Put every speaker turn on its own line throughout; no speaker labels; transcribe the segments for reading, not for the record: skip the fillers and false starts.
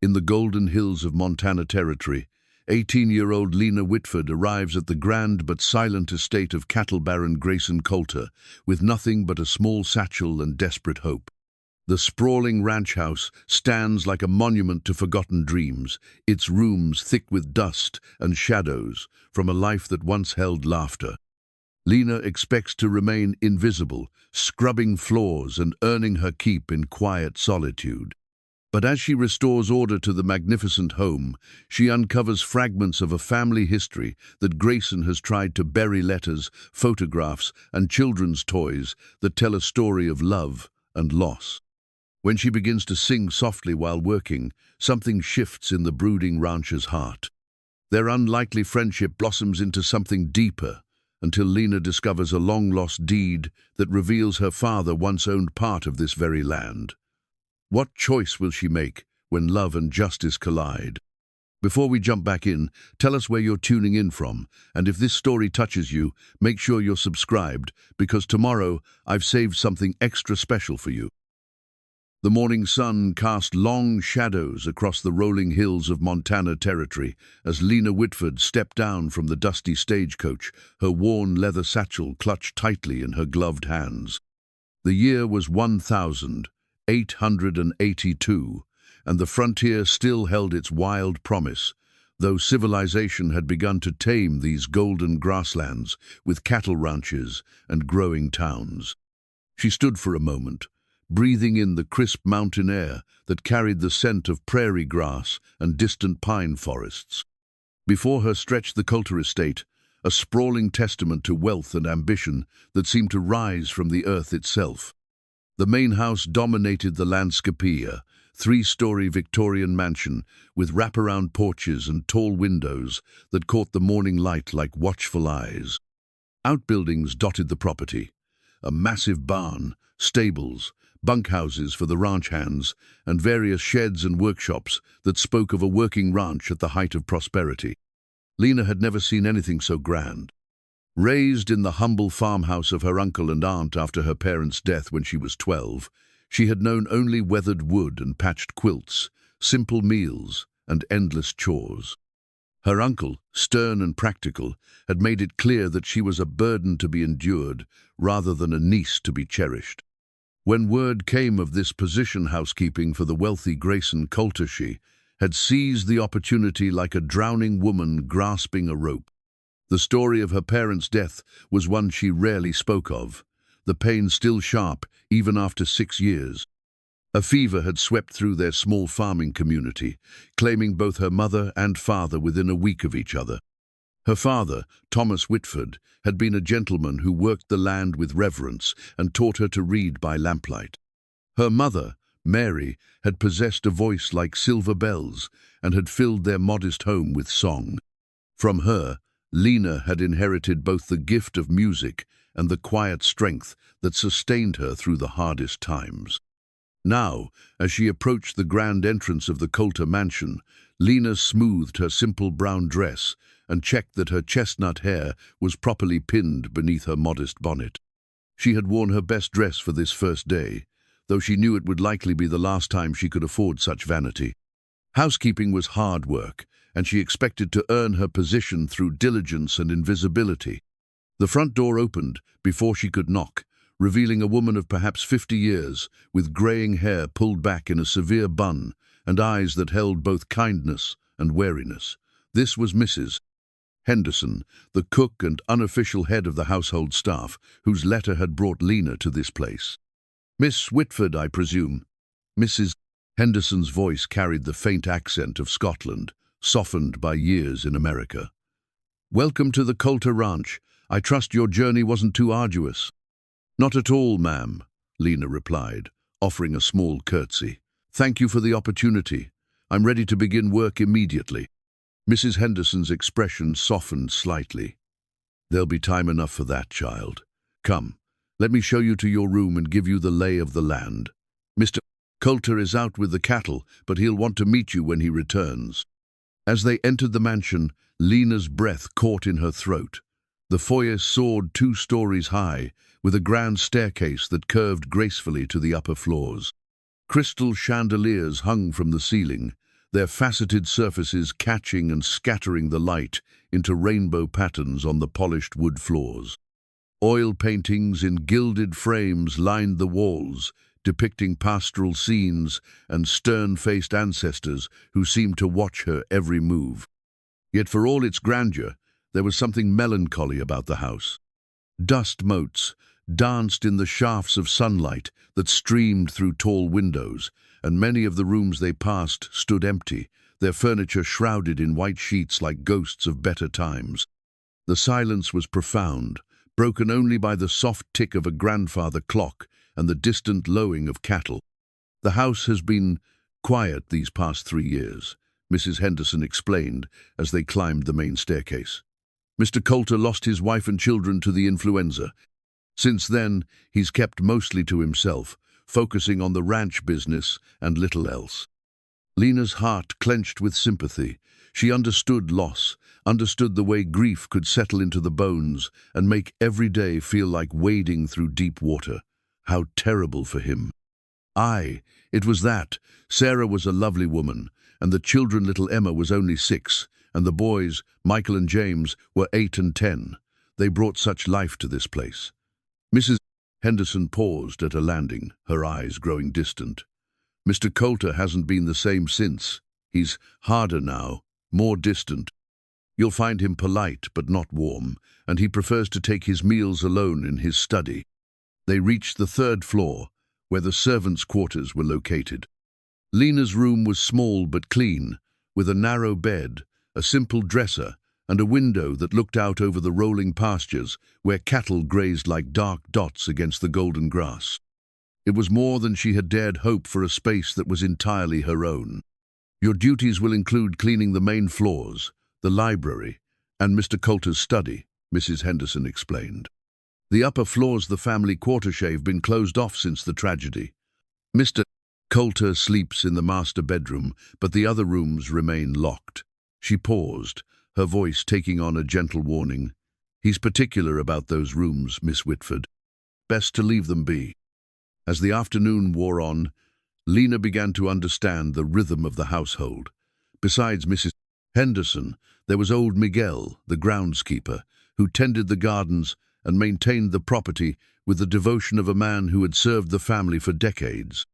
In the Golden Hills of Montana Territory, 18-year-old Lena Whitford arrives at the grand but silent estate of cattle baron Grayson Colter, with nothing but a small satchel and desperate hope. The sprawling ranch house stands like a monument to forgotten dreams, its rooms thick with dust and shadows from a life that once held laughter. Lena expects to remain invisible, scrubbing floors and earning her keep in quiet solitude. But as she restores order to the magnificent home, she uncovers fragments of a family history that Grayson has tried to bury: letters, photographs, and children's toys that tell a story of love and loss. When she begins to sing softly while working, something shifts in the brooding rancher's heart. Their unlikely friendship blossoms into something deeper, until Lena discovers a long-lost deed that reveals her father once owned part of this very land. What choice will she make when love and justice collide? Before we jump back in, tell us where you're tuning in from, and if this story touches you, make sure you're subscribed, because tomorrow I've saved something extra special for you. The morning sun cast long shadows across the rolling hills of Montana Territory as Lena Whitford stepped down from the dusty stagecoach, her worn leather satchel clutched tightly in her gloved hands. The year was 1882, and the frontier still held its wild promise, though civilization had begun to tame these golden grasslands with cattle ranches and growing towns. She stood for a moment, breathing in the crisp mountain air that carried the scent of prairie grass and distant pine forests. Before her stretched the Coulter estate, a sprawling testament to wealth and ambition that seemed to rise from the earth itself. The main house dominated the landscape, a three-story Victorian mansion with wraparound porches and tall windows that caught the morning light like watchful eyes. Outbuildings dotted the property: a massive barn, stables, bunkhouses for the ranch hands, and various sheds and workshops that spoke of a working ranch at the height of prosperity. Lena had never seen anything so grand. Raised in the humble farmhouse of her uncle and aunt after her parents' death when she was 12, she had known only weathered wood and patched quilts, simple meals, and endless chores. Her uncle, stern and practical, had made it clear that she was a burden to be endured rather than a niece to be cherished. When word came of this position housekeeping for the wealthy Grayson Colter, she had seized the opportunity like a drowning woman grasping a rope. The story of her parents' death was one she rarely spoke of, the pain still sharp even after 6 years. A fever had swept through their small farming community, claiming both her mother and father within a week of each other. Her father, Thomas Whitford, had been a gentleman who worked the land with reverence and taught her to read by lamplight. Her mother, Mary, had possessed a voice like silver bells and had filled their modest home with song. From her, Lena had inherited both the gift of music and the quiet strength that sustained her through the hardest times. Now, as she approached the grand entrance of the Coulter mansion, Lena smoothed her simple brown dress and checked that her chestnut hair was properly pinned beneath her modest bonnet. She had worn her best dress for this first day, though she knew it would likely be the last time she could afford such vanity. Housekeeping was hard work, and she expected to earn her position through diligence and invisibility. The front door opened before she could knock, revealing a woman of perhaps 50 years, with graying hair pulled back in a severe bun and eyes that held both kindness and wariness. This was Mrs. Henderson, the cook and unofficial head of the household staff, whose letter had brought Lena to this place. "Miss Whitford, I presume?" Mrs. Henderson's voice carried the faint accent of Scotland, softened by years in America. "Welcome to the Coulter Ranch. I trust your journey wasn't too arduous." "Not at all, ma'am," Lena replied, offering a small curtsy. "Thank you for the opportunity. I'm ready to begin work immediately." Mrs. Henderson's expression softened slightly. "There'll be time enough for that, child. Come, let me show you to your room and give you the lay of the land. Mr. Coulter is out with the cattle, but he'll want to meet you when he returns." As they entered the mansion, Lena's breath caught in her throat. The foyer soared 2 stories high, with a grand staircase that curved gracefully to the upper floors. Crystal chandeliers hung from the ceiling, their faceted surfaces catching and scattering the light into rainbow patterns on the polished wood floors. Oil paintings in gilded frames lined the walls, depicting pastoral scenes and stern-faced ancestors who seemed to watch her every move. Yet for all its grandeur, there was something melancholy about the house. Dust motes danced in the shafts of sunlight that streamed through tall windows, and many of the rooms they passed stood empty, their furniture shrouded in white sheets like ghosts of better times. The silence was profound, broken only by the soft tick of a grandfather clock and the distant lowing of cattle. "The house has been quiet these past 3 years," Mrs. Henderson explained as they climbed the main staircase. "Mr. Coulter lost his wife and children to the influenza. Since then, he's kept mostly to himself, focusing on the ranch business and little else." Lena's heart clenched with sympathy. She understood loss, understood the way grief could settle into the bones and make every day feel like wading through deep water. How terrible for him. Aye, it was that. Sarah was a lovely woman, and the children, little Emma was only 6, and the boys, Michael and James, were 8 and 10. They brought such life to this place. Mrs. Henderson paused at a landing, her eyes growing distant. "Mr. Coulter hasn't been the same since. He's harder now, more distant. You'll find him polite but not warm, and he prefers to take his meals alone in his study." They reached the 3rd floor, where the servants' quarters were located. Lena's room was small but clean, with a narrow bed, a simple dresser, and a window that looked out over the rolling pastures where cattle grazed like dark dots against the golden grass. It was more than she had dared hope for a space that was entirely her own. "Your duties will include cleaning the main floors, the library, and Mr. Coulter's study," Mrs. Henderson explained. "The upper floors, the family quarters, have been closed off since the tragedy. Mr. Coulter sleeps in the master bedroom, but the other rooms remain locked." She paused, her voice taking on a gentle warning. "He's particular about those rooms, Miss Whitford. Best to leave them be." As the afternoon wore on, Lena began to understand the rhythm of the household. Besides Mrs. Henderson, there was old Miguel, the groundskeeper, who tended the gardens and maintained the property with the devotion of a man who had served the family for decades.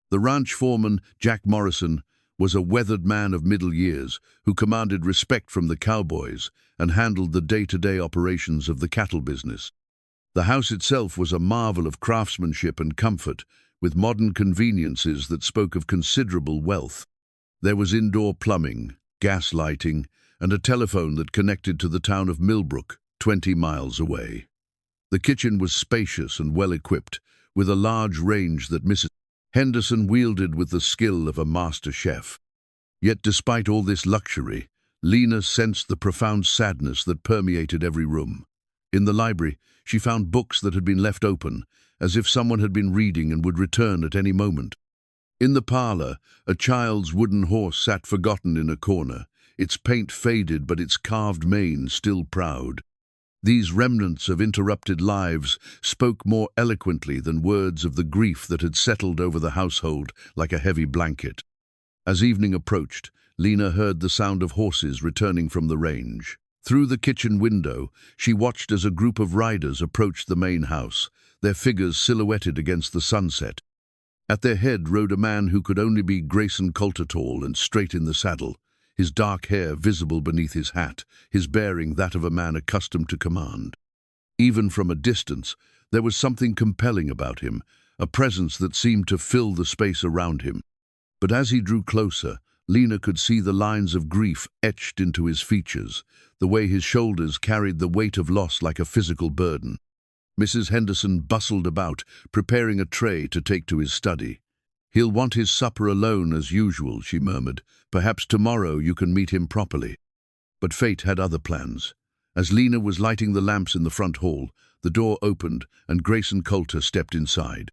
The ranch foreman, Jack Morrison, was a weathered man of middle years who commanded respect from the cowboys and handled the day-to-day operations of the cattle business. The house itself was a marvel of craftsmanship and comfort, with modern conveniences that spoke of considerable wealth. There was indoor plumbing, gas lighting, and a telephone that connected to the town of Millbrook, 20 miles away. The kitchen was spacious and well-equipped, with a large range that Mrs. Henderson wielded with the skill of a master chef. Yet despite all this luxury, Lena sensed the profound sadness that permeated every room. In the library, she found books that had been left open, as if someone had been reading and would return at any moment. In the parlor, a child's wooden horse sat forgotten in a corner, its paint faded but its carved mane still proud. These remnants of interrupted lives spoke more eloquently than words of the grief that had settled over the household like a heavy blanket. As evening approached, Lena heard the sound of horses returning from the range. Through the kitchen window, she watched as a group of riders approached the main house, their figures silhouetted against the sunset. At their head rode a man who could only be Grayson Colter, tall and straight in the saddle, his dark hair visible beneath his hat, his bearing that of a man accustomed to command. Even from a distance, there was something compelling about him, a presence that seemed to fill the space around him. But as he drew closer, Lena could see the lines of grief etched into his features, the way his shoulders carried the weight of loss like a physical burden. Mrs. Henderson bustled about, preparing a tray to take to his study. "He'll want his supper alone as usual," she murmured. "Perhaps tomorrow you can meet him properly." But fate had other plans. As Lena was lighting the lamps in the front hall, the door opened and Grayson Colter stepped inside.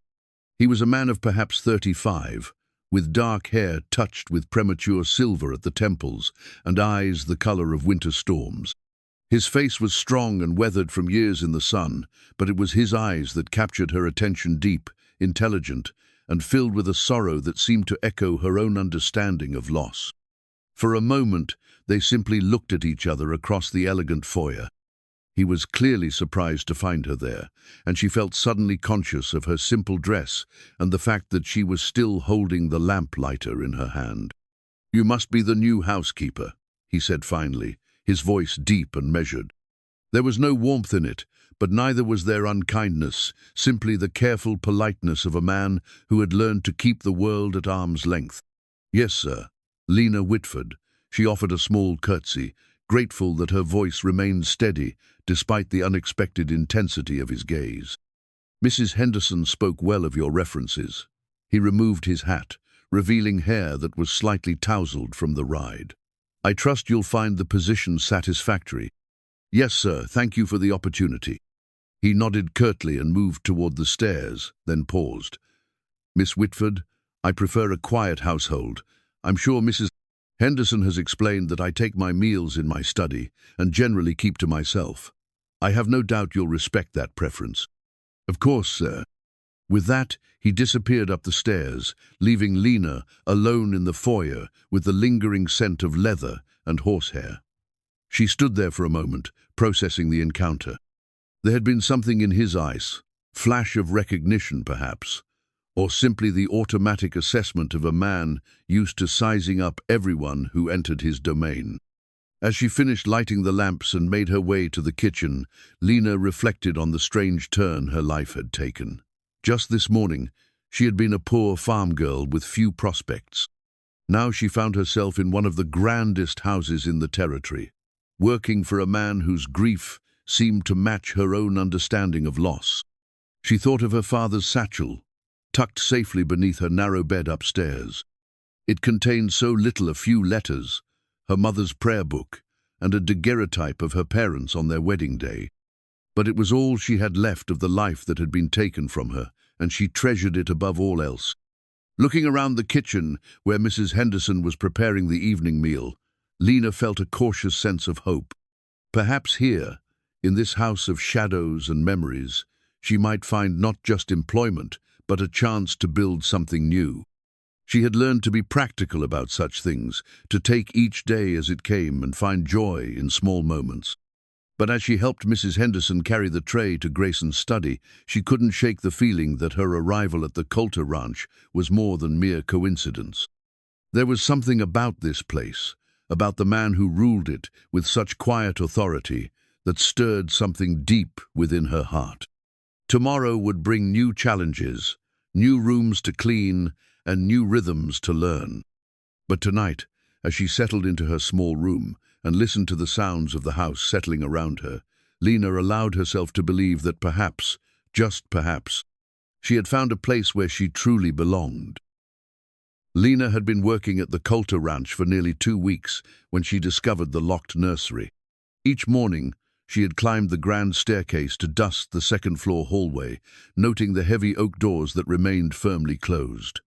He was a man of perhaps 35, with dark hair touched with premature silver at the temples and eyes the color of winter storms. His face was strong and weathered from years in the sun, but it was his eyes that captured her attention, deep, intelligent, and filled with a sorrow that seemed to echo her own understanding of loss. For a moment, they simply looked at each other across the elegant foyer. He was clearly surprised to find her there, and she felt suddenly conscious of her simple dress and the fact that she was still holding the lamplighter in her hand. "You must be the new housekeeper," he said finally, his voice deep and measured. There was no warmth in it, but neither was there unkindness, simply the careful politeness of a man who had learned to keep the world at arm's length. "Yes, sir." Lena Whitford. She offered a small curtsy, grateful that her voice remained steady despite the unexpected intensity of his gaze. "Mrs. Henderson spoke well of your references." He removed his hat, revealing hair that was slightly tousled from the ride. "I trust you'll find the position satisfactory." "Yes, sir, thank you for the opportunity." He nodded curtly and moved toward the stairs, then paused. "Miss Whitford, I prefer a quiet household. I'm sure Mrs. Henderson has explained that I take my meals in my study and generally keep to myself. I have no doubt you'll respect that preference." "Of course, sir." With that, he disappeared up the stairs, leaving Lena alone in the foyer with the lingering scent of leather and horsehair. She stood there for a moment, processing the encounter. There had been something in his eyes, flash of recognition perhaps, or simply the automatic assessment of a man used to sizing up everyone who entered his domain. As she finished lighting the lamps and made her way to the kitchen, Lena reflected on the strange turn her life had taken. Just this morning, she had been a poor farm girl with few prospects. Now she found herself in one of the grandest houses in the territory, working for a man whose grief seemed to match her own understanding of loss. She thought of her father's satchel, tucked safely beneath her narrow bed upstairs. It contained so little, a few letters, her mother's prayer book, and a daguerreotype of her parents on their wedding day. But it was all she had left of the life that had been taken from her, and she treasured it above all else. Looking around the kitchen, where Mrs. Henderson was preparing the evening meal, Lena felt a cautious sense of hope. Perhaps here, in this house of shadows and memories, she might find not just employment, but a chance to build something new. She had learned to be practical about such things, to take each day as it came and find joy in small moments. But as she helped Mrs. Henderson carry the tray to Grayson's study, she couldn't shake the feeling that her arrival at the Coulter ranch was more than mere coincidence. There was something about this place, about the man who ruled it with such quiet authority, that stirred something deep within her heart. Tomorrow would bring new challenges, new rooms to clean, and new rhythms to learn. But tonight, as she settled into her small room and listened to the sounds of the house settling around her, Lena allowed herself to believe that perhaps, just perhaps, she had found a place where she truly belonged. Lena had been working at the Coulter ranch for nearly 2 weeks when she discovered the locked nursery. Each morning, she had climbed the grand staircase to dust the second-floor hallway, noting the heavy oak doors that remained firmly closed.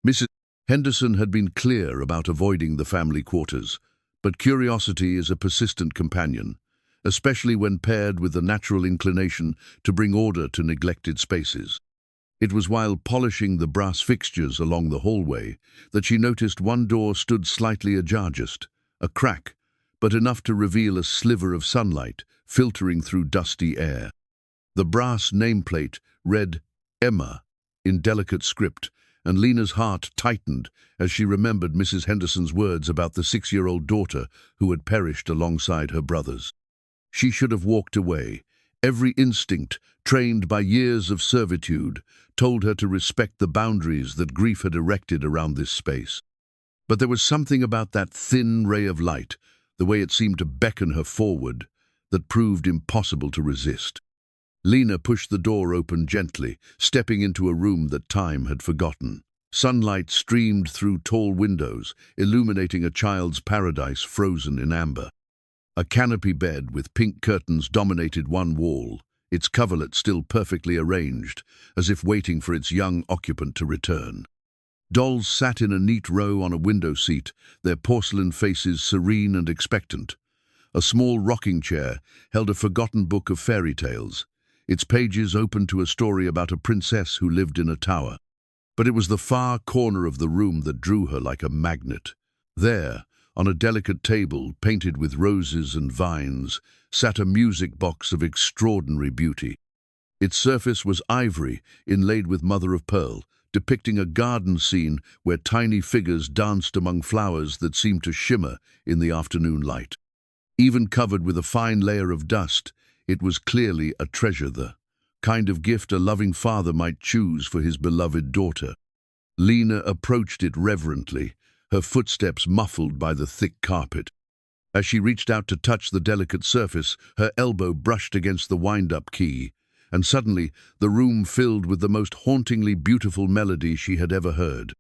Mrs. Henderson had been clear about avoiding the family quarters, but curiosity is a persistent companion, especially when paired with the natural inclination to bring order to neglected spaces. It was while polishing the brass fixtures along the hallway that she noticed one door stood slightly ajar, just a crack, but enough to reveal a sliver of sunlight filtering through dusty air. The brass nameplate read Emma in delicate script, and Lena's heart tightened as she remembered Mrs. Henderson's words about the 6-year-old daughter who had perished alongside her brothers. She should have walked away. Every instinct, trained by years of servitude, told her to respect the boundaries that grief had erected around this space. But there was something about that thin ray of light, the way it seemed to beckon her forward, that proved impossible to resist. Lena pushed the door open gently, stepping into a room that time had forgotten. Sunlight streamed through tall windows, illuminating a child's paradise frozen in amber. A canopy bed with pink curtains dominated one wall, its coverlet still perfectly arranged, as if waiting for its young occupant to return. Dolls sat in a neat row on a window seat, their porcelain faces serene and expectant. A small rocking chair held a forgotten book of fairy tales, its pages open to a story about a princess who lived in a tower. But it was the far corner of the room that drew her like a magnet. There, On a delicate table, painted with roses and vines, sat a music box of extraordinary beauty. Its surface was ivory, inlaid with mother-of-pearl, depicting a garden scene where tiny figures danced among flowers that seemed to shimmer in the afternoon light. Even covered with a fine layer of dust, it was clearly a treasure, the kind of gift a loving father might choose for his beloved daughter. Lena approached it reverently, her footsteps muffled by the thick carpet. As she reached out to touch the delicate surface, her elbow brushed against the wind-up key, and suddenly the room filled with the most hauntingly beautiful melody she had ever heard.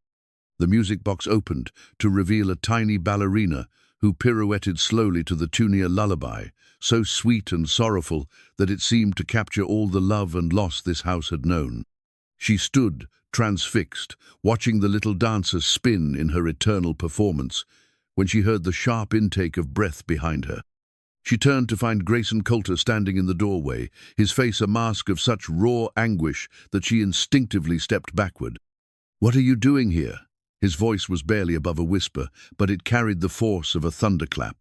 The music box opened to reveal a tiny ballerina who pirouetted slowly to the To The Lullaby, so sweet and sorrowful that it seemed to capture all the love and loss this house had known. She stood, transfixed, watching the little dancer spin in her eternal performance, when she heard the sharp intake of breath behind her. She turned to find Grayson Colter standing in the doorway, his face a mask of such raw anguish that she instinctively stepped backward. "What are you doing here?" His voice was barely above a whisper, but it carried the force of a thunderclap.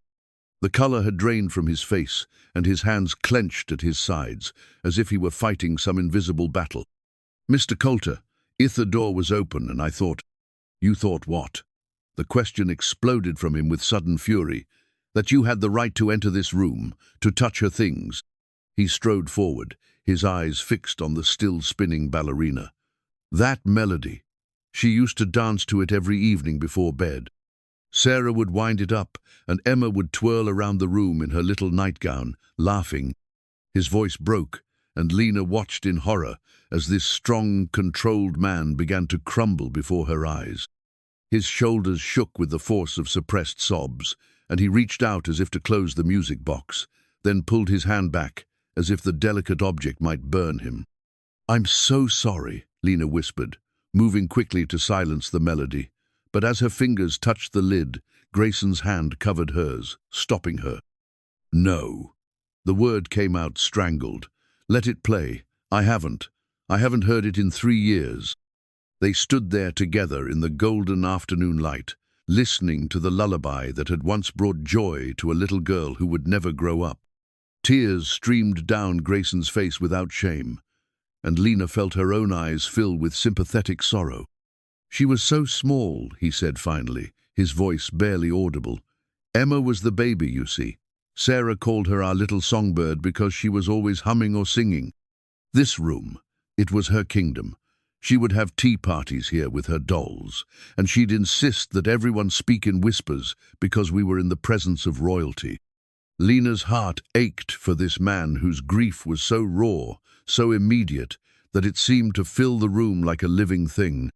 The color had drained from his face, and his hands clenched at his sides, as if he were fighting some invisible battle. "Mr. Coulter, if the door was open and I thought—" "You thought what?" The question exploded from him with sudden fury. "That you had the right to enter this room, to touch her things." He strode forward, his eyes fixed on the still-spinning ballerina. That melody. She used to dance to it every evening before bed. Sarah would wind it up, and Emma would twirl around the room in her little nightgown, laughing. His voice broke, and Lena watched in horror as this strong, controlled man began to crumble before her eyes. His shoulders shook with the force of suppressed sobs, and he reached out as if to close the music box, then pulled his hand back, as if the delicate object might burn him. "I'm so sorry," Lena whispered, moving quickly to silence the melody. But as her fingers touched the lid, Grayson's hand covered hers, stopping her. "No." The word came out strangled. "Let it play. I haven't heard it in 3 years." They stood there together in the golden afternoon light, listening to the lullaby that had once brought joy to a little girl who would never grow up. Tears streamed down Grayson's face without shame, and Lena felt her own eyes fill with sympathetic sorrow. "She was so small," he said finally, his voice barely audible. "Emma was the baby, you see. Sarah called her our little songbird because she was always humming or singing. This room, it was her kingdom. She would have tea parties here with her dolls, and she'd insist that everyone speak in whispers because we were in the presence of royalty." Lena's heart ached for this man whose grief was so raw, so immediate, that it seemed to fill the room like a living thing.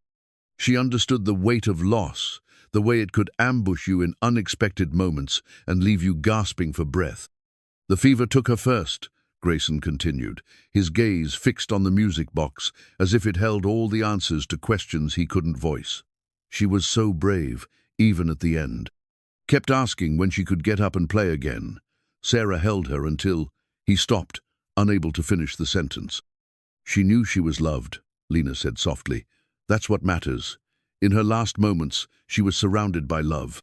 She understood the weight of loss, the way it could ambush you in unexpected moments and leave you gasping for breath. "The fever took her first," Grayson continued, his gaze fixed on the music box as if it held all the answers to questions he couldn't voice. "She was so brave, even at the end. Kept asking when she could get up and play again. Sarah held her until—" He stopped, unable to finish the sentence. "She knew she was loved," Lena said softly. "That's what matters. In her last moments, she was surrounded by love."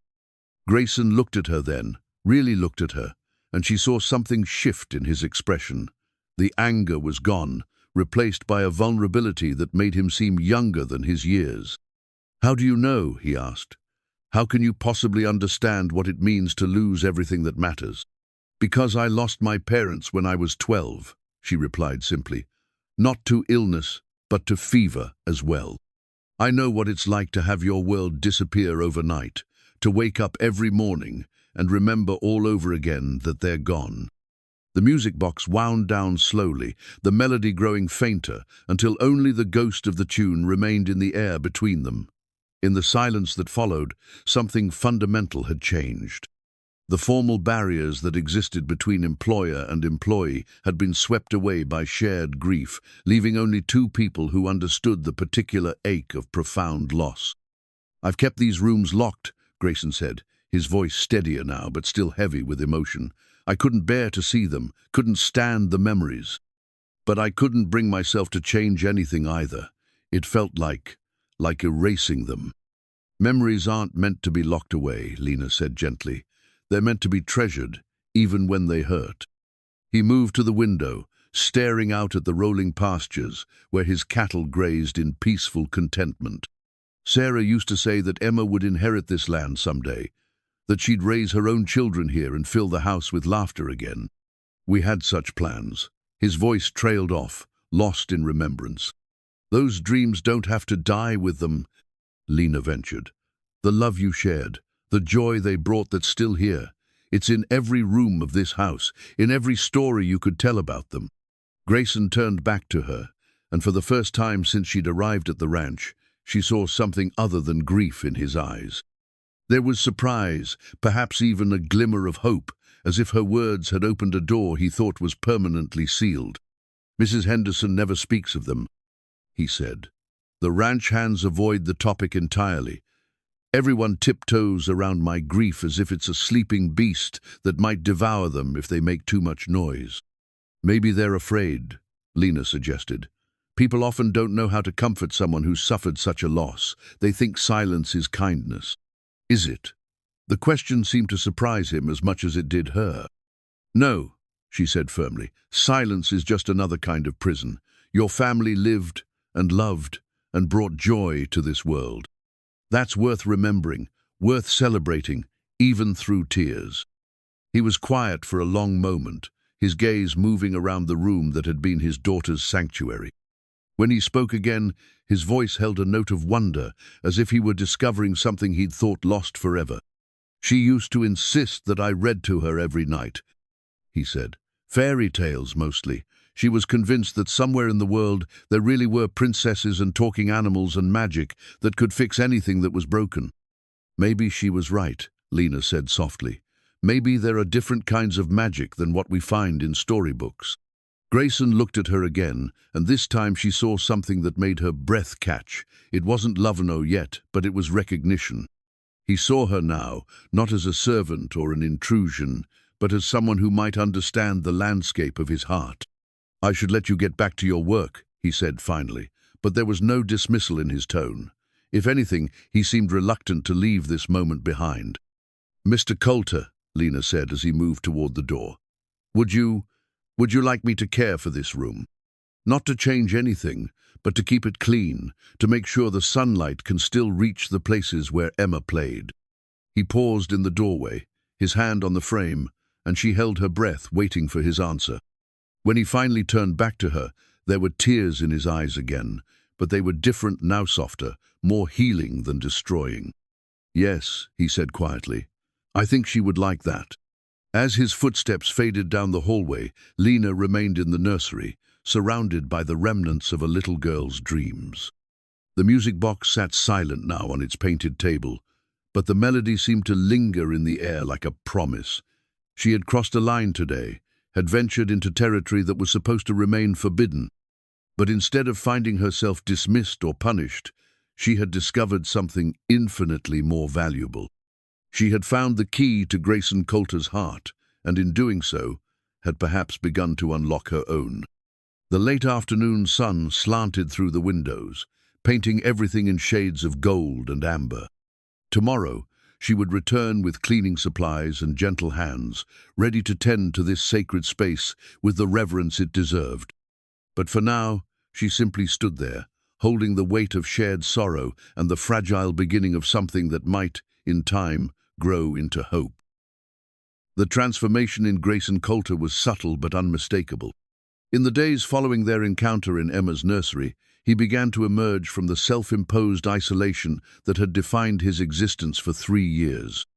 Grayson looked at her then, really looked at her, and she saw something shift in his expression. The anger was gone, replaced by a vulnerability that made him seem younger than his years. "How do you know?" he asked. "How can you possibly understand what it means to lose everything that matters?" "Because I lost my parents when I was 12, she replied simply. "Not to illness, but to fever as well. I know what it's like to have your world disappear overnight, to wake up every morning and remember all over again that they're gone." The music box wound down slowly, the melody growing fainter, until only the ghost of the tune remained in the air between them. In the silence that followed, something fundamental had changed. The formal barriers that existed between employer and employee had been swept away by shared grief, leaving only two people who understood the particular ache of profound loss. "I've kept these rooms locked," Grayson said, his voice steadier now but still heavy with emotion. "I couldn't bear to see them, couldn't stand the memories. But I couldn't bring myself to change anything either. It felt like erasing them." Memories aren't meant to be locked away, Lena said gently. They're meant to be treasured, even when they hurt. He moved to the window, staring out at the rolling pastures where his cattle grazed in peaceful contentment. Sarah used to say that Emma would inherit this land someday, that she'd raise her own children here and fill the house with laughter again. We had such plans. His voice trailed off, lost in remembrance. Those dreams don't have to die with them, Lena ventured. The love you shared, the joy they brought that's still here. It's in every room of this house, in every story you could tell about them. Grayson turned back to her, and for the first time since she'd arrived at the ranch, she saw something other than grief in his eyes. There was surprise, perhaps even a glimmer of hope, as if her words had opened a door he thought was permanently sealed. "Mrs. Henderson never speaks of them," he said. "The ranch hands avoid the topic entirely. Everyone tiptoes around my grief as if it's a sleeping beast that might devour them if they make too much noise." "Maybe they're afraid," Lena suggested. "People often don't know how to comfort someone who's suffered such a loss. They think silence is kindness." "Is it?" The question seemed to surprise him as much as it did her. "No," she said firmly. "Silence is just another kind of prison. Your family lived and loved and brought joy to this world. That's worth remembering, worth celebrating, even through tears." He was quiet for a long moment, his gaze moving around the room that had been his daughter's sanctuary. When he spoke again, his voice held a note of wonder, as if he were discovering something he'd thought lost forever. "She used to insist that I read to her every night," he said. "Fairy tales, mostly. She was convinced that somewhere in the world there really were princesses and talking animals and magic that could fix anything that was broken." "Maybe she was right," Lena said softly. "Maybe there are different kinds of magic than what we find in storybooks." Grayson looked at her again, and this time she saw something that made her breath catch. It wasn't love yet, but it was recognition. He saw her now, not as a servant or an intrusion, but as someone who might understand the landscape of his heart. "I should let you get back to your work," he said finally, but there was no dismissal in his tone. If anything, he seemed reluctant to leave this moment behind. "Mr. Coulter," Lena said as he moved toward the door, Would you like me to care for this room? Not to change anything, but to keep it clean, to make sure the sunlight can still reach the places where Emma played." He paused in the doorway, his hand on the frame, and she held her breath, waiting for his answer. When he finally turned back to her, there were tears in his eyes again, but they were different now, softer, more healing than destroying. "Yes," he said quietly. "I think she would like that." As his footsteps faded down the hallway, Lena remained in the nursery, surrounded by the remnants of a little girl's dreams. The music box sat silent now on its painted table, but the melody seemed to linger in the air like a promise. She had crossed a line today, had ventured into territory that was supposed to remain forbidden. But instead of finding herself dismissed or punished, she had discovered something infinitely more valuable. She had found the key to Grayson Colter's heart, and in doing so, had perhaps begun to unlock her own. The late afternoon sun slanted through the windows, painting everything in shades of gold and amber. Tomorrow, she would return with cleaning supplies and gentle hands, ready to tend to this sacred space with the reverence it deserved. But for now, she simply stood there, holding the weight of shared sorrow and the fragile beginning of something that might, in time, grow into hope. The transformation in Grayson Colter was subtle but unmistakable. In the days following their encounter in Emma's nursery, he began to emerge from the self-imposed isolation that had defined his existence for 3 years.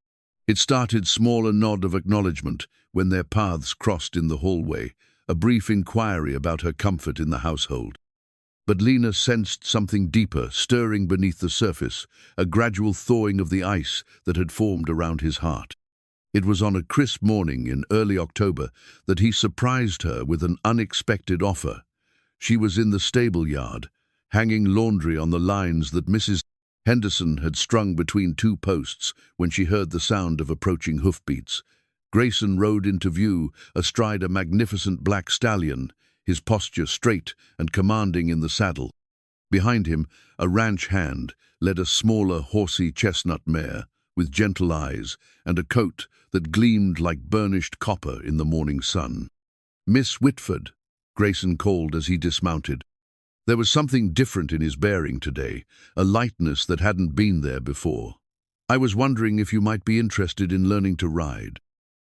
It started small, a nod of acknowledgement when their paths crossed in the hallway, a brief inquiry about her comfort in the household. But Lena sensed something deeper, stirring beneath the surface, a gradual thawing of the ice that had formed around his heart. It was on a crisp morning in early October that he surprised her with an unexpected offer. She was in the stable yard, hanging laundry on the lines that Mrs. Henderson had strung between 2 posts when she heard the sound of approaching hoofbeats. Grayson rode into view astride a magnificent black stallion, his posture straight and commanding in the saddle. Behind him, a ranch hand led a smaller, horsey chestnut mare with gentle eyes and a coat that gleamed like burnished copper in the morning sun. "Miss Whitford," Grayson called as he dismounted. There was something different in his bearing today, a lightness that hadn't been there before. "I was wondering if you might be interested in learning to ride."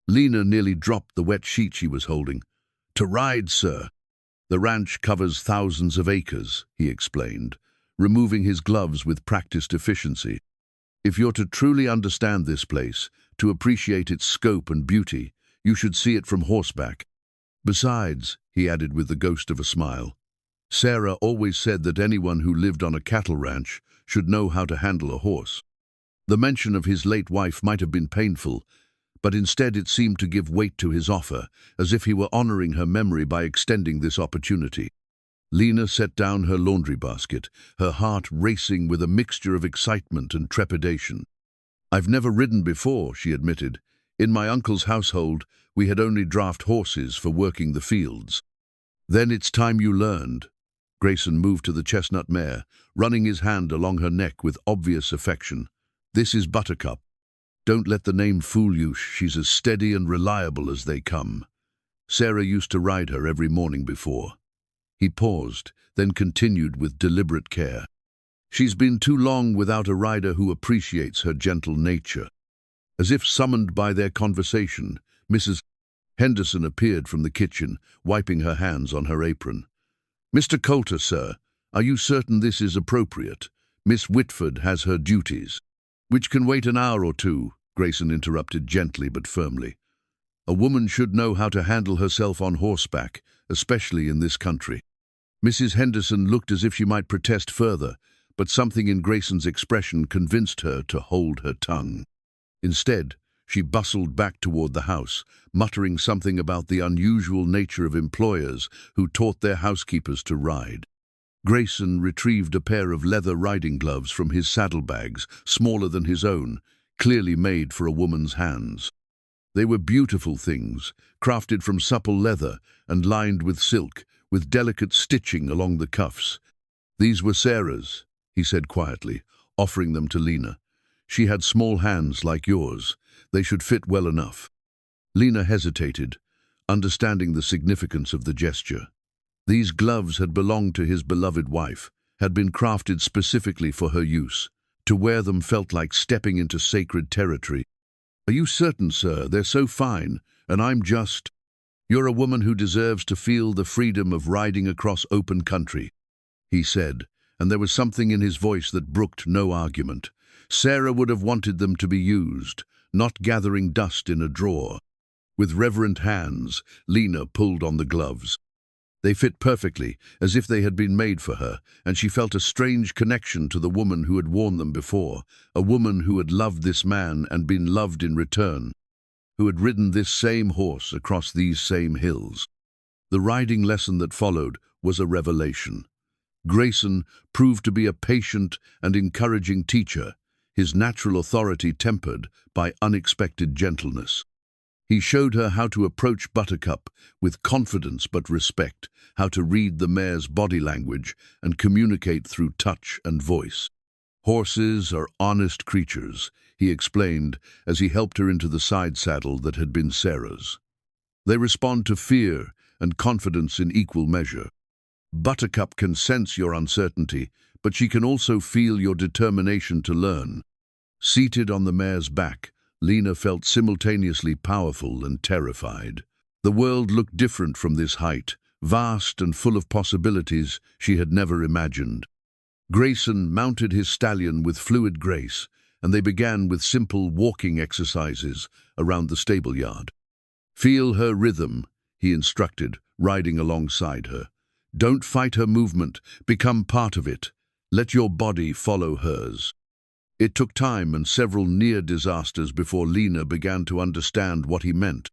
Lena nearly dropped the wet sheet she was holding. "To ride, sir?" "The ranch covers thousands of acres," he explained, removing his gloves with practiced efficiency. "If you're to truly understand this place, to appreciate its scope and beauty, you should see it from horseback. Besides," he added with the ghost of a smile, "Sarah always said that anyone who lived on a cattle ranch should know how to handle a horse." The mention of his late wife might have been painful, but instead it seemed to give weight to his offer, as if he were honoring her memory by extending this opportunity. Lena set down her laundry basket, her heart racing with a mixture of excitement and trepidation. "I've never ridden before," she admitted. "In my uncle's household, we had only draft horses for working the fields." "Then it's time you learned." Grayson moved to the chestnut mare, running his hand along her neck with obvious affection. "This is Buttercup. Don't let the name fool you, she's as steady and reliable as they come. Sarah used to ride her every morning before." He paused, then continued with deliberate care. "She's been too long without a rider who appreciates her gentle nature." As if summoned by their conversation, Mrs. Henderson appeared from the kitchen, wiping her hands on her apron. "Mr. Coulter, sir, are you certain this is appropriate? Miss Whitford has her duties." "Which can wait an hour or two," Grayson interrupted gently but firmly. "A woman should know how to handle herself on horseback, especially in this country." Mrs. Henderson looked as if she might protest further, but something in Grayson's expression convinced her to hold her tongue. Instead, she bustled back toward the house, muttering something about the unusual nature of employers who taught their housekeepers to ride. Grayson retrieved a pair of leather riding gloves from his saddlebags, smaller than his own, clearly made for a woman's hands. They were beautiful things, crafted from supple leather and lined with silk, with delicate stitching along the cuffs. "These were Sarah's," he said quietly, offering them to Lena. "She had small hands like yours. They should fit well enough." Lena hesitated, understanding the significance of the gesture. These gloves had belonged to his beloved wife, had been crafted specifically for her use. To wear them felt like stepping into sacred territory. "Are you certain, sir? They're so fine, and I'm just—" "You're a woman who deserves to feel the freedom of riding across open country," he said, and there was something in his voice that brooked no argument. Sarah would have wanted them to be used, not gathering dust in a drawer. With reverent hands, Lena pulled on the gloves. They fit perfectly, as if they had been made for her, and she felt a strange connection to the woman who had worn them before, a woman who had loved this man and been loved in return, who had ridden this same horse across these same hills. The riding lesson that followed was a revelation. Grayson proved to be a patient and encouraging teacher, his natural authority tempered by unexpected gentleness. He showed her how to approach Buttercup with confidence but respect, how to read the mare's body language and communicate through touch and voice. "Horses are honest creatures," he explained as he helped her into the side saddle that had been Sarah's. "They respond to fear and confidence in equal measure. Buttercup can sense your uncertainty, but she can also feel your determination to learn." Seated on the mare's back, Lena felt simultaneously powerful and terrified. The world looked different from this height, vast and full of possibilities she had never imagined. Grayson mounted his stallion with fluid grace, and they began with simple walking exercises around the stable yard. "Feel her rhythm," he instructed, riding alongside her. "Don't fight her movement, become part of it. Let your body follow hers." It took time and several near disasters before Lena began to understand what he meant.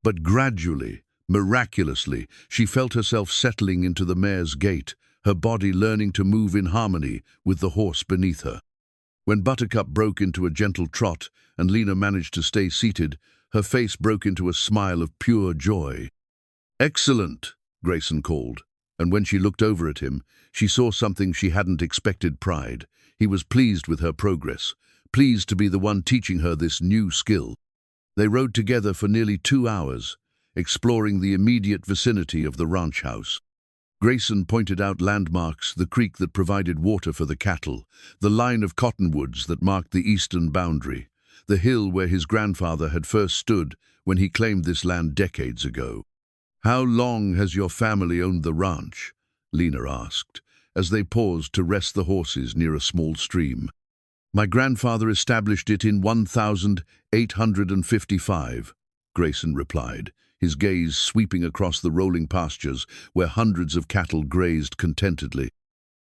But gradually, miraculously, she felt herself settling into the mare's gait, her body learning to move in harmony with the horse beneath her. When Buttercup broke into a gentle trot and Lena managed to stay seated, her face broke into a smile of pure joy. "Excellent," Grayson called. And when she looked over at him, she saw something she hadn't expected: pride. He was pleased with her progress, pleased to be the one teaching her this new skill. They rode together for nearly 2 hours, exploring the immediate vicinity of the ranch house. Grayson pointed out landmarks: the creek that provided water for the cattle, the line of cottonwoods that marked the eastern boundary, the hill where his grandfather had first stood when he claimed this land decades ago. "How long has your family owned the ranch?" Lena asked, as they paused to rest the horses near a small stream. "My grandfather established it in 1855, Grayson replied, his gaze sweeping across the rolling pastures where hundreds of cattle grazed contentedly.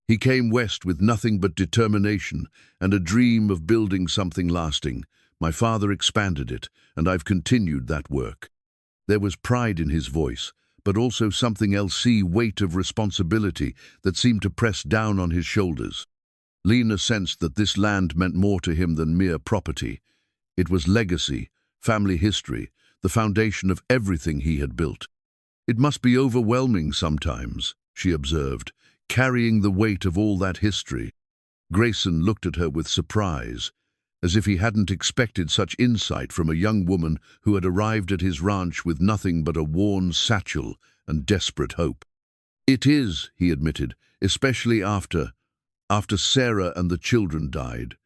"He came west with nothing but determination and a dream of building something lasting. My father expanded it, and I've continued that work." There was pride in his voice, but also something else: weight of responsibility that seemed to press down on his shoulders. Lena sensed that this land meant more to him than mere property. It was legacy, family history, the foundation of everything he had built. "It must be overwhelming sometimes," she observed, "carrying the weight of all that history." Grayson looked at her with surprise, as if he hadn't expected such insight from a young woman who had arrived at his ranch with nothing but a worn satchel and desperate hope. "It is," he admitted, "especially after Sarah and the children died.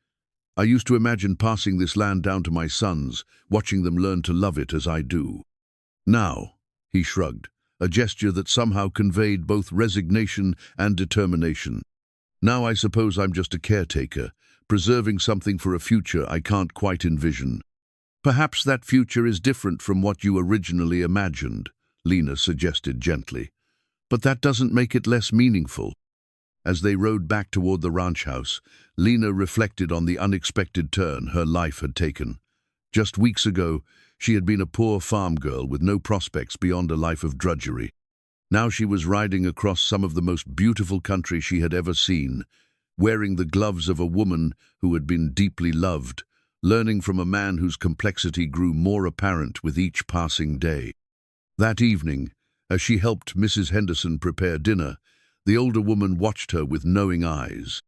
I used to imagine passing this land down to my sons, watching them learn to love it as I do. Now," he shrugged, a gesture that somehow conveyed both resignation and determination, "now I suppose I'm just a caretaker, preserving something for a future I can't quite envision." "Perhaps that future is different from what you originally imagined," Lena suggested gently. "But that doesn't make it less meaningful." As they rode back toward the ranch house, Lena reflected on the unexpected turn her life had taken. Just weeks ago, she had been a poor farm girl with no prospects beyond a life of drudgery. Now she was riding across some of the most beautiful country she had ever seen, wearing the gloves of a woman who had been deeply loved, learning from a man whose complexity grew more apparent with each passing day. That evening, as she helped Mrs. Henderson prepare dinner, the older woman watched her with knowing eyes.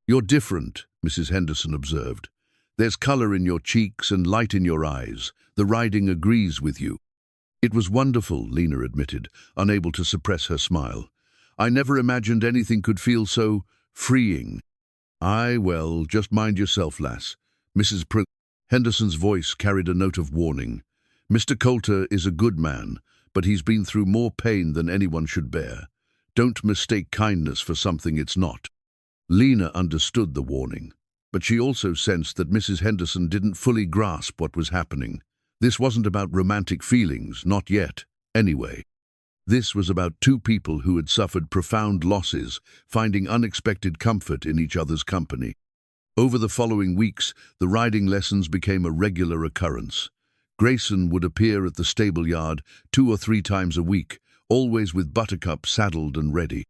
"You're different," Mrs. Henderson observed. "There's color in your cheeks and light in your eyes. The riding agrees with you." "It was wonderful," Lena admitted, unable to suppress her smile. "I never imagined anything could feel so freeing." "Aye, well, just mind yourself, lass." Henderson's voice carried a note of warning. "Mr. Coulter is a good man, but he's been through more pain than anyone should bear. Don't mistake kindness for something it's not." Lena understood the warning, but she also sensed that Mrs. Henderson didn't fully grasp what was happening. This wasn't about romantic feelings, not yet, anyway. This was about two people who had suffered profound losses, finding unexpected comfort in each other's company. Over the following weeks, the riding lessons became a regular occurrence. Grayson would appear at the stable yard 2 or 3 times a week, always with Buttercup saddled and ready.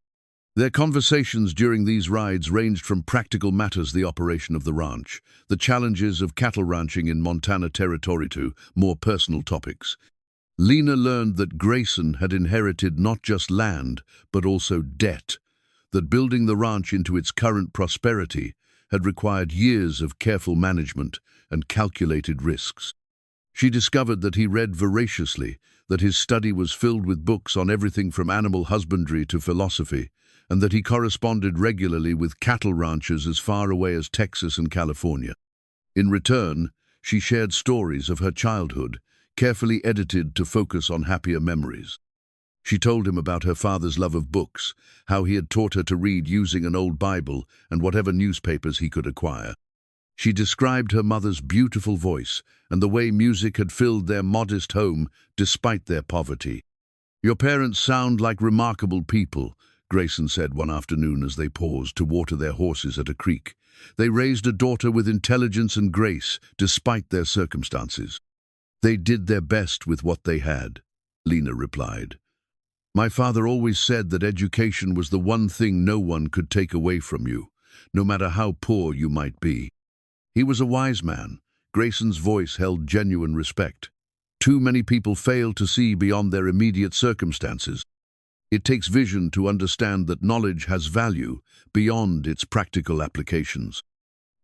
Their conversations during these rides ranged from practical matters, the operation of the ranch, the challenges of cattle ranching in Montana Territory, to more personal topics. Lena learned that Grayson had inherited not just land, but also debt, that building the ranch into its current prosperity had required years of careful management and calculated risks. She discovered that he read voraciously, that his study was filled with books on everything from animal husbandry to philosophy, and that he corresponded regularly with cattle ranchers as far away as Texas and California. In return, she shared stories of her childhood, carefully edited to focus on happier memories. She told him about her father's love of books, how he had taught her to read using an old Bible and whatever newspapers he could acquire. She described her mother's beautiful voice and the way music had filled their modest home despite their poverty. "Your parents sound like remarkable people," Grayson said one afternoon as they paused to water their horses at a creek. "They raised a daughter with intelligence and grace despite their circumstances." "They did their best with what they had," Lena replied. "My father always said that education was the one thing no one could take away from you, no matter how poor you might be." He was a wise man. Grayson's voice held genuine respect. Too many people fail to see beyond their immediate circumstances. It takes vision to understand that knowledge has value beyond its practical applications.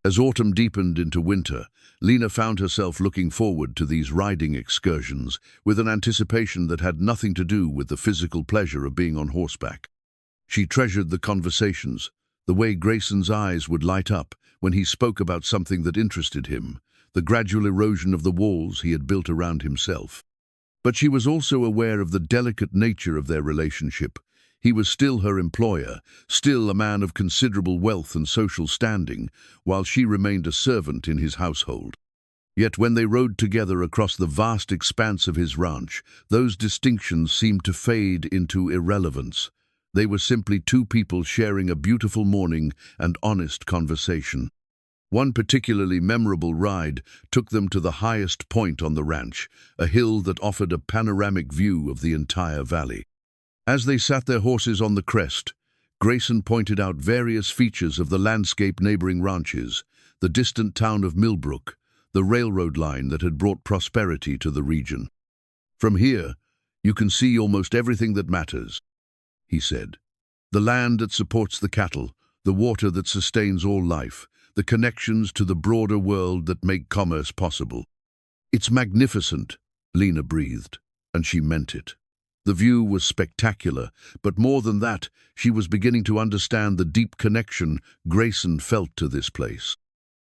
As autumn deepened into winter, Lena found herself looking forward to these riding excursions with an anticipation that had nothing to do with the physical pleasure of being on horseback. She treasured the conversations, the way Grayson's eyes would light up when he spoke about something that interested him, the gradual erosion of the walls he had built around himself. But she was also aware of the delicate nature of their relationship. He was still her employer, still a man of considerable wealth and social standing, while she remained a servant in his household. Yet when they rode together across the vast expanse of his ranch, those distinctions seemed to fade into irrelevance. They were simply two people sharing a beautiful morning and honest conversation. One particularly memorable ride took them to the highest point on the ranch, a hill that offered a panoramic view of the entire valley. As they sat their horses on the crest, Grayson pointed out various features of the landscape neighboring ranches, the distant town of Millbrook, the railroad line that had brought prosperity to the region. "From here, you can see almost everything that matters," he said. "The land that supports the cattle, the water that sustains all life, the connections to the broader world that make commerce possible." "It's magnificent," Lena breathed, and she meant it. The view was spectacular, but more than that, she was beginning to understand the deep connection Grayson felt to this place.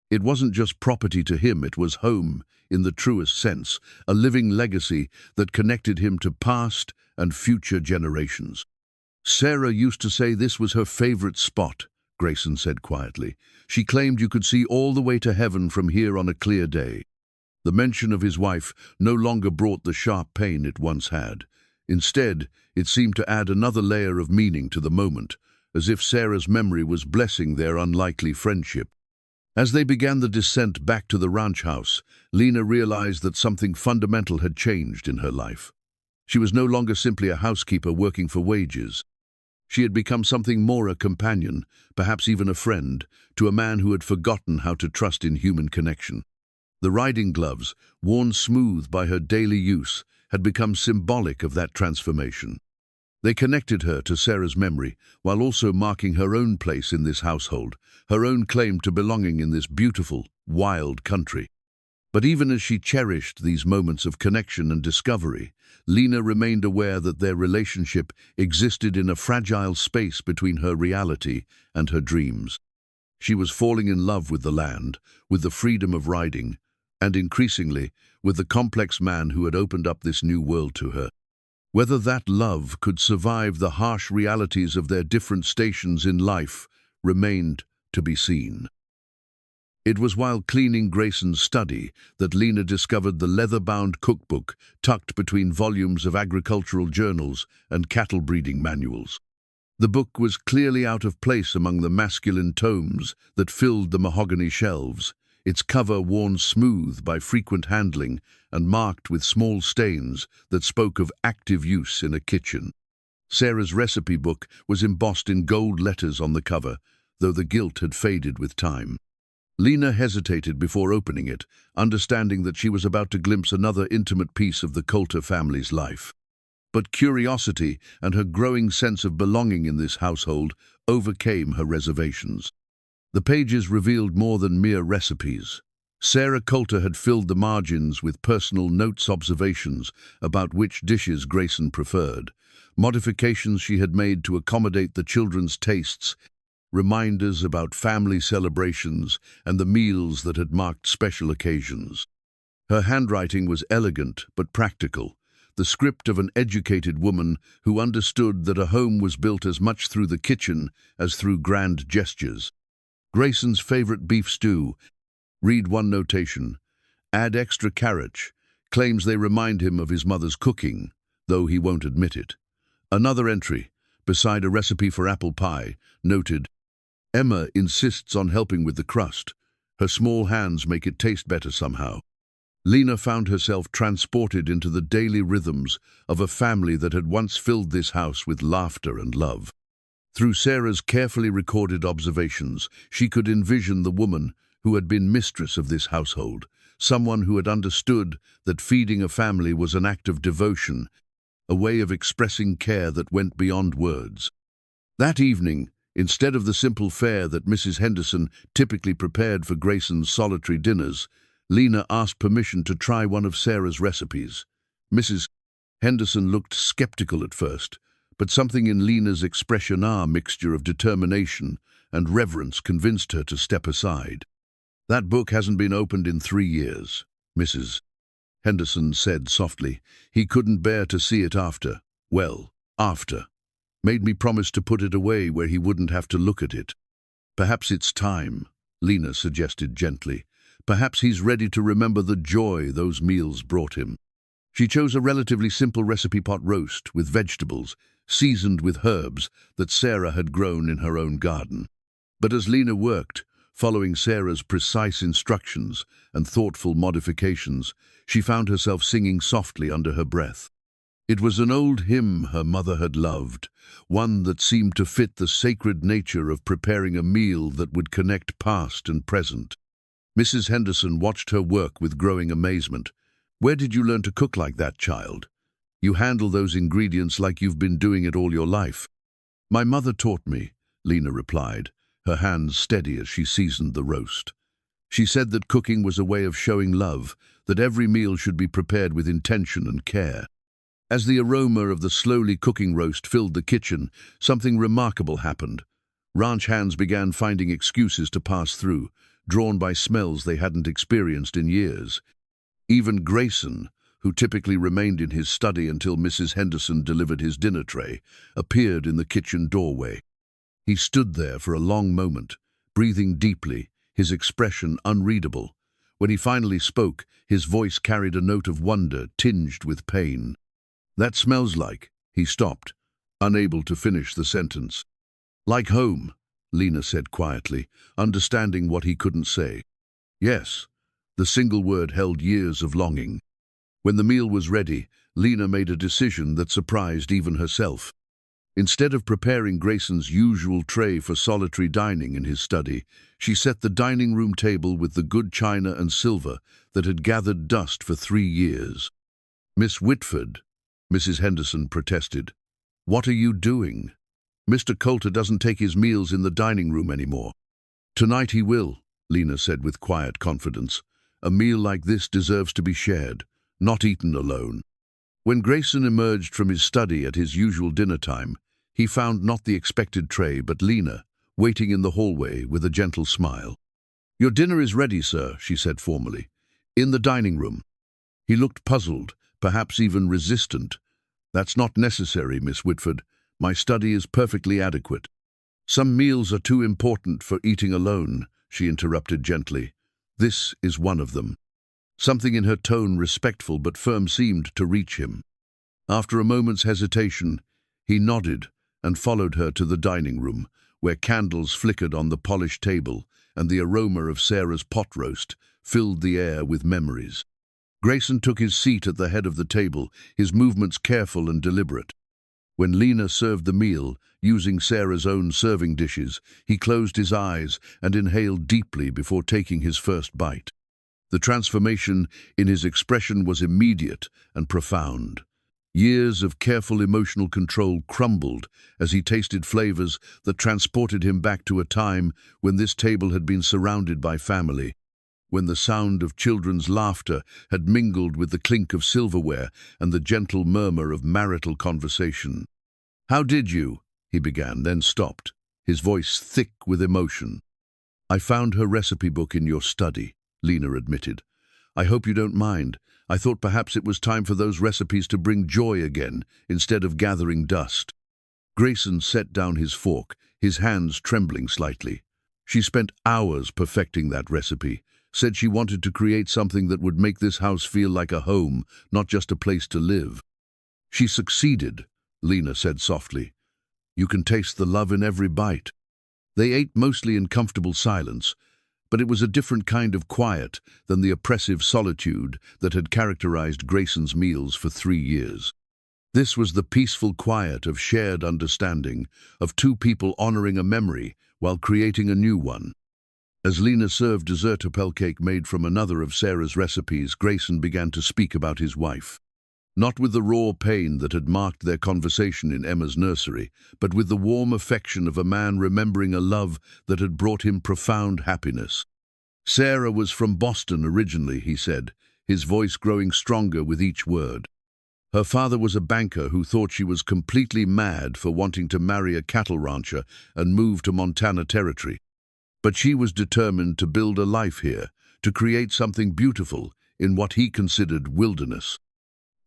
It wasn't just property to him, it was home, in the truest sense, a living legacy that connected him to past and future generations. "Sarah used to say this was her favorite spot," Grayson said quietly. "She claimed you could see all the way to heaven from here on a clear day." The mention of his wife no longer brought the sharp pain it once had. Instead, it seemed to add another layer of meaning to the moment, as if Sarah's memory was blessing their unlikely friendship. As they began the descent back to the ranch house, Lena realized that something fundamental had changed in her life. She was no longer simply a housekeeper working for wages. She had become something more, a companion, perhaps even a friend, to a man who had forgotten how to trust in human connection. The riding gloves, worn smooth by her daily use, had become symbolic of that transformation. They connected her to Sarah's memory, while also marking her own place in this household, her own claim to belonging in this beautiful, wild country. But even as she cherished these moments of connection and discovery, Lena remained aware that their relationship existed in a fragile space between her reality and her dreams. She was falling in love with the land, with the freedom of riding, and increasingly, with the complex man who had opened up this new world to her. Whether that love could survive the harsh realities of their different stations in life remained to be seen. It was while cleaning Grayson's study that Lena discovered the leather-bound cookbook tucked between volumes of agricultural journals and cattle breeding manuals. The book was clearly out of place among the masculine tomes that filled the mahogany shelves, its cover worn smooth by frequent handling and marked with small stains that spoke of active use in a kitchen. Sarah's recipe book was embossed in gold letters on the cover, though the gilt had faded with time. Lena hesitated before opening it, understanding that she was about to glimpse another intimate piece of the Coulter family's life. But curiosity and her growing sense of belonging in this household overcame her reservations. The pages revealed more than mere recipes. Sarah Coulter had filled the margins with personal notes, observations about which dishes Grayson preferred, modifications she had made to accommodate the children's tastes, reminders about family celebrations and the meals that had marked special occasions. Her handwriting was elegant but practical, the script of an educated woman who understood that a home was built as much through the kitchen as through grand gestures. Grayson's favorite beef stew. Read one notation. Add extra carrot. Claims they remind him of his mother's cooking, though he won't admit it. Another entry, beside a recipe for apple pie, noted, Emma insists on helping with the crust. Her small hands make it taste better somehow. Lena found herself transported into the daily rhythms of a family that had once filled this house with laughter and love. Through Sarah's carefully recorded observations, she could envision the woman who had been mistress of this household, someone who had understood that feeding a family was an act of devotion, a way of expressing care that went beyond words. That evening, instead of the simple fare that Mrs. Henderson typically prepared for Grayson's solitary dinners, Lena asked permission to try one of Sarah's recipes. Mrs. Henderson looked skeptical at first, but something in Lena's expressionar mixture of determination and reverence convinced her to step aside. "That book hasn't been opened in 3 years," Mrs. Henderson said softly. "He couldn't bear to see it after. Made me promise to put it away where he wouldn't have to look at it." "Perhaps it's time," Lena suggested gently. "Perhaps he's ready to remember the joy those meals brought him." She chose a relatively simple recipe pot roast with vegetables, seasoned with herbs that Sarah had grown in her own garden. But as Lena worked, following Sarah's precise instructions and thoughtful modifications, she found herself singing softly under her breath. It was an old hymn her mother had loved, one that seemed to fit the sacred nature of preparing a meal that would connect past and present. Mrs. Henderson watched her work with growing amazement. "Where did you learn to cook like that, child? You handle those ingredients like you've been doing it all your life." "My mother taught me," Lena replied, her hands steady as she seasoned the roast. "She said that cooking was a way of showing love, that every meal should be prepared with intention and care." As the aroma of the slowly cooking roast filled the kitchen, something remarkable happened. Ranch hands began finding excuses to pass through, drawn by smells they hadn't experienced in years. Even Grayson, who typically remained in his study until Mrs. Henderson delivered his dinner tray, appeared in the kitchen doorway. He stood there for a long moment, breathing deeply, his expression unreadable. When he finally spoke, his voice carried a note of wonder tinged with pain. "That smells like—" He stopped, unable to finish the sentence. "Like home," Lena said quietly, understanding what he couldn't say. "Yes," the single word held years of longing. When the meal was ready, Lena made a decision that surprised even herself. Instead of preparing Grayson's usual tray for solitary dining in his study, she set the dining room table with the good china and silver that had gathered dust for 3 years. "Miss Whitford," Mrs. Henderson protested. "What are you doing? Mr. Coulter doesn't take his meals in the dining room anymore." "Tonight he will," Lena said with quiet confidence. "A meal like this deserves to be shared, not eaten alone." When Grayson emerged from his study at his usual dinner time, he found not the expected tray but Lena, waiting in the hallway with a gentle smile. "Your dinner is ready, sir," she said formally. "In the dining room." He looked puzzled, perhaps even resistant. "That's not necessary, Miss Whitford. My study is perfectly adequate." "Some meals are too important for eating alone," she interrupted gently. "This is one of them." Something in her tone, respectful but firm, seemed to reach him. After a moment's hesitation, he nodded and followed her to the dining room, where candles flickered on the polished table and the aroma of Sarah's pot roast filled the air with memories. Grayson took his seat at the head of the table, his movements careful and deliberate. When Lena served the meal, using Sarah's own serving dishes, he closed his eyes and inhaled deeply before taking his first bite. The transformation in his expression was immediate and profound. Years of careful emotional control crumbled as he tasted flavors that transported him back to a time when this table had been surrounded by family, when the sound of children's laughter had mingled with the clink of silverware and the gentle murmur of marital conversation. "How did you?" he began, then stopped, his voice thick with emotion. "I found her recipe book in your study," Lena admitted. "I hope you don't mind. I thought perhaps it was time for those recipes to bring joy again, instead of gathering dust." Grayson set down his fork, his hands trembling slightly. "She spent hours perfecting that recipe, said she wanted to create something that would make this house feel like a home, not just a place to live." "She succeeded," Lena said softly. "You can taste the love in every bite." They ate mostly in comfortable silence, but it was a different kind of quiet than the oppressive solitude that had characterized Grayson's meals for 3 years. This was the peaceful quiet of shared understanding, of two people honoring a memory while creating a new one. As Lena served dessert apple cake made from another of Sarah's recipes, Grayson began to speak about his wife. Not with the raw pain that had marked their conversation in Emma's nursery, but with the warm affection of a man remembering a love that had brought him profound happiness. Sarah was from Boston originally, he said, his voice growing stronger with each word. Her father was a banker who thought she was completely mad for wanting to marry a cattle rancher and move to Montana Territory. But she was determined to build a life here, to create something beautiful in what he considered wilderness.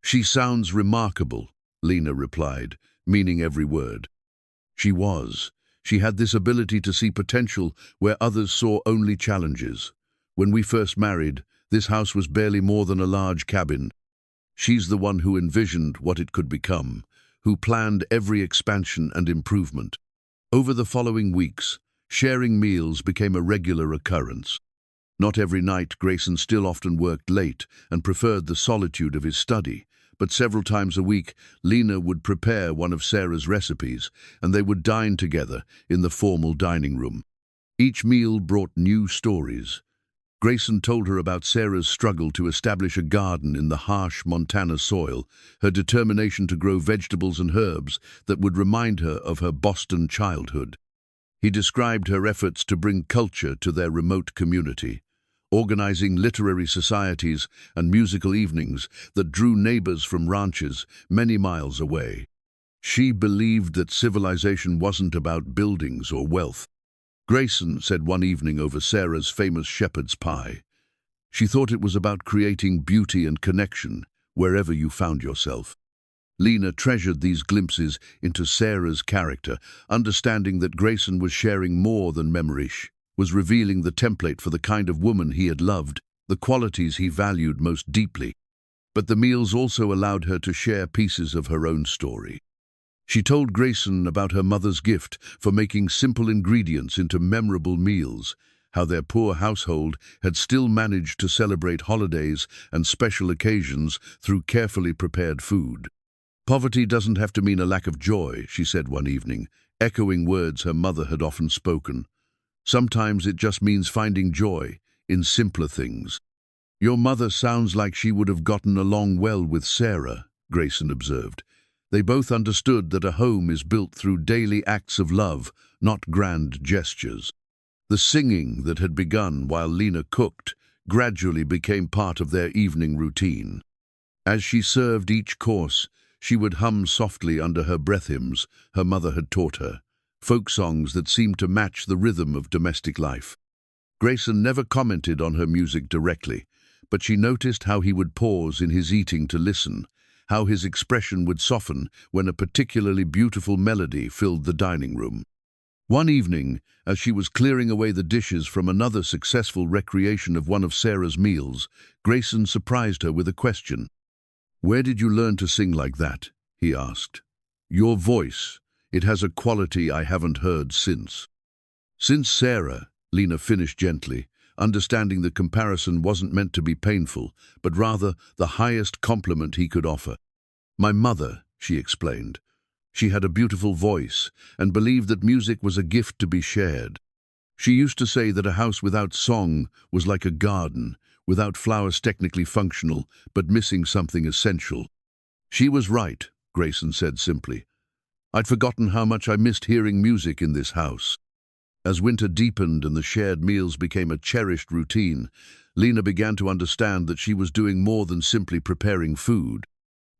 "She sounds remarkable," Lena replied, meaning every word. She was. She had this ability to see potential where others saw only challenges. When we first married, this house was barely more than a large cabin. She's the one who envisioned what it could become, who planned every expansion and improvement. Over the following weeks, sharing meals became a regular occurrence. Not every night, Grayson still often worked late and preferred the solitude of his study, but several times a week, Lena would prepare one of Sarah's recipes, and they would dine together in the formal dining room. Each meal brought new stories. Grayson told her about Sarah's struggle to establish a garden in the harsh Montana soil, her determination to grow vegetables and herbs that would remind her of her Boston childhood. He described her efforts to bring culture to their remote community, organizing literary societies and musical evenings that drew neighbors from ranches many miles away. She believed that civilization wasn't about buildings or wealth. Grayson said one evening over Sarah's famous shepherd's pie, she thought it was about creating beauty and connection wherever you found yourself. Lena treasured these glimpses into Sarah's character, understanding that Grayson was sharing more than memories, was revealing the template for the kind of woman he had loved, the qualities he valued most deeply. But the meals also allowed her to share pieces of her own story. She told Grayson about her mother's gift for making simple ingredients into memorable meals, how their poor household had still managed to celebrate holidays and special occasions through carefully prepared food. "Poverty doesn't have to mean a lack of joy," she said one evening, echoing words her mother had often spoken. "Sometimes it just means finding joy in simpler things." "Your mother sounds like she would have gotten along well with Sarah," Grayson observed. They both understood that a home is built through daily acts of love, not grand gestures. The singing that had begun while Lena cooked gradually became part of their evening routine. As she served each course, she would hum softly under her breath hymns her mother had taught her, folk songs that seemed to match the rhythm of domestic life. Grayson never commented on her music directly, but she noticed how he would pause in his eating to listen, how his expression would soften when a particularly beautiful melody filled the dining room. One evening, as she was clearing away the dishes from another successful recreation of one of Sarah's meals, Grayson surprised her with a question. "Where did you learn to sing like that?" he asked. "Your voice, it has a quality I haven't heard since." "Since Sarah," Lena finished gently, understanding the comparison wasn't meant to be painful, but rather the highest compliment he could offer. "My mother," she explained. "She had a beautiful voice and believed that music was a gift to be shared. She used to say that a house without song was like a garden, without flowers technically functional, but missing something essential." "She was right," Grayson said simply. "I'd forgotten how much I missed hearing music in this house." As winter deepened and the shared meals became a cherished routine, Lena began to understand that she was doing more than simply preparing food.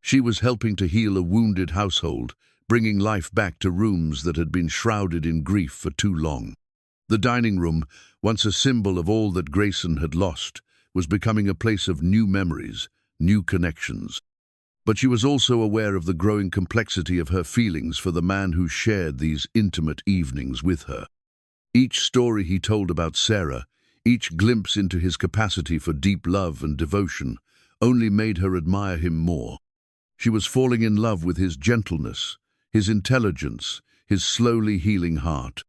She was helping to heal a wounded household, bringing life back to rooms that had been shrouded in grief for too long. The dining room, once a symbol of all that Grayson had lost, was becoming a place of new memories, new connections. But she was also aware of the growing complexity of her feelings for the man who shared these intimate evenings with her. Each story he told about Sarah, each glimpse into his capacity for deep love and devotion, only made her admire him more. She was falling in love with his gentleness, his intelligence, his slowly healing heart.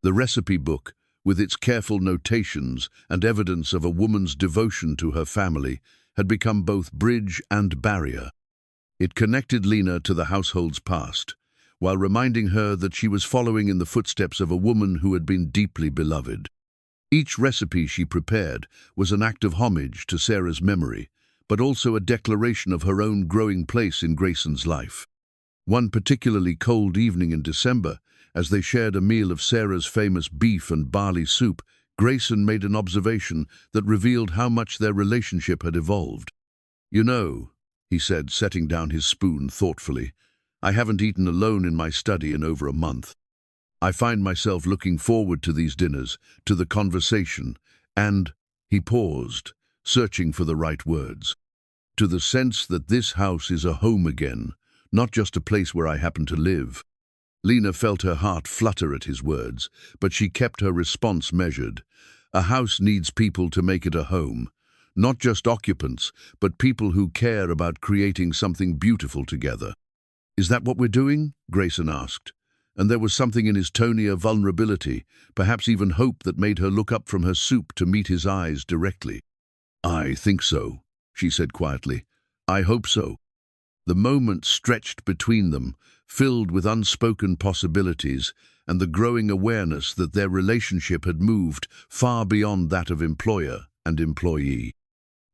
The recipe book, with its careful notations and evidence of a woman's devotion to her family, had become both bridge and barrier. It connected Lena to the household's past, while reminding her that she was following in the footsteps of a woman who had been deeply beloved. Each recipe she prepared was an act of homage to Sarah's memory, but also a declaration of her own growing place in Grayson's life. One particularly cold evening in December, as they shared a meal of Sarah's famous beef and barley soup, Grayson made an observation that revealed how much their relationship had evolved. "You know," he said, setting down his spoon thoughtfully, "I haven't eaten alone in my study in over a month. I find myself looking forward to these dinners, to the conversation, and—" he paused, searching for the right words, "to the sense that this house is a home again, not just a place where I happen to live." Lena felt her heart flutter at his words, but she kept her response measured. A house needs people to make it a home. Not just occupants, but people who care about creating something beautiful together. "Is that what we're doing?" Grayson asked. And there was something in his tone of vulnerability, perhaps even hope, that made her look up from her soup to meet his eyes directly. "I think so," she said quietly. "I hope so." The moment stretched between them, filled with unspoken possibilities and the growing awareness that their relationship had moved far beyond that of employer and employee.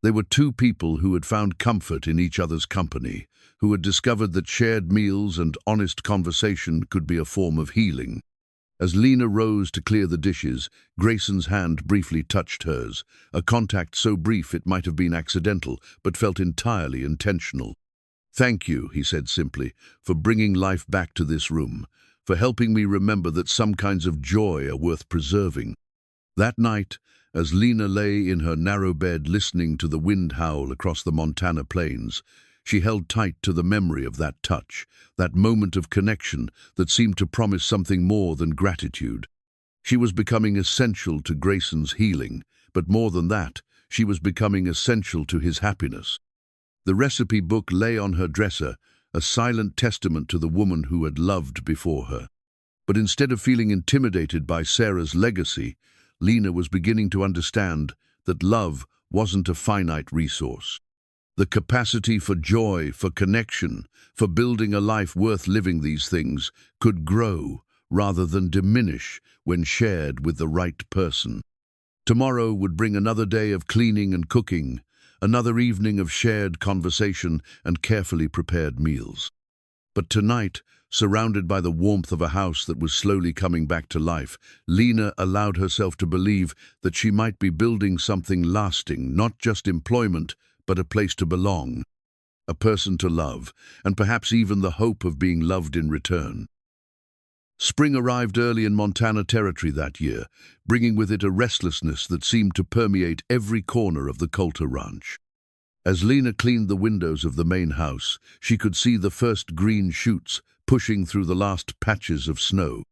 They were two people who had found comfort in each other's company, who had discovered that shared meals and honest conversation could be a form of healing. As Lena rose to clear the dishes, Grayson's hand briefly touched hers, a contact so brief it might have been accidental, but felt entirely intentional. "Thank you," he said simply, "for bringing life back to this room, for helping me remember that some kinds of joy are worth preserving." That night, as Lena lay in her narrow bed listening to the wind howl across the Montana plains, she held tight to the memory of that touch, that moment of connection that seemed to promise something more than gratitude. She was becoming essential to Grayson's healing, but more than that, she was becoming essential to his happiness. The recipe book lay on her dresser, a silent testament to the woman who had loved before her. But instead of feeling intimidated by Sarah's legacy, Lena was beginning to understand that love wasn't a finite resource. The capacity for joy, for connection, for building a life worth living, these things could grow rather than diminish when shared with the right person. Tomorrow would bring another day of cleaning and cooking, another evening of shared conversation and carefully prepared meals. But tonight, surrounded by the warmth of a house that was slowly coming back to life, Lena allowed herself to believe that she might be building something lasting, not just employment, but a place to belong, a person to love, and perhaps even the hope of being loved in return. Spring arrived early in Montana Territory that year, bringing with it a restlessness that seemed to permeate every corner of the Coulter ranch. As Lena cleaned the windows of the main house, she could see the first green shoots pushing through the last patches of snow,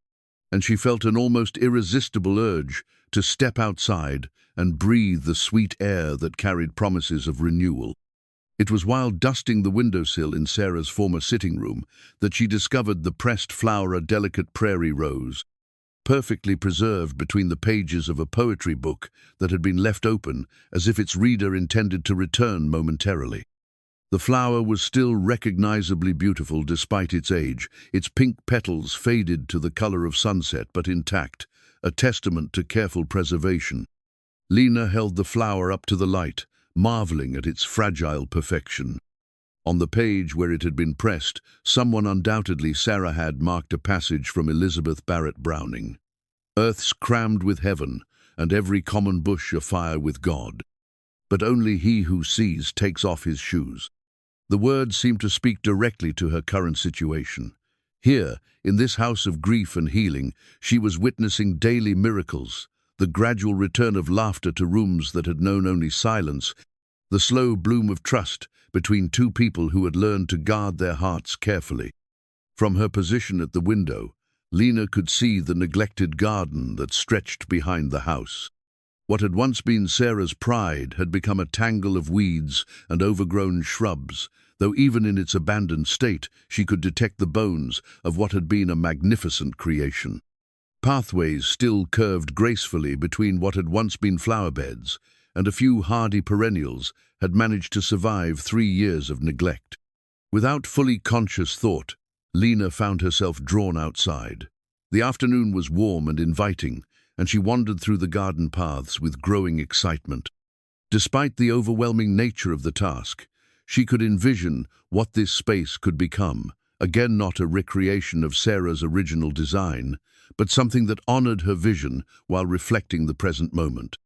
and she felt an almost irresistible urge to step outside and breathe the sweet air that carried promises of renewal. It was while dusting the windowsill in Sarah's former sitting room that she discovered the pressed flower, a delicate prairie rose, perfectly preserved between the pages of a poetry book that had been left open as if its reader intended to return momentarily. The flower was still recognizably beautiful despite its age, its pink petals faded to the color of sunset but intact, a testament to careful preservation. Lena held the flower up to the light, marveling at its fragile perfection. On the page where it had been pressed, someone, undoubtedly Sarah, had marked a passage from Elizabeth Barrett Browning. "Earth's crammed with heaven, and every common bush afire with God. But only he who sees takes off his shoes." The words seemed to speak directly to her current situation. Here, in this house of grief and healing, she was witnessing daily miracles, the gradual return of laughter to rooms that had known only silence, the slow bloom of trust between two people who had learned to guard their hearts carefully. From her position at the window, Lena could see the neglected garden that stretched behind the house. What had once been Sarah's pride had become a tangle of weeds and overgrown shrubs, though even in its abandoned state she could detect the bones of what had been a magnificent creation. Pathways still curved gracefully between what had once been flower beds, and a few hardy perennials had managed to survive 3 years of neglect. Without fully conscious thought, Lena found herself drawn outside. The afternoon was warm and inviting, and she wandered through the garden paths with growing excitement. Despite the overwhelming nature of the task, she could envision what this space could become, again not a recreation of Sarah's original design, but something that honored her vision while reflecting the present moment.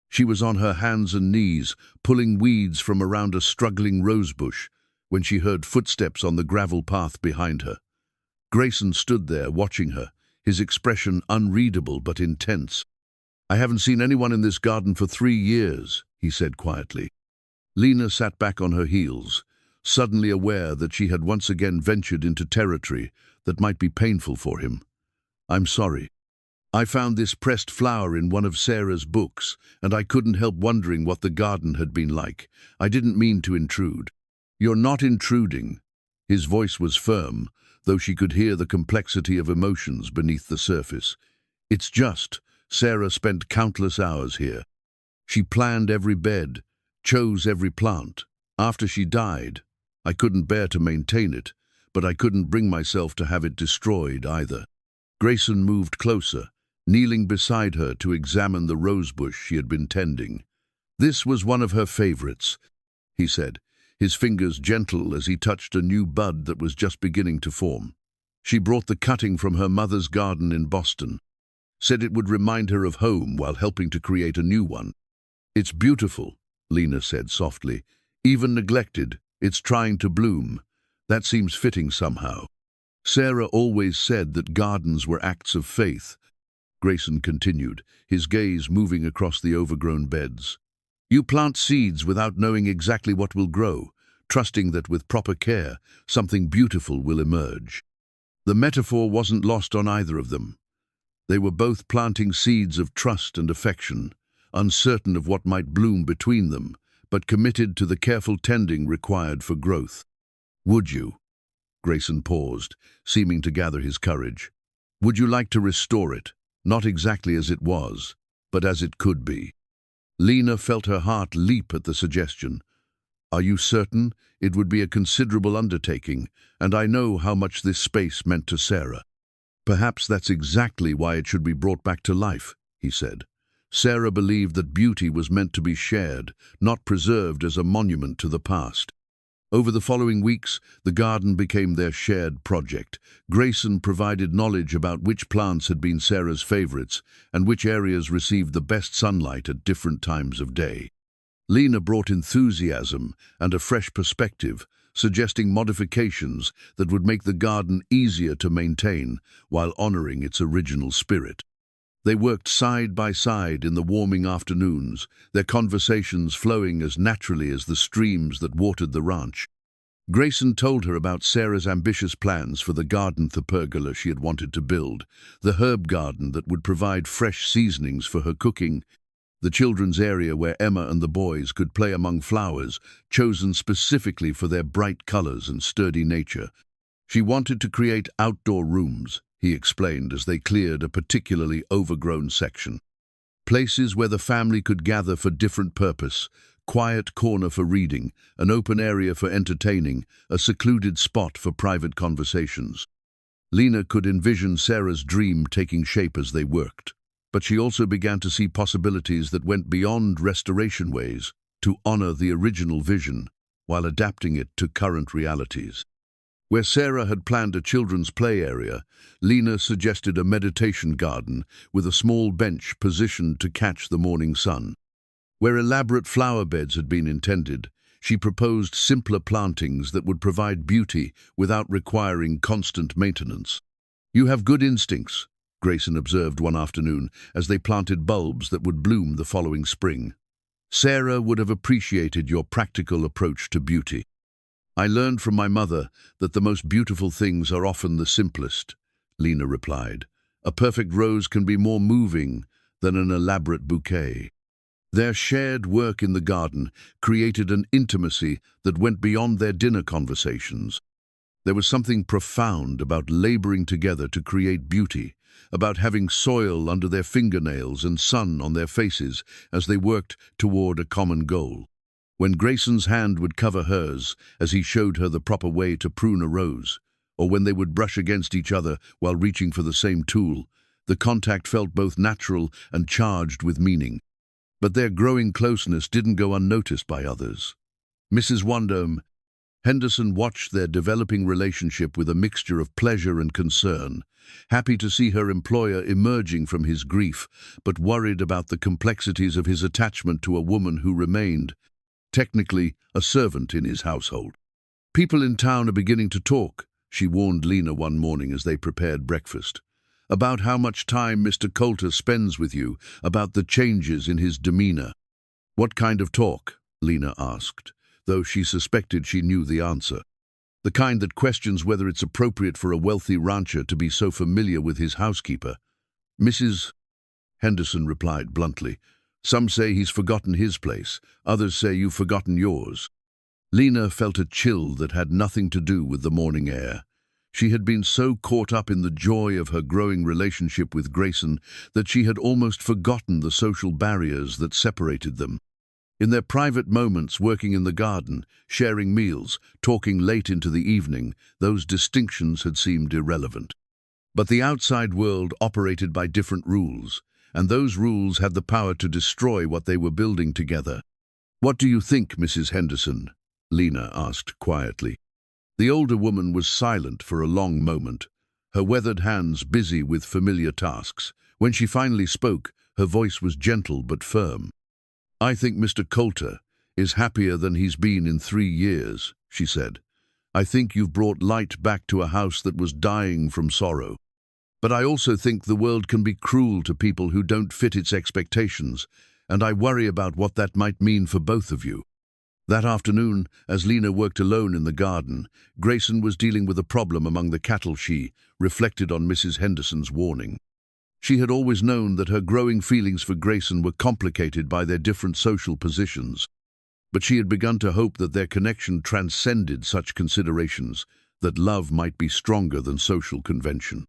She was on her hands and knees, pulling weeds from around a struggling rosebush, when she heard footsteps on the gravel path behind her. Grayson stood there, watching her, his expression unreadable but intense. "I haven't seen anyone in this garden for 3 years," he said quietly. Lena sat back on her heels, suddenly aware that she had once again ventured into territory that might be painful for him. "I'm sorry. I found this pressed flower in one of Sarah's books, and I couldn't help wondering what the garden had been like. I didn't mean to intrude." "You're not intruding." His voice was firm, though she could hear the complexity of emotions beneath the surface. "It's just, Sarah spent countless hours here. She planned every bed, chose every plant. After she died, I couldn't bear to maintain it, but I couldn't bring myself to have it destroyed either." Grayson moved closer, kneeling beside her to examine the rosebush she had been tending. "This was one of her favorites," he said, his fingers gentle as he touched a new bud that was just beginning to form. "She brought the cutting from her mother's garden in Boston. Said it would remind her of home while helping to create a new one." "It's beautiful," Lena said softly. "Even neglected, it's trying to bloom. That seems fitting somehow." "Sarah always said that gardens were acts of faith," Grayson continued, his gaze moving across the overgrown beds. "You plant seeds without knowing exactly what will grow, trusting that with proper care, something beautiful will emerge." The metaphor wasn't lost on either of them. They were both planting seeds of trust and affection, uncertain of what might bloom between them, but committed to the careful tending required for growth. "Would you?" Grayson paused, seeming to gather his courage. "Would you like to restore it, not exactly as it was, but as it could be?" Lena felt her heart leap at the suggestion. "Are you certain? It would be a considerable undertaking, and I know how much this space meant to Sarah." "Perhaps that's exactly why it should be brought back to life," he said. Sarah believed that beauty was meant to be shared, not preserved as a monument to the past. Over the following weeks, the garden became their shared project. Grayson provided knowledge about which plants had been Sarah's favorites and which areas received the best sunlight at different times of day. Lena brought enthusiasm and a fresh perspective, suggesting modifications that would make the garden easier to maintain while honoring its original spirit. They worked side by side in the warming afternoons, their conversations flowing as naturally as the streams that watered the ranch. Grayson told her about Sarah's ambitious plans for the garden pergola she had wanted to build, the herb garden that would provide fresh seasonings for her cooking, the children's area where Emma and the boys could play among flowers, chosen specifically for their bright colors and sturdy nature. She wanted to create outdoor rooms, he explained as they cleared a particularly overgrown section. Places where the family could gather for different purpose, quiet corner for reading, an open area for entertaining, a secluded spot for private conversations. Lena could envision Sarah's dream taking shape as they worked, but she also began to see possibilities that went beyond restoration ways to honor the original vision while adapting it to current realities. Where Sarah had planned a children's play area, Lena suggested a meditation garden with a small bench positioned to catch the morning sun. Where elaborate flower beds had been intended, she proposed simpler plantings that would provide beauty without requiring constant maintenance. "You have good instincts," Grayson observed one afternoon as they planted bulbs that would bloom the following spring. "Sarah would have appreciated your practical approach to beauty." "I learned from my mother that the most beautiful things are often the simplest," Lena replied. "A perfect rose can be more moving than an elaborate bouquet." Their shared work in the garden created an intimacy that went beyond their dinner conversations. There was something profound about laboring together to create beauty, about having soil under their fingernails and sun on their faces as they worked toward a common goal. When Grayson's hand would cover hers as he showed her the proper way to prune a rose, or when they would brush against each other while reaching for the same tool, the contact felt both natural and charged with meaning. But their growing closeness didn't go unnoticed by others. Mrs. Wondome, Henderson watched their developing relationship with a mixture of pleasure and concern, happy to see her employer emerging from his grief, but worried about the complexities of his attachment to a woman who remained, technically, a servant in his household. "People in town are beginning to talk," she warned Lena one morning as they prepared breakfast, "about how much time Mr. Coulter spends with you, about the changes in his demeanor." "What kind of talk?" Lena asked, though she suspected she knew the answer. "The kind that questions whether it's appropriate for a wealthy rancher to be so familiar with his housekeeper." "Mrs. Henderson replied bluntly, "Some say he's forgotten his place, others say you've forgotten yours." Lena felt a chill that had nothing to do with the morning air. She had been so caught up in the joy of her growing relationship with Grayson that she had almost forgotten the social barriers that separated them. In their private moments working in the garden, sharing meals, talking late into the evening, those distinctions had seemed irrelevant. But the outside world operated by different rules, and those rules had the power to destroy what they were building together. "What do you think, Mrs. Henderson?" Lena asked quietly. The older woman was silent for a long moment, her weathered hands busy with familiar tasks. When she finally spoke, her voice was gentle but firm. "I think Mr. Coulter is happier than he's been in 3 years, she said. "I think you've brought light back to a house that was dying from sorrow. But I also think the world can be cruel to people who don't fit its expectations, and I worry about what that might mean for both of you." That afternoon, as Lena worked alone in the garden, Grayson was dealing with a problem among the cattle. She reflected on Mrs. Henderson's warning. She had always known that her growing feelings for Grayson were complicated by their different social positions, but she had begun to hope that their connection transcended such considerations, that love might be stronger than social convention.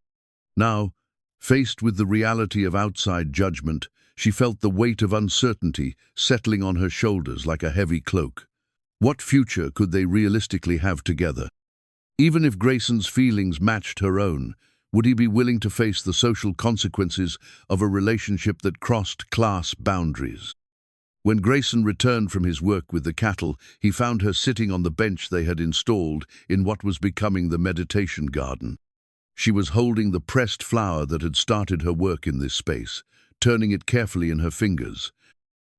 Now, faced with the reality of outside judgment, she felt the weight of uncertainty settling on her shoulders like a heavy cloak. What future could they realistically have together? Even if Grayson's feelings matched her own, would he be willing to face the social consequences of a relationship that crossed class boundaries? When Grayson returned from his work with the cattle, he found her sitting on the bench they had installed in what was becoming the meditation garden. She was holding the pressed flower that had started her work in this space, turning it carefully in her fingers.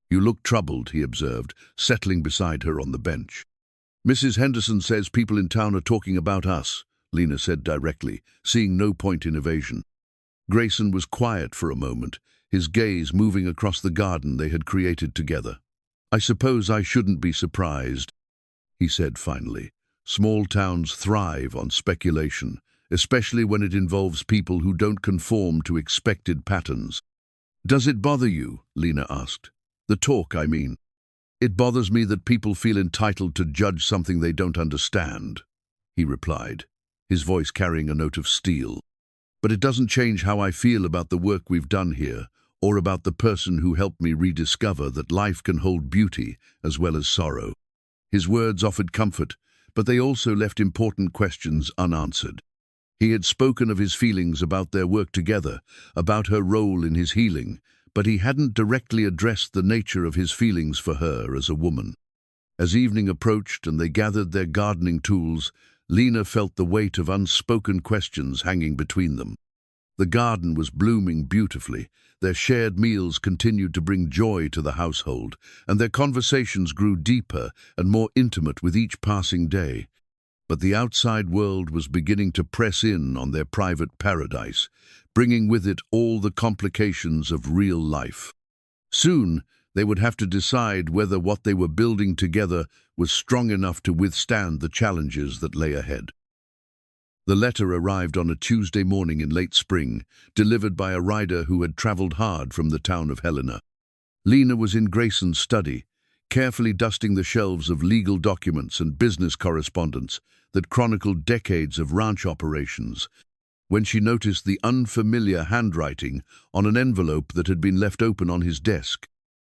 "You look troubled," he observed, settling beside her on the bench. "Mrs. Henderson says people in town are talking about us," Lena said directly, seeing no point in evasion. Grayson was quiet for a moment, his gaze moving across the garden they had created together. "I suppose I shouldn't be surprised," he said finally. "Small towns thrive on speculation, especially when it involves people who don't conform to expected patterns." "Does it bother you?" Lena asked. "The talk, I mean." "It bothers me that people feel entitled to judge something they don't understand," he replied, his voice carrying a note of steel. "But it doesn't change how I feel about the work we've done here, or about the person who helped me rediscover that life can hold beauty as well as sorrow." His words offered comfort, but they also left important questions unanswered. He had spoken of his feelings about their work together, about her role in his healing, but he hadn't directly addressed the nature of his feelings for her as a woman. As evening approached and they gathered their gardening tools, Lena felt the weight of unspoken questions hanging between them. The garden was blooming beautifully, their shared meals continued to bring joy to the household, and their conversations grew deeper and more intimate with each passing day. But the outside world was beginning to press in on their private paradise, bringing with it all the complications of real life. Soon, they would have to decide whether what they were building together was strong enough to withstand the challenges that lay ahead. The letter arrived on a Tuesday morning in late spring, delivered by a rider who had traveled hard from the town of Helena. Lena was in Grayson's study, carefully dusting the shelves of legal documents and business correspondence that chronicled decades of ranch operations, when she noticed the unfamiliar handwriting on an envelope that had been left open on his desk.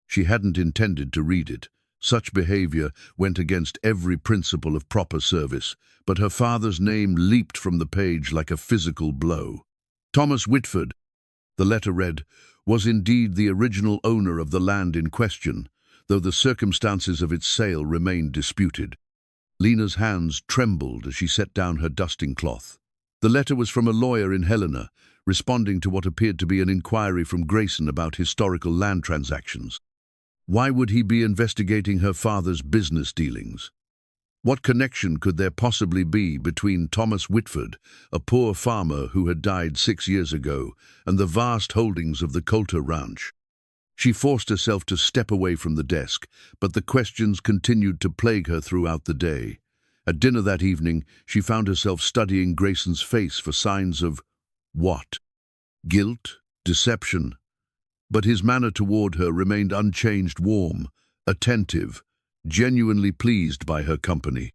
She hadn't intended to read it. Such behavior went against every principle of proper service, but her father's name leaped from the page like a physical blow. "Thomas Whitford," the letter read, was indeed the original owner of the land in question, though the circumstances of its sale remained disputed. Lena's hands trembled as she set down her dusting cloth. The letter was from a lawyer in Helena, responding to what appeared to be an inquiry from Grayson about historical land transactions. Why would he be investigating her father's business dealings? What connection could there possibly be between Thomas Whitford, a poor farmer who had died 6 years ago, and the vast holdings of the Coulter ranch? She forced herself to step away from the desk, but the questions continued to plague her throughout the day. At dinner that evening, she found herself studying Grayson's face for signs of what? Guilt? Deception? But his manner toward her remained unchanged, warm, attentive, genuinely pleased by her company.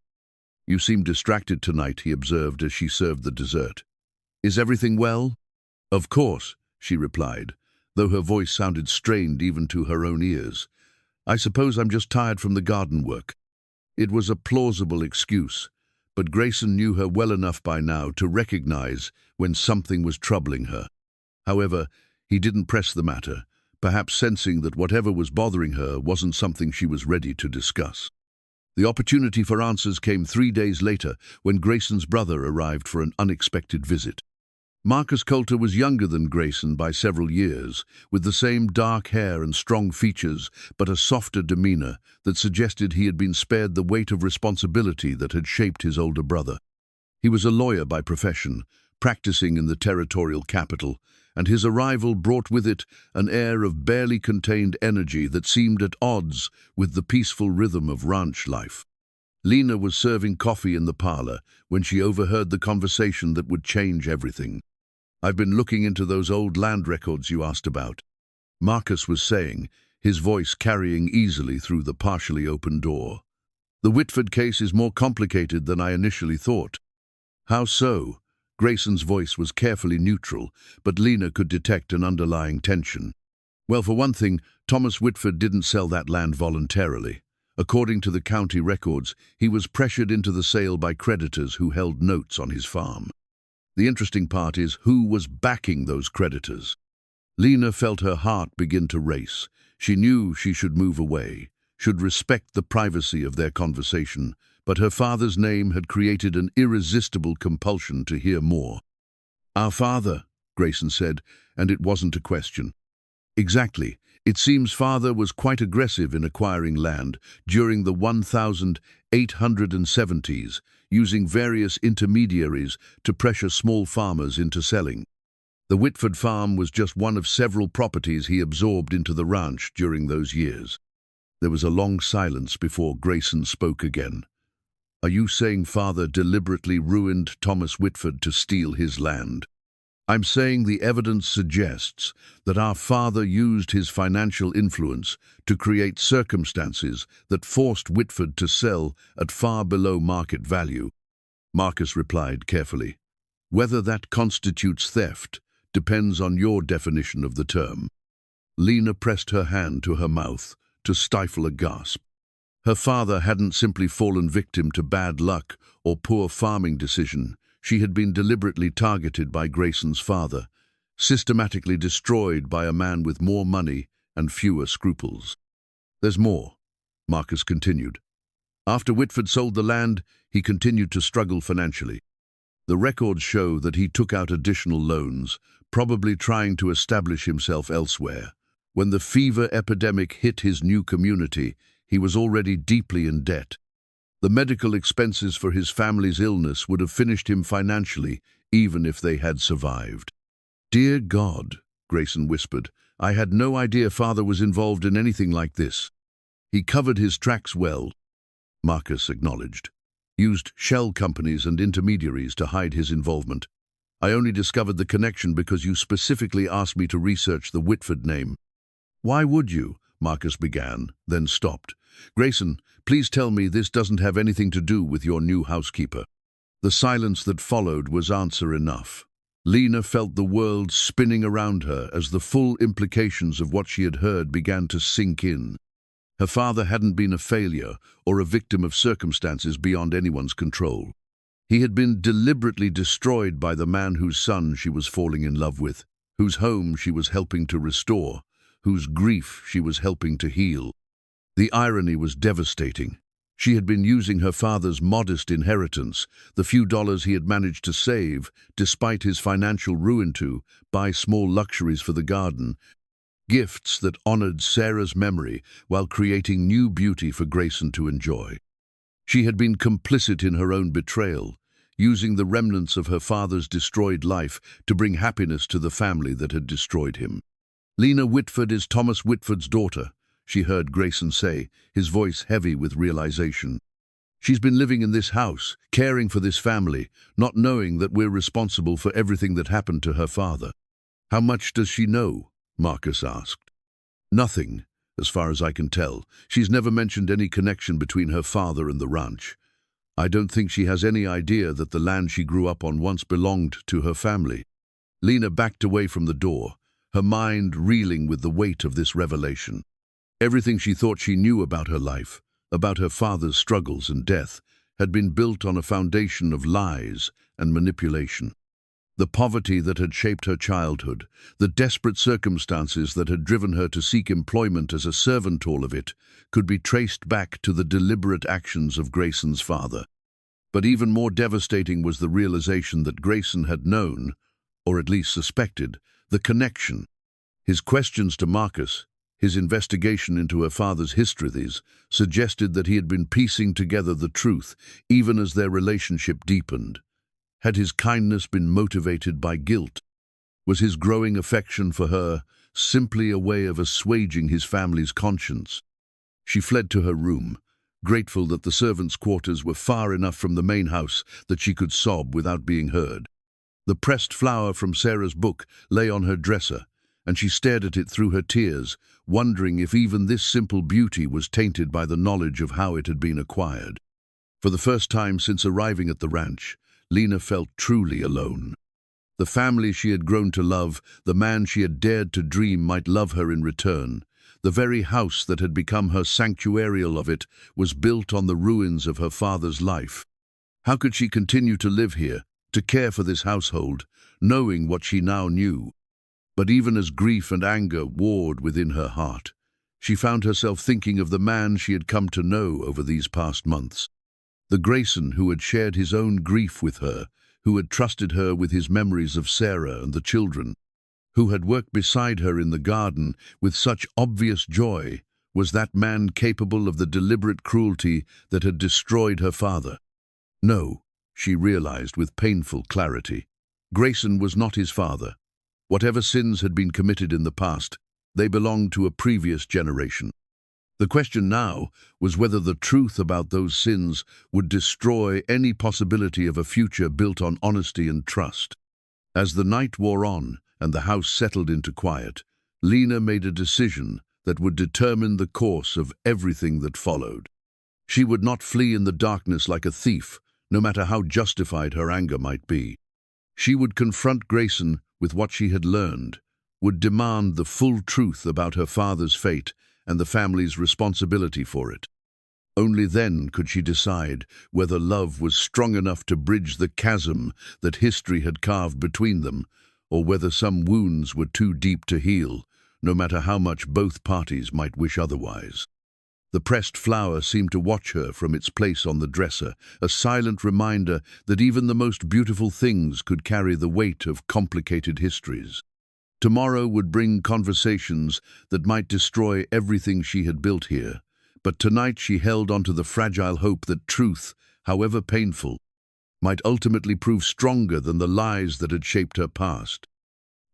"You seem distracted tonight," he observed as she served the dessert. "Is everything well?" "Of course," she replied, though her voice sounded strained even to her own ears. "I suppose I'm just tired from the garden work." It was a plausible excuse, but Grayson knew her well enough by now to recognize when something was troubling her. However, he didn't press the matter, perhaps sensing that whatever was bothering her wasn't something she was ready to discuss. The opportunity for answers came 3 days later when Grayson's brother arrived for an unexpected visit. Marcus Coulter was younger than Grayson by several years, with the same dark hair and strong features, but a softer demeanor that suggested he had been spared the weight of responsibility that had shaped his older brother. He was a lawyer by profession, practicing in the territorial capital, and his arrival brought with it an air of barely contained energy that seemed at odds with the peaceful rhythm of ranch life. Lena was serving coffee in the parlor when she overheard the conversation that would change everything. "I've been looking into those old land records you asked about," Marcus was saying, his voice carrying easily through the partially open door. "The Whitford case is more complicated than I initially thought." "How so?" Grayson's voice was carefully neutral, but Lena could detect an underlying tension. "Well, for one thing, Thomas Whitford didn't sell that land voluntarily. According to the county records, he was pressured into the sale by creditors who held notes on his farm. The interesting part is who was backing those creditors." Lena felt her heart begin to race. She knew she should move away, should respect the privacy of their conversation, but her father's name had created an irresistible compulsion to hear more. "Our father," Grayson said, and it wasn't a question. "Exactly. It seems father was quite aggressive in acquiring land during the 1870s, using various intermediaries to pressure small farmers into selling. The Whitford farm was just one of several properties he absorbed into the ranch during those years." There was a long silence before Grayson spoke again. "Are you saying father deliberately ruined Thomas Whitford to steal his land?" "I'm saying the evidence suggests that our father used his financial influence to create circumstances that forced Whitford to sell at far below market value," Marcus replied carefully. "Whether that constitutes theft depends on your definition of the term." Lena pressed her hand to her mouth to stifle a gasp. Her father hadn't simply fallen victim to bad luck or poor farming decision. She had been deliberately targeted by Grayson's father, systematically destroyed by a man with more money and fewer scruples. "There's more," Marcus continued. "After Whitford sold the land, he continued to struggle financially. The records show that he took out additional loans, probably trying to establish himself elsewhere. When the fever epidemic hit his new community, he was already deeply in debt. The medical expenses for his family's illness would have finished him financially, even if they had survived." "Dear God," Grayson whispered, "I had no idea father was involved in anything like this." "He covered his tracks well," Marcus acknowledged. "Used shell companies and intermediaries to hide his involvement. I only discovered the connection because you specifically asked me to research the Whitford name." "Why would you?" Marcus began, then stopped. "Grayson, please tell me this doesn't have anything to do with your new housekeeper." The silence that followed was answer enough. Lena felt the world spinning around her as the full implications of what she had heard began to sink in. Her father hadn't been a failure or a victim of circumstances beyond anyone's control. He had been deliberately destroyed by the man whose son she was falling in love with. whose home she was helping to restore, whose grief she was helping to heal. The irony was devastating. She had been using her father's modest inheritance, the few dollars he had managed to save, despite his financial ruin, to buy small luxuries for the garden, gifts that honored Sarah's memory while creating new beauty for Grayson to enjoy. She had been complicit in her own betrayal, using the remnants of her father's destroyed life to bring happiness to the family that had destroyed him. "Lena Whitford is Thomas Whitford's daughter," she heard Grayson say, his voice heavy with realization. "She's been living in this house, caring for this family, not knowing that we're responsible for everything that happened to her father." "How much does she know?" Marcus asked. "Nothing, as far as I can tell. She's never mentioned any connection between her father and the ranch. I don't think she has any idea that the land she grew up on once belonged to her family." Lena backed away from the door, her mind reeling with the weight of this revelation. Everything she thought she knew about her life, about her father's struggles and death, had been built on a foundation of lies and manipulation. The poverty that had shaped her childhood, the desperate circumstances that had driven her to seek employment as a servant, all of it could be traced back to the deliberate actions of Grayson's father. But even more devastating was the realization that Grayson had known, or at least suspected, the connection. His questions to Marcus, his investigation into her father's histories, suggested that he had been piecing together the truth, even as their relationship deepened. Had his kindness been motivated by guilt? Was his growing affection for her simply a way of assuaging his family's conscience? She fled to her room, grateful that the servants' quarters were far enough from the main house that she could sob without being heard. The pressed flower from Sarah's book lay on her dresser, and she stared at it through her tears, wondering if even this simple beauty was tainted by the knowledge of how it had been acquired. For the first time since arriving at the ranch, Lena felt truly alone. The family she had grown to love, the man she had dared to dream might love her in return, the very house that had become her sanctuarial of it, was built on the ruins of her father's life. How could she continue to live here, to care for this household, knowing what she now knew? But even as grief and anger warred within her heart, she found herself thinking of the man she had come to know over these past months. The Grayson who had shared his own grief with her, who had trusted her with his memories of Sarah and the children, who had worked beside her in the garden with such obvious joy. Was that man capable of the deliberate cruelty that had destroyed her father? No, she realized with painful clarity. Grayson was not his father. Whatever sins had been committed in the past, they belonged to a previous generation. The question now was whether the truth about those sins would destroy any possibility of a future built on honesty and trust. As the night wore on and the house settled into quiet, Lena made a decision that would determine the course of everything that followed. She would not flee in the darkness like a thief, no matter how justified her anger might be. She would confront Grayson with what she had learned, would demand the full truth about her father's fate and the family's responsibility for it. Only then could she decide whether love was strong enough to bridge the chasm that history had carved between them, or whether some wounds were too deep to heal, no matter how much both parties might wish otherwise. The pressed flower seemed to watch her from its place on the dresser, a silent reminder that even the most beautiful things could carry the weight of complicated histories. Tomorrow would bring conversations that might destroy everything she had built here, but tonight she held onto the fragile hope that truth, however painful, might ultimately prove stronger than the lies that had shaped her past.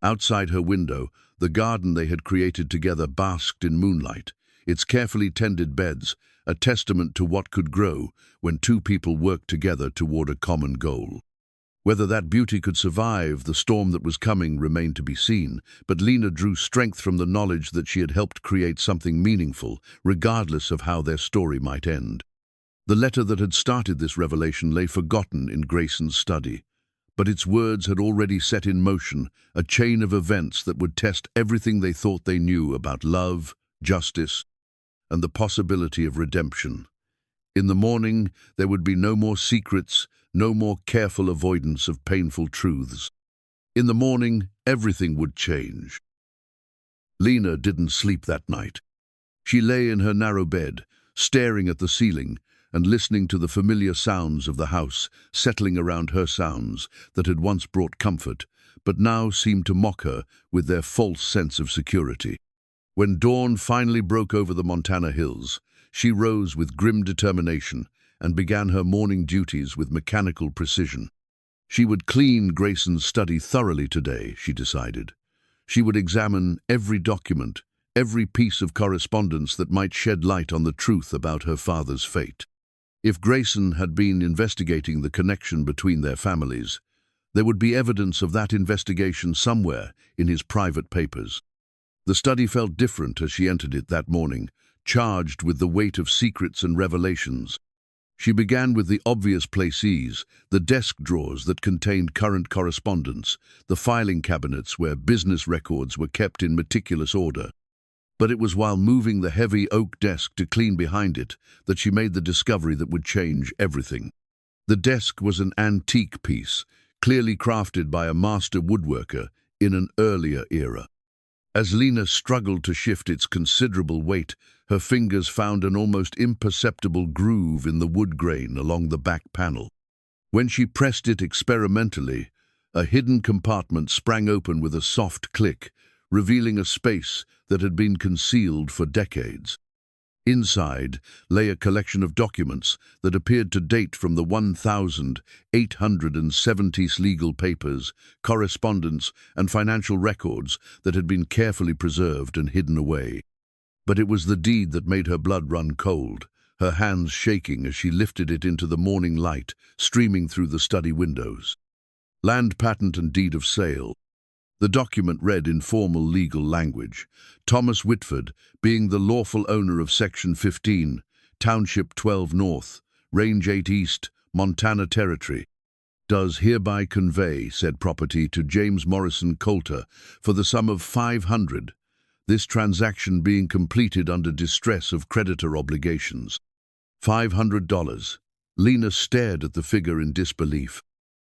Outside her window, the garden they had created together basked in moonlight, its carefully tended beds a testament to what could grow when two people worked together toward a common goal. Whether that beauty could survive the storm that was coming remained to be seen, but Lena drew strength from the knowledge that she had helped create something meaningful, regardless of how their story might end. The letter that had started this revelation lay forgotten in Grayson's study, but its words had already set in motion a chain of events that would test everything they thought they knew about love, justice, and the possibility of redemption. In the morning, there would be no more secrets, no more careful avoidance of painful truths. In the morning, everything would change. Lena didn't sleep that night. She lay in her narrow bed, staring at the ceiling and listening to the familiar sounds of the house settling around her, sounds that had once brought comfort, but now seemed to mock her with their false sense of security. When dawn finally broke over the Montana hills, she rose with grim determination and began her morning duties with mechanical precision. She would clean Grayson's study thoroughly today, she decided. She would examine every document, every piece of correspondence that might shed light on the truth about her father's fate. If Grayson had been investigating the connection between their families, there would be evidence of that investigation somewhere in his private papers. The study felt different as she entered it that morning, charged with the weight of secrets and revelations. She began with the obvious places, the desk drawers that contained current correspondence, the filing cabinets where business records were kept in meticulous order. But it was while moving the heavy oak desk to clean behind it that she made the discovery that would change everything. The desk was an antique piece, clearly crafted by a master woodworker in an earlier era. As Lena struggled to shift its considerable weight, her fingers found an almost imperceptible groove in the wood grain along the back panel. When she pressed it experimentally, a hidden compartment sprang open with a soft click, revealing a space that had been concealed for decades. Inside lay a collection of documents that appeared to date from the 1,870s legal papers, correspondence, and financial records that had been carefully preserved and hidden away. But it was the deed that made her blood run cold, her hands shaking as she lifted it into the morning light streaming through the study windows. Land patent and deed of sale. The document read in formal legal language, Thomas Whitford, being the lawful owner of Section 15, Township 12 North, Range 8 East, Montana Territory, does hereby convey said property to James Morrison Coulter for the sum of $500, this transaction being completed under distress of creditor obligations. $500. Lena stared at the figure in disbelief.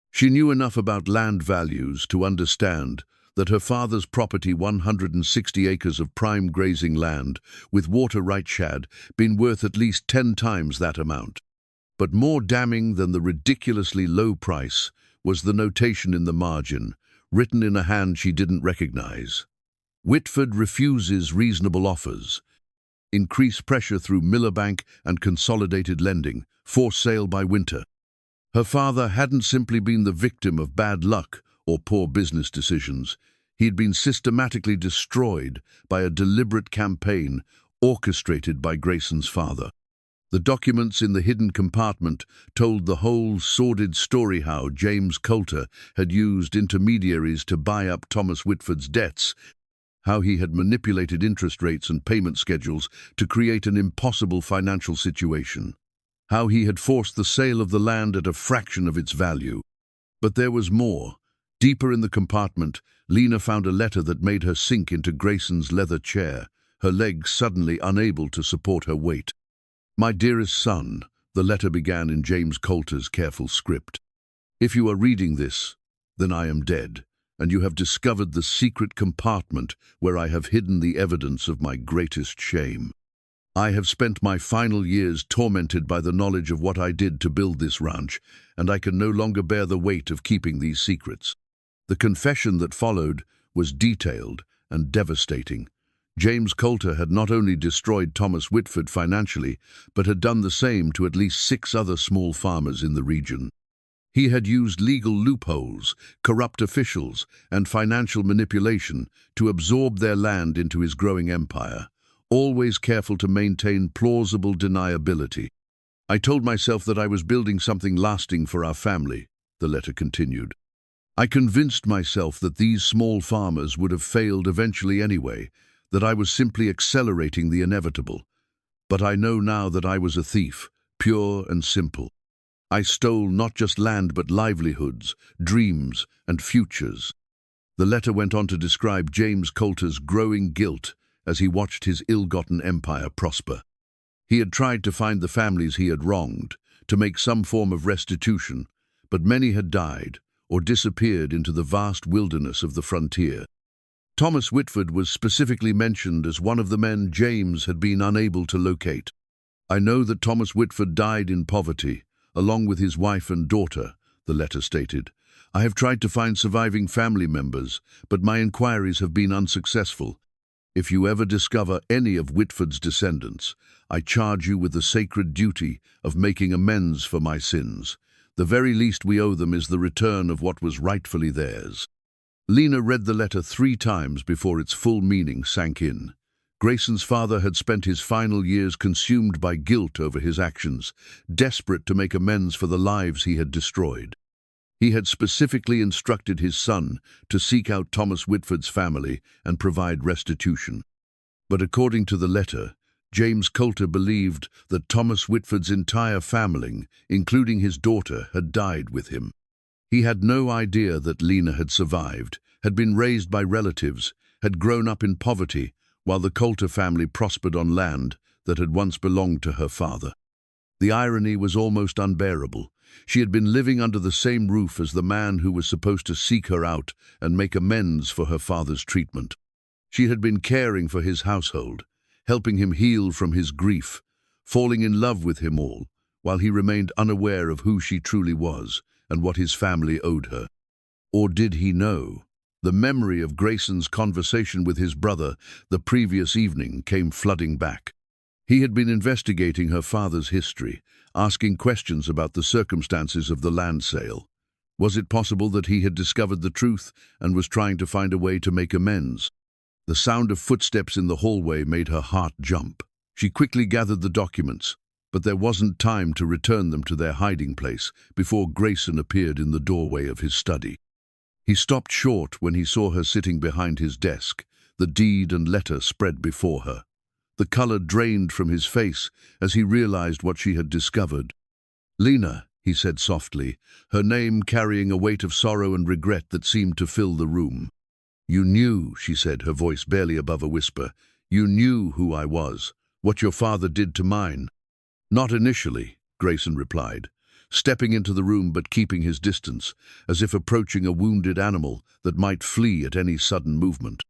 She knew enough about land values to understand that her father's property, 160 acres of prime grazing land with water right, had been worth at least 10 times that amount. But more damning than the ridiculously low price was the notation in the margin, written in a hand she didn't recognize. Whitford refuses reasonable offers. Increase pressure through Millerbank and consolidated lending, for sale by winter. Her father hadn't simply been the victim of bad luck or poor business decisions. He had been systematically destroyed by a deliberate campaign orchestrated by Grayson's father. The documents in the hidden compartment told the whole sordid story: how James Coulter had used intermediaries to buy up Thomas Whitford's debts, how he had manipulated interest rates and payment schedules to create an impossible financial situation, how he had forced the sale of the land at a fraction of its value. But there was more. Deeper in the compartment, Lena found a letter that made her sink into Grayson's leather chair, her legs suddenly unable to support her weight. "My dearest son," the letter began in James Coulter's careful script. "If you are reading this, then I am dead, and you have discovered the secret compartment where I have hidden the evidence of my greatest shame. I have spent my final years tormented by the knowledge of what I did to build this ranch, and I can no longer bear the weight of keeping these secrets." The confession that followed was detailed and devastating. James Coulter had not only destroyed Thomas Whitford financially, but had done the same to at least 6 other small farmers in the region. He had used legal loopholes, corrupt officials, and financial manipulation to absorb their land into his growing empire, always careful to maintain plausible deniability. "I told myself that I was building something lasting for our family," the letter continued. "I convinced myself that these small farmers would have failed eventually anyway, that I was simply accelerating the inevitable. But I know now that I was a thief, pure and simple. I stole not just land but livelihoods, dreams, and futures." The letter went on to describe James Coulter's growing guilt as he watched his ill-gotten empire prosper. He had tried to find the families he had wronged, to make some form of restitution, but many had died, or disappeared into the vast wilderness of the frontier. Thomas Whitford was specifically mentioned as one of the men James had been unable to locate. "I know that Thomas Whitford died in poverty, along with his wife and daughter," the letter stated. "I have tried to find surviving family members, but my inquiries have been unsuccessful. If you ever discover any of Whitford's descendants, I charge you with the sacred duty of making amends for my sins. The very least we owe them is the return of what was rightfully theirs." Lena read the letter 3 times before its full meaning sank in. Grayson's father had spent his final years consumed by guilt over his actions, desperate to make amends for the lives he had destroyed. He had specifically instructed his son to seek out Thomas Whitford's family and provide restitution. But according to the letter, James Coulter believed that Thomas Whitford's entire family, including his daughter, had died with him. He had no idea that Lena had survived, had been raised by relatives, had grown up in poverty, while the Coulter family prospered on land that had once belonged to her father. The irony was almost unbearable. She had been living under the same roof as the man who was supposed to seek her out and make amends for her father's treatment. She had been caring for his household, helping him heal from his grief, falling in love with him all, while he remained unaware of who she truly was and what his family owed her. Or did he know? The memory of Grayson's conversation with his brother the previous evening came flooding back. He had been investigating her father's history, asking questions about the circumstances of the land sale. Was it possible that he had discovered the truth and was trying to find a way to make amends? The sound of footsteps in the hallway made her heart jump. She quickly gathered the documents, but there wasn't time to return them to their hiding place before Grayson appeared in the doorway of his study. He stopped short when he saw her sitting behind his desk, the deed and letter spread before her. The color drained from his face as he realized what she had discovered. "Lena," he said softly, her name carrying a weight of sorrow and regret that seemed to fill the room. "You knew," she said, her voice barely above a whisper. "You knew who I was, what your father did to mine." "Not initially," Grayson replied, stepping into the room but keeping his distance, as if approaching a wounded animal that might flee at any sudden movement.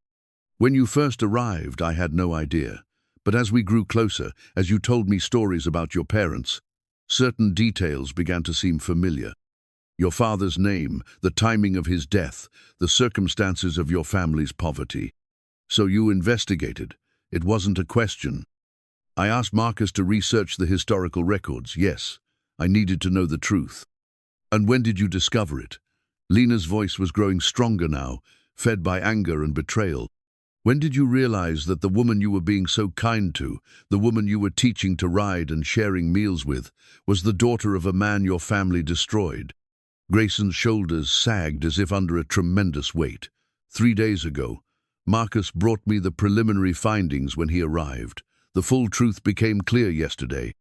"When you first arrived, I had no idea. But as we grew closer, as you told me stories about your parents, certain details began to seem familiar. Your father's name, the timing of his death, the circumstances of your family's poverty. So you investigated. It wasn't a question. I asked Marcus to research the historical records, yes. I needed to know the truth." "And when did you discover it?" Lena's voice was growing stronger now, fed by anger and betrayal. "When did you realize that the woman you were being so kind to, the woman you were teaching to ride and sharing meals with, was the daughter of a man your family destroyed?" Grayson's shoulders sagged as if under a tremendous weight. 3 days ago, Marcus brought me the preliminary findings when he arrived. The full truth became clear yesterday.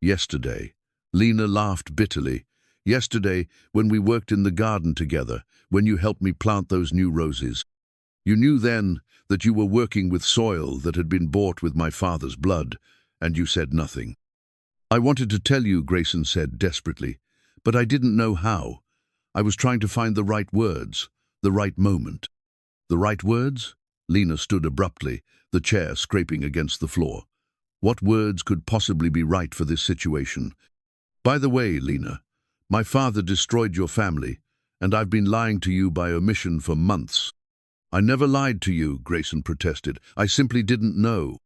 Yesterday. Lena laughed bitterly. Yesterday, when we worked in the garden together, when you helped me plant those new roses. You knew then that you were working with soil that had been bought with my father's blood, and you said nothing. "I wanted to tell you," Grayson said desperately, "but I didn't know how. I was trying to find the right words, the right moment." "The right words?" Lena stood abruptly, the chair scraping against the floor. "What words could possibly be right for this situation? By the way, Lena, my father destroyed your family, and I've been lying to you by omission for months." "I never lied to you," Grayson protested. "I simply didn't know."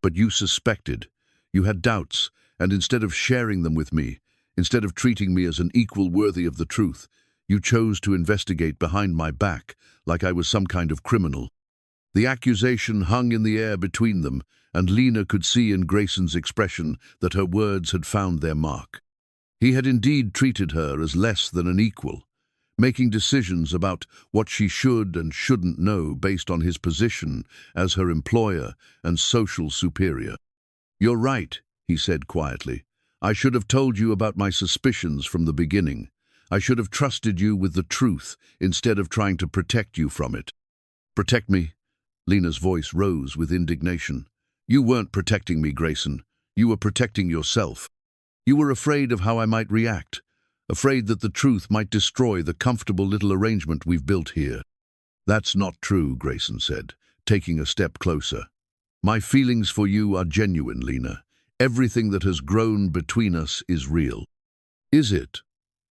"But you suspected. You had doubts, and instead of sharing them with me, instead of treating me as an equal worthy of the truth, you chose to investigate behind my back like I was some kind of criminal." The accusation hung in the air between them, and Lena could see in Grayson's expression that her words had found their mark. He had indeed treated her as less than an equal, making decisions about what she should and shouldn't know based on his position as her employer and social superior. "You're right," he said quietly. "I should have told you about my suspicions from the beginning. I should have trusted you with the truth instead of trying to protect you from it." "Protect me?" Lena's voice rose with indignation. "You weren't protecting me, Grayson. You were protecting yourself. You were afraid of how I might react, afraid that the truth might destroy the comfortable little arrangement we've built here. That's not true, Grayson said, taking a step closer. My feelings for you are genuine, Lena. Everything that has grown between us is real. Is it?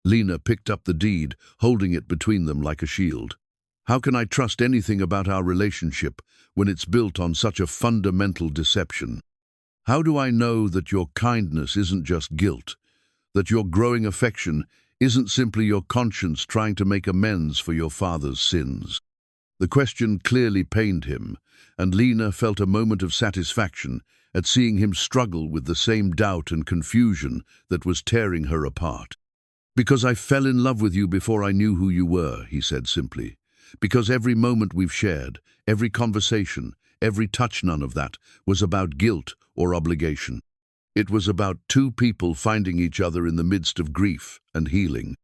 Lena picked up the deed, holding it between them like a shield. How can I trust anything about our relationship when it's built on such a fundamental deception? How do I know that your kindness isn't just guilt, that your growing affection isn't simply your conscience trying to make amends for your father's sins? The question clearly pained him, and Lena felt a moment of satisfaction at seeing him struggle with the same doubt and confusion that was tearing her apart. Because I fell in love with you before I knew who you were, he said simply. Because every moment we've shared, every conversation, every touch, none of that was about guilt or obligation. It was about two people finding each other in the midst of grief and healing.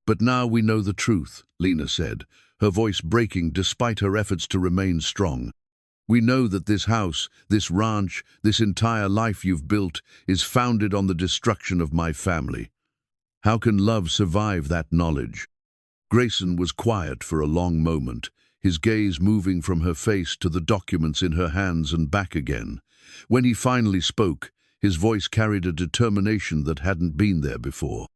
But now we know the truth, Lena said, her voice breaking despite her efforts to remain strong. We know that this house, this ranch, this entire life you've built is founded on the destruction of my family. How can love survive that knowledge? Grayson was quiet for a long moment, his gaze moving from her face to the documents in her hands and back again. When he finally spoke, his voice carried a determination that hadn't been there before.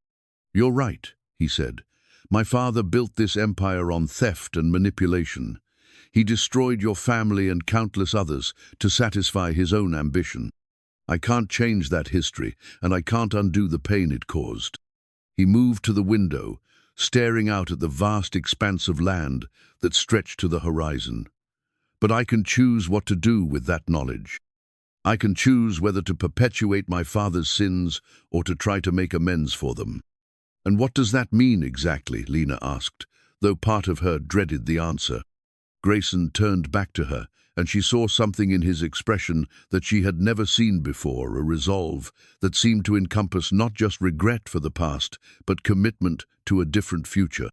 You're right, he said. My father built this empire on theft and manipulation. He destroyed your family and countless others to satisfy his own ambition. I can't change that history, and I can't undo the pain it caused. He moved to the window, staring out at the vast expanse of land that stretched to the horizon. But I can choose what to do with that knowledge. I can choose whether to perpetuate my father's sins or to try to make amends for them. And what does that mean exactly? Lena asked, though part of her dreaded the answer. Grayson turned back to her, and she saw something in his expression that she had never seen before, a resolve that seemed to encompass not just regret for the past, but commitment to a different future.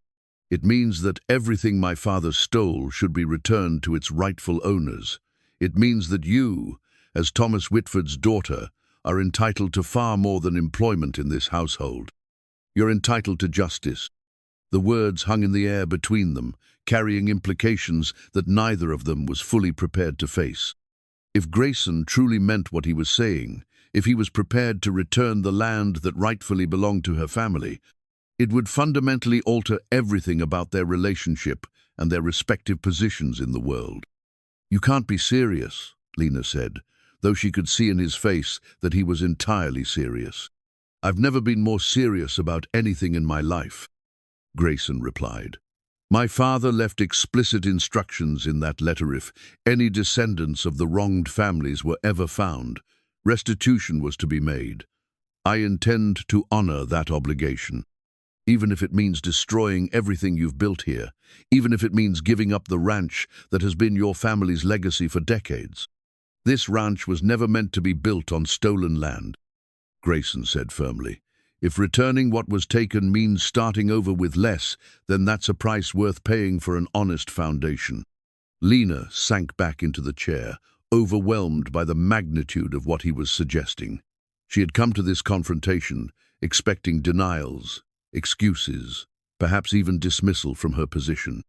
It means that everything my father stole should be returned to its rightful owners. It means that you, as Thomas Whitford's daughter, are entitled to far more than employment in this household. You're entitled to justice. The words hung in the air between them, carrying implications that neither of them was fully prepared to face. If Grayson truly meant what he was saying, if he was prepared to return the land that rightfully belonged to her family, it would fundamentally alter everything about their relationship and their respective positions in the world. You can't be serious, Lena said, though she could see in his face that he was entirely serious. I've never been more serious about anything in my life, Grayson replied. My father left explicit instructions in that letter. If any descendants of the wronged families were ever found, restitution was to be made. I intend to honor that obligation. Even if it means destroying everything you've built here, even if it means giving up the ranch that has been your family's legacy for decades. This ranch was never meant to be built on stolen land, Grayson said firmly. If returning what was taken means starting over with less, then that's a price worth paying for an honest foundation. Lena sank back into the chair, overwhelmed by the magnitude of what he was suggesting. She had come to this confrontation expecting denials, excuses, perhaps even dismissal from her position.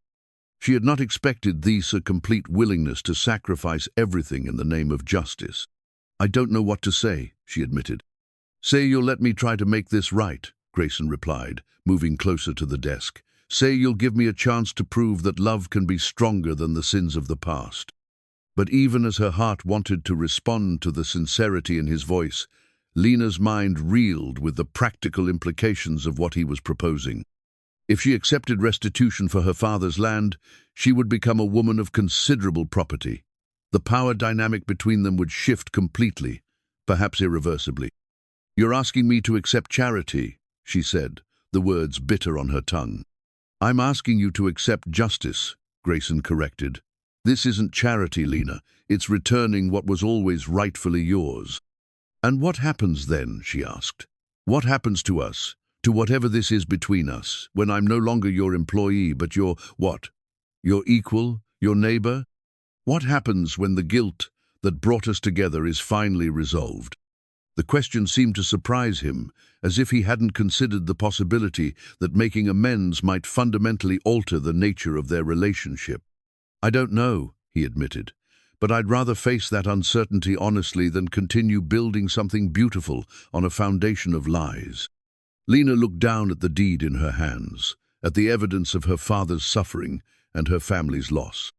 She had not expected a complete willingness to sacrifice everything in the name of justice. I don't know what to say, she admitted. Say you'll let me try to make this right, Grayson replied, moving closer to the desk. Say you'll give me a chance to prove that love can be stronger than the sins of the past. But even as her heart wanted to respond to the sincerity in his voice, Lena's mind reeled with the practical implications of what he was proposing. If she accepted restitution for her father's land, she would become a woman of considerable property. The power dynamic between them would shift completely, perhaps irreversibly. You're asking me to accept charity, she said, the words bitter on her tongue. I'm asking you to accept justice, Grayson corrected. This isn't charity, Lena. It's returning what was always rightfully yours. And what happens then, she asked. What happens to us, to whatever this is between us, when I'm no longer your employee, but your what? Your equal, your neighbor? What happens when the guilt that brought us together is finally resolved? The question seemed to surprise him, as if he hadn't considered the possibility that making amends might fundamentally alter the nature of their relationship. "I don't know," he admitted, "but I'd rather face that uncertainty honestly than continue building something beautiful on a foundation of lies." Lena looked down at the deed in her hands, at the evidence of her father's suffering and her family's loss.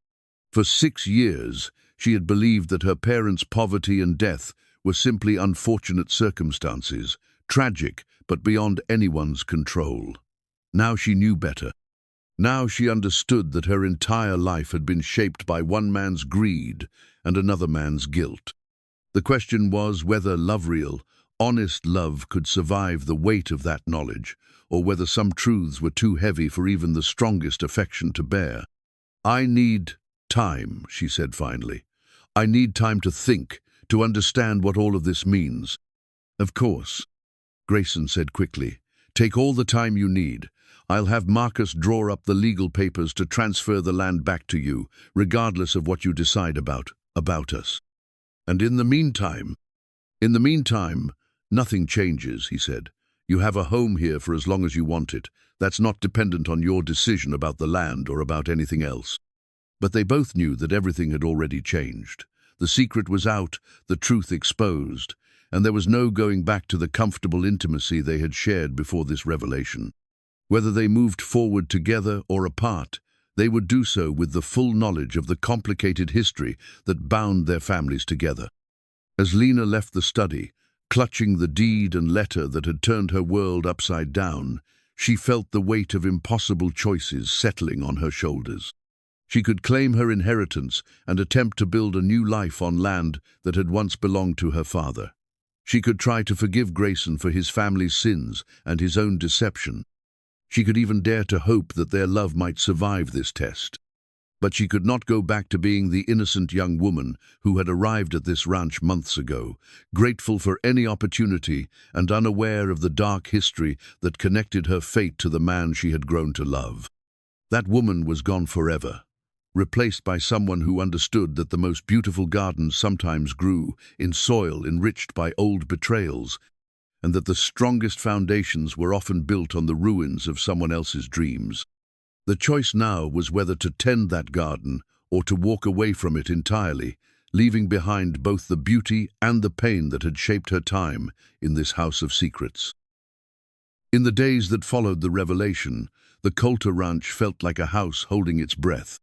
For 6 years, she had believed that her parents' poverty and death were simply unfortunate circumstances, tragic but beyond anyone's control. Now she knew better. Now she understood that her entire life had been shaped by one man's greed and another man's guilt. The question was whether real, honest love could survive the weight of that knowledge, or whether some truths were too heavy for even the strongest affection to bear. "I need time," she said finally. "I need time to think, to understand what all of this means." "Of course," Grayson said quickly. "Take all the time you need. I'll have Marcus draw up the legal papers to transfer the land back to you, regardless of what you decide about us. And in the meantime, nothing changes," he said. "You have a home here for as long as you want it. That's not dependent on your decision about the land or about anything else." But they both knew that everything had already changed. The secret was out, the truth exposed, and there was no going back to the comfortable intimacy they had shared before this revelation. Whether they moved forward together or apart, they would do so with the full knowledge of the complicated history that bound their families together. As Lena left the study, clutching the deed and letter that had turned her world upside down, she felt the weight of impossible choices settling on her shoulders. She could claim her inheritance and attempt to build a new life on land that had once belonged to her father. She could try to forgive Grayson for his family's sins and his own deception. She could even dare to hope that their love might survive this test. But she could not go back to being the innocent young woman who had arrived at this ranch months ago, grateful for any opportunity and unaware of the dark history that connected her fate to the man she had grown to love. That woman was gone forever, replaced by someone who understood that the most beautiful gardens sometimes grew in soil enriched by old betrayals, and that the strongest foundations were often built on the ruins of someone else's dreams. The choice now was whether to tend that garden or to walk away from it entirely, leaving behind both the beauty and the pain that had shaped her time in this house of secrets. In the days that followed the revelation, the Coulter ranch felt like a house holding its breath.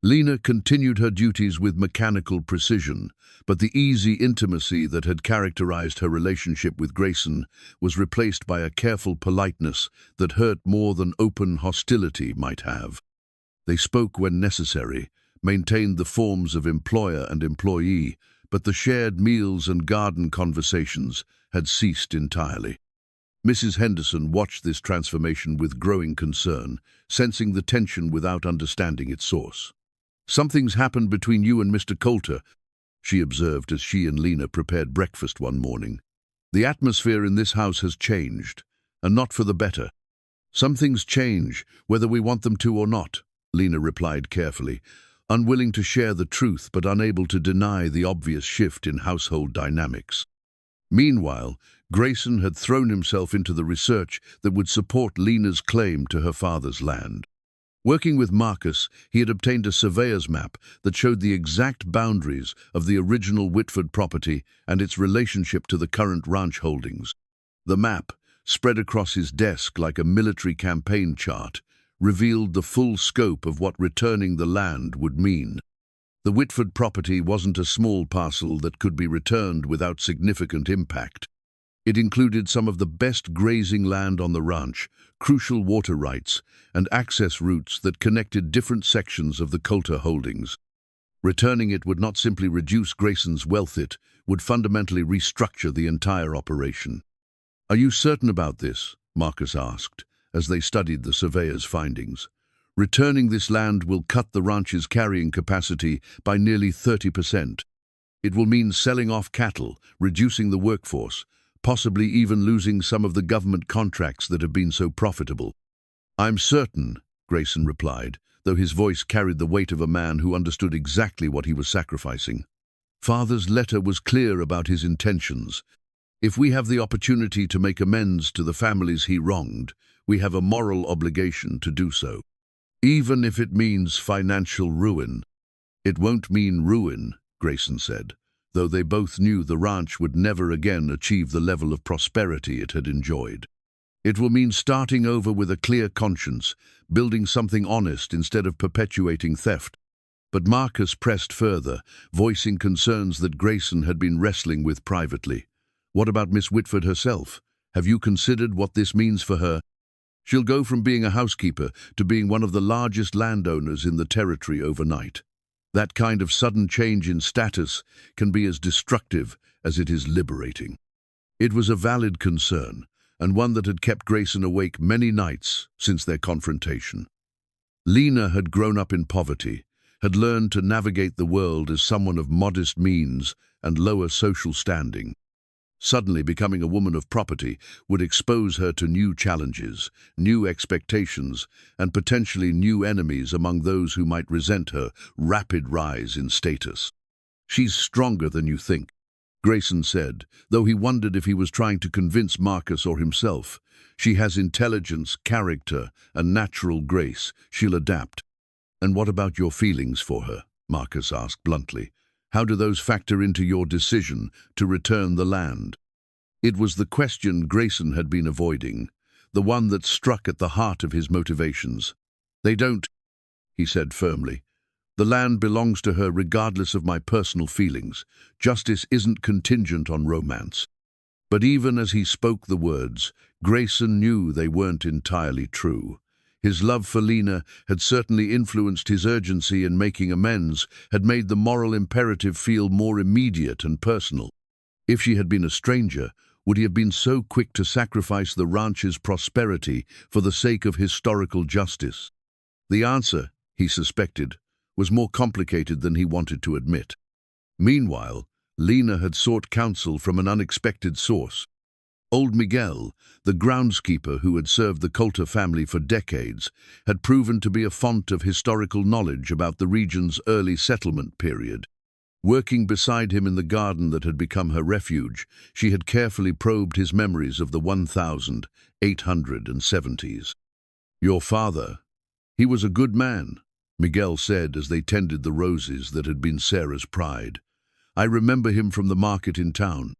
Lena continued her duties with mechanical precision, but the easy intimacy that had characterized her relationship with Grayson was replaced by a careful politeness that hurt more than open hostility might have. They spoke when necessary, maintained the forms of employer and employee, but the shared meals and garden conversations had ceased entirely. Mrs. Henderson watched this transformation with growing concern, sensing the tension without understanding its source. "Something's happened between you and Mr. Coulter," she observed as she and Lena prepared breakfast one morning. "The atmosphere in this house has changed, and not for the better." "Some things change, whether we want them to or not," Lena replied carefully, unwilling to share the truth but unable to deny the obvious shift in household dynamics. Meanwhile, Grayson had thrown himself into the research that would support Lena's claim to her father's land. Working with Marcus, he had obtained a surveyor's map that showed the exact boundaries of the original Whitford property and its relationship to the current ranch holdings. The map, spread across his desk like a military campaign chart, revealed the full scope of what returning the land would mean. The Whitford property wasn't a small parcel that could be returned without significant impact. It included some of the best grazing land on the ranch, crucial water rights, and access routes that connected different sections of the Coulter holdings. Returning it would not simply reduce Grayson's wealth, it would fundamentally restructure the entire operation. "Are you certain about this?" Marcus asked, as they studied the surveyor's findings. "Returning this land will cut the ranch's carrying capacity by nearly 30%. It will mean selling off cattle, reducing the workforce, possibly even losing some of the government contracts that have been so profitable." "I'm certain," Grayson replied, though his voice carried the weight of a man who understood exactly what he was sacrificing. Father's letter was clear about his intentions. If we have the opportunity to make amends to the families he wronged, we have a moral obligation to do so. Even if it means financial ruin. It won't mean ruin, Grayson said, though they both knew the ranch would never again achieve the level of prosperity it had enjoyed. It will mean starting over with a clear conscience, building something honest instead of perpetuating theft. But Marcus pressed further, voicing concerns that Grayson had been wrestling with privately. What about Miss Whitford herself? Have you considered what this means for her? She'll go from being a housekeeper to being one of the largest landowners in the territory overnight. That kind of sudden change in status can be as destructive as it is liberating. It was a valid concern, and one that had kept Grayson awake many nights since their confrontation. Lena had grown up in poverty, had learned to navigate the world as someone of modest means and lower social standing. Suddenly becoming a woman of property would expose her to new challenges, new expectations, and potentially new enemies among those who might resent her rapid rise in status. "She's stronger than you think," Grayson said, though he wondered if he was trying to convince Marcus or himself. "She has intelligence, character, and natural grace. She'll adapt." "And what about your feelings for her?" Marcus asked bluntly. "How do those factor into your decision to return the land?" It was the question Grayson had been avoiding, the one that struck at the heart of his motivations. "They don't," he said firmly. "The land belongs to her regardless of my personal feelings. Justice isn't contingent on romance." But even as he spoke the words, Grayson knew they weren't entirely true. His love for Lena had certainly influenced his urgency in making amends, had made the moral imperative feel more immediate and personal. If she had been a stranger, would he have been so quick to sacrifice the ranch's prosperity for the sake of historical justice? The answer, he suspected, was more complicated than he wanted to admit. Meanwhile, Lena had sought counsel from an unexpected source. Old Miguel, the groundskeeper who had served the Coulter family for decades, had proven to be a font of historical knowledge about the region's early settlement period. Working beside him in the garden that had become her refuge, she had carefully probed his memories of the 1870s. "Your father, he was a good man," Miguel said as they tended the roses that had been Sarah's pride. "I remember him from the market in town.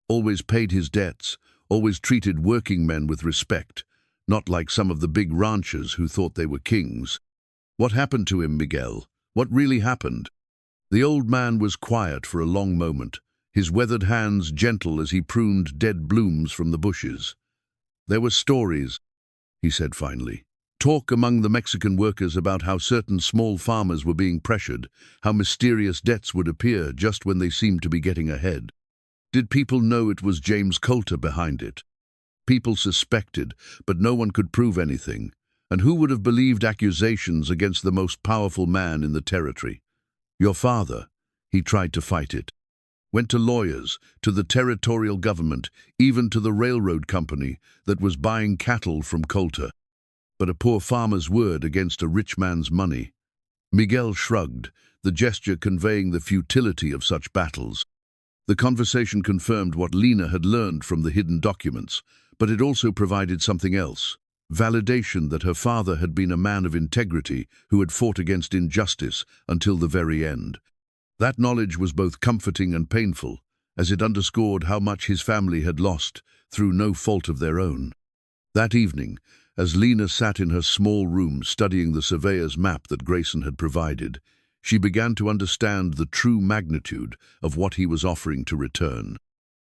Always paid his debts, always treated working men with respect, not like some of the big ranchers who thought they were kings." "What happened to him, Miguel? What really happened?" The old man was quiet for a long moment, his weathered hands gentle as he pruned dead blooms from the bushes. "There were stories," he said finally. "Talk among the Mexican workers about how certain small farmers were being pressured, how mysterious debts would appear just when they seemed to be getting ahead. Did people know it was James Coulter behind it? People suspected, but no one could prove anything. And who would have believed accusations against the most powerful man in the territory? Your father, he tried to fight it. Went to lawyers, to the territorial government, even to the railroad company that was buying cattle from Coulter. But a poor farmer's word against a rich man's money." Miguel shrugged, the gesture conveying the futility of such battles. The conversation confirmed what Lena had learned from the hidden documents, but it also provided something else: validation that her father had been a man of integrity who had fought against injustice until the very end. That knowledge was both comforting and painful, as it underscored how much his family had lost through no fault of their own. That evening, as Lena sat in her small room studying the surveyor's map that Grayson had provided, she began to understand the true magnitude of what he was offering to return.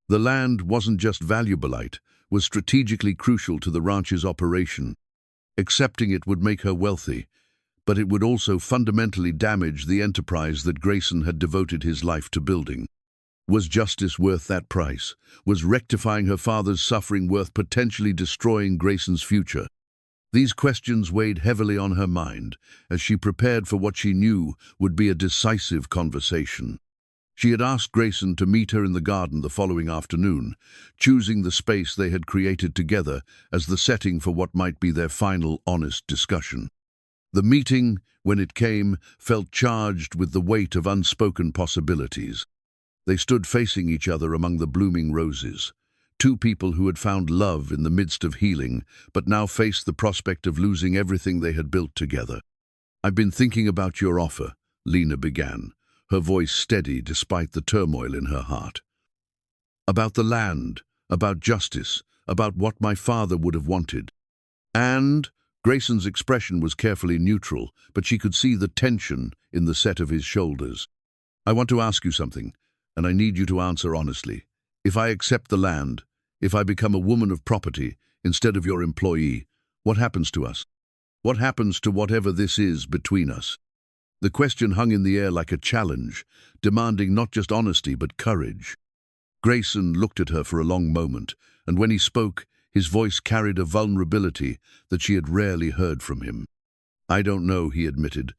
The land wasn't just valuablite, was strategically crucial to the ranch's operation. Accepting it would make her wealthy, but it would also fundamentally damage the enterprise that Grayson had devoted his life to building. Was justice worth that price? Was rectifying her father's suffering worth potentially destroying Grayson's future? These questions weighed heavily on her mind as she prepared for what she knew would be a decisive conversation. She had asked Grayson to meet her in the garden the following afternoon, choosing the space they had created together as the setting for what might be their final honest discussion. The meeting, when it came, felt charged with the weight of unspoken possibilities. They stood facing each other among the blooming roses. Two people who had found love in the midst of healing, but now faced the prospect of losing everything they had built together. "I've been thinking about your offer," Lena began, her voice steady despite the turmoil in her heart. "About the land, about justice, about what my father would have wanted." And Grayson's expression was carefully neutral, but she could see the tension in the set of his shoulders. "I want to ask you something, and I need you to answer honestly. If I accept the land, if I become a woman of property instead of your employee, what happens to us? What happens to whatever this is between us?" The question hung in the air like a challenge, demanding not just honesty but courage. Grayson looked at her for a long moment, and when he spoke, his voice carried a vulnerability that she had rarely heard from him. "I don't know," he admitted.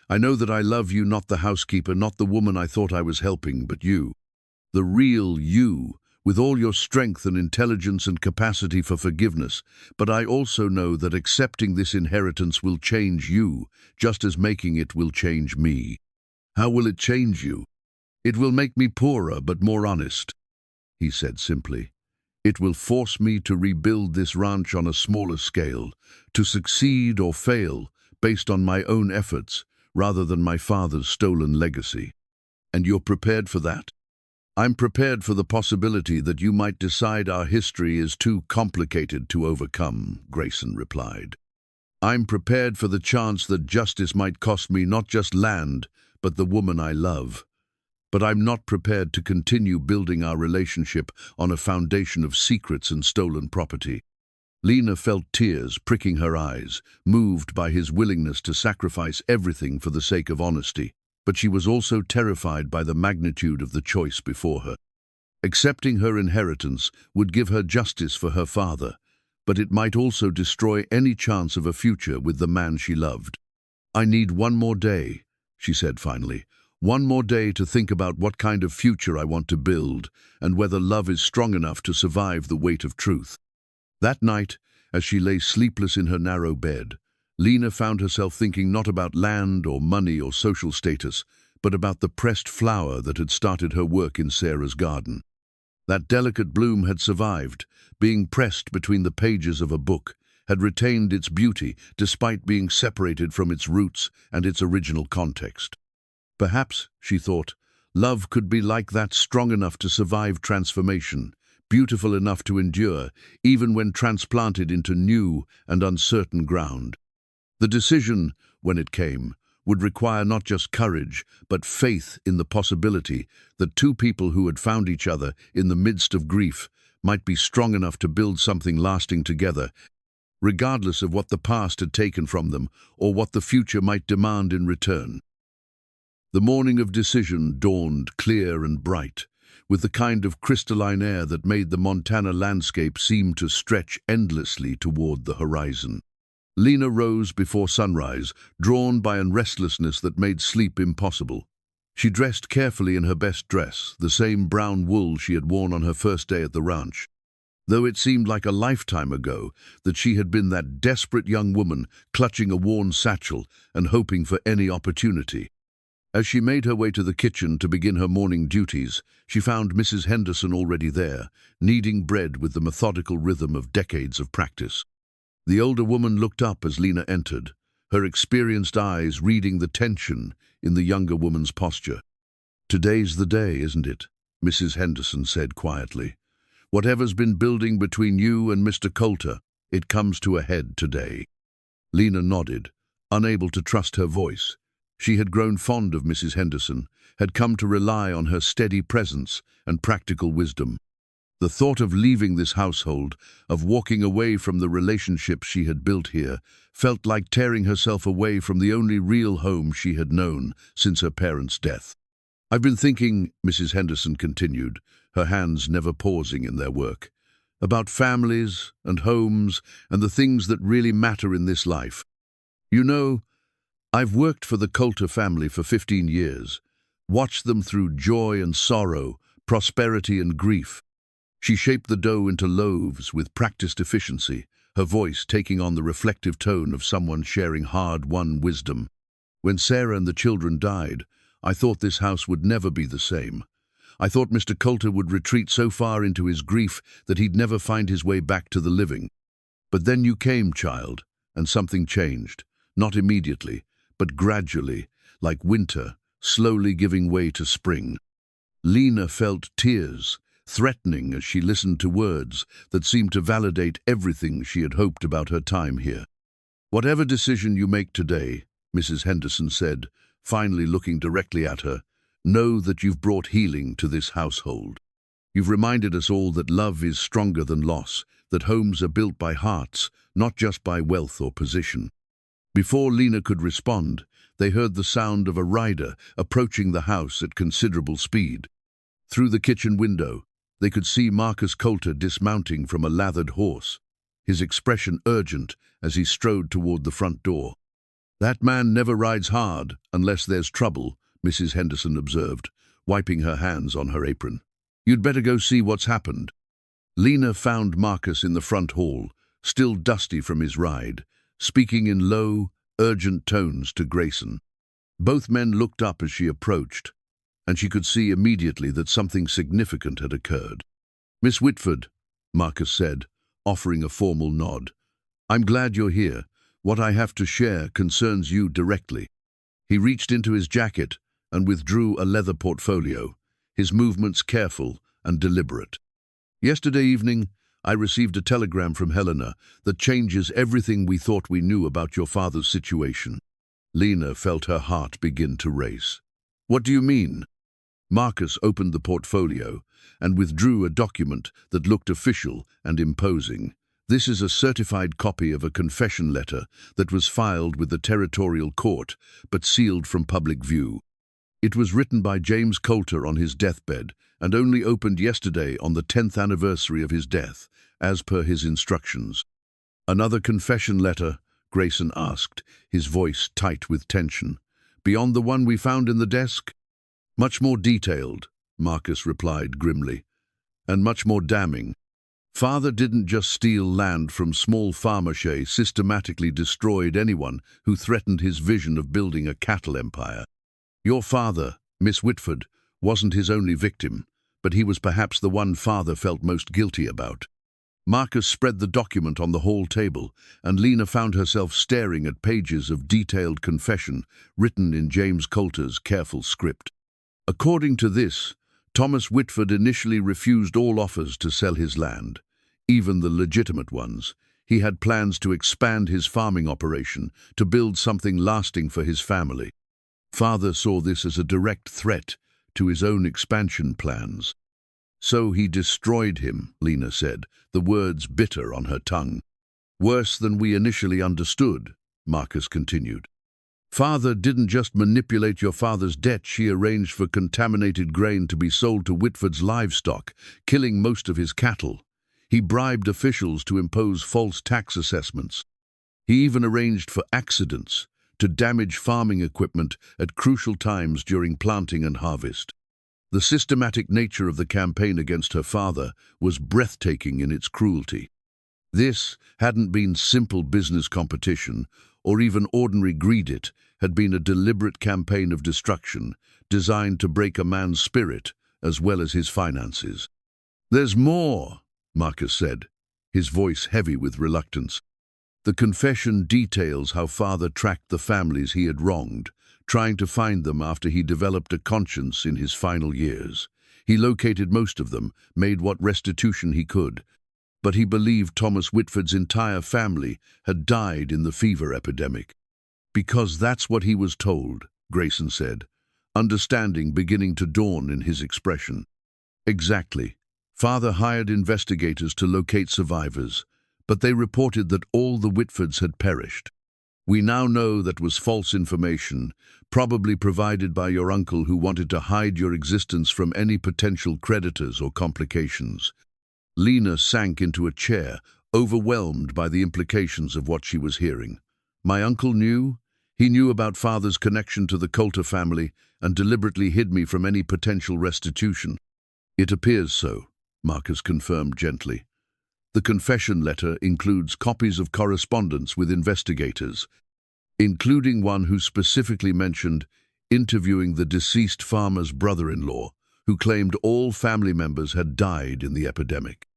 "I know that I love you, not the housekeeper, not the woman I thought I was helping, but you. The real you, with all your strength and intelligence and capacity for forgiveness. But I also know that accepting this inheritance will change you, just as making it will change me." "How will it change you?" "It will make me poorer but more honest," he said simply. "It will force me to rebuild this ranch on a smaller scale, to succeed or fail based on my own efforts rather than my father's stolen legacy." "And you're prepared for that?" "I'm prepared for the possibility that you might decide our history is too complicated to overcome," Grayson replied. "I'm prepared for the chance that justice might cost me not just land, but the woman I love. But I'm not prepared to continue building our relationship on a foundation of secrets and stolen property." Lena felt tears pricking her eyes, moved by his willingness to sacrifice everything for the sake of honesty. But she was also terrified by the magnitude of the choice before her. Accepting her inheritance would give her justice for her father, but it might also destroy any chance of a future with the man she loved. "I need one more day," she said finally. "One more day to think about what kind of future I want to build and whether love is strong enough to survive the weight of truth." That night, as she lay sleepless in her narrow bed, Lena found herself thinking not about land or money or social status, but about the pressed flower that had started her work in Sarah's garden. That delicate bloom had survived, being pressed between the pages of a book, had retained its beauty despite being separated from its roots and its original context. Perhaps, she thought, love could be like that, strong enough to survive transformation, beautiful enough to endure, even when transplanted into new and uncertain ground. The decision, when it came, would require not just courage, but faith in the possibility that two people who had found each other in the midst of grief might be strong enough to build something lasting together, regardless of what the past had taken from them or what the future might demand in return. The morning of decision dawned clear and bright, with the kind of crystalline air that made the Montana landscape seem to stretch endlessly toward the horizon. Lena rose before sunrise, drawn by a restlessness that made sleep impossible. She dressed carefully in her best dress, the same brown wool she had worn on her first day at the ranch. Though it seemed like a lifetime ago that she had been that desperate young woman clutching a worn satchel and hoping for any opportunity. As she made her way to the kitchen to begin her morning duties, she found Mrs. Henderson already there, kneading bread with the methodical rhythm of decades of practice. The older woman looked up as Lena entered, her experienced eyes reading the tension in the younger woman's posture. "Today's the day, isn't it?" Mrs. Henderson said quietly. "Whatever's been building between you and Mr. Coulter, it comes to a head today." Lena nodded, unable to trust her voice. She had grown fond of Mrs. Henderson, had come to rely on her steady presence and practical wisdom. The thought of leaving this household, of walking away from the relationships she had built here, felt like tearing herself away from the only real home she had known since her parents' death. "I've been thinking," Mrs. Henderson continued, her hands never pausing in their work, "about families and homes and the things that really matter in this life. You know, I've worked for the Coulter family for 15 years, watched them through joy and sorrow, prosperity and grief. She shaped the dough into loaves with practiced efficiency, her voice taking on the reflective tone of someone sharing hard-won wisdom. When Sarah and the children died, I thought this house would never be the same. I thought Mr. Coulter would retreat so far into his grief that he'd never find his way back to the living. But then you came, child, and something changed. Not immediately, but gradually, like winter, slowly giving way to spring. Lena felt tears, threatening as she listened to words that seemed to validate everything she had hoped about her time here. "Whatever decision you make today," Mrs. Henderson said, finally looking directly at her, "know that you've brought healing to this household. You've reminded us all that love is stronger than loss, that homes are built by hearts, not just by wealth or position." Before Lena could respond, they heard the sound of a rider approaching the house at considerable speed. Through the kitchen window, they could see Marcus Coulter dismounting from a lathered horse, his expression urgent as he strode toward the front door. "That man never rides hard unless there's trouble," Mrs. Henderson observed, wiping her hands on her apron. "You'd better go see what's happened." Lena found Marcus in the front hall, still dusty from his ride, speaking in low, urgent tones to Grayson. Both men looked up as she approached, and she could see immediately that something significant had occurred. "Miss Whitford," Marcus said, offering a formal nod, "I'm glad you're here. What I have to share concerns you directly." He reached into his jacket and withdrew a leather portfolio, his movements careful and deliberate. "Yesterday evening, I received a telegram from Helena that changes everything we thought we knew about your father's situation." Lena felt her heart begin to race. "What do you mean?" Marcus opened the portfolio and withdrew a document that looked official and imposing. "This is a certified copy of a confession letter that was filed with the territorial court, but sealed from public view. It was written by James Coulter on his deathbed and only opened yesterday on the 10th anniversary of his death, as per his instructions." "Another confession letter?" Grayson asked, his voice tight with tension. "Beyond the one we found in the desk?" "Much more detailed," Marcus replied grimly, "and much more damning. Father didn't just steal land from small farmers, he systematically destroyed anyone who threatened his vision of building a cattle empire. Your father, Miss Whitford, wasn't his only victim, but he was perhaps the one Father felt most guilty about." Marcus spread the document on the hall table, and Lena found herself staring at pages of detailed confession written in James Coulter's careful script. According to this, Thomas Whitford initially refused all offers to sell his land, even the legitimate ones. He had plans to expand his farming operation, to build something lasting for his family. Father saw this as a direct threat to his own expansion plans. "So he destroyed him," Lena said, the words bitter on her tongue. "Worse than we initially understood," Marcus continued. "Father didn't just manipulate your father's debt, she arranged for contaminated grain to be sold to Whitford's livestock, killing most of his cattle. He bribed officials to impose false tax assessments. He even arranged for accidents, to damage farming equipment at crucial times during planting and harvest." The systematic nature of the campaign against her father was breathtaking in its cruelty. This hadn't been simple business competition, or even ordinary greed. It had been a deliberate campaign of destruction, designed to break a man's spirit as well as his finances. "There's more," Marcus said, his voice heavy with reluctance. "The confession details how Father tracked the families he had wronged, trying to find them after he developed a conscience in his final years. He located most of them, made what restitution he could, but he believed Thomas Whitford's entire family had died in the fever epidemic. Because that's what he was told," Grayson said, understanding beginning to dawn in his expression. "Exactly. Father hired investigators to locate survivors, but they reported that all the Whitfords had perished. We now know that was false information, probably provided by your uncle who wanted to hide your existence from any potential creditors or complications." Lena sank into a chair, overwhelmed by the implications of what she was hearing. "My uncle knew? He knew about Father's connection to the Coulter family and deliberately hid me from any potential restitution." "It appears so," Marcus confirmed gently. "The confession letter includes copies of correspondence with investigators, including one who specifically mentioned interviewing the deceased farmer's brother-in-law, who claimed all family members had died in the epidemic.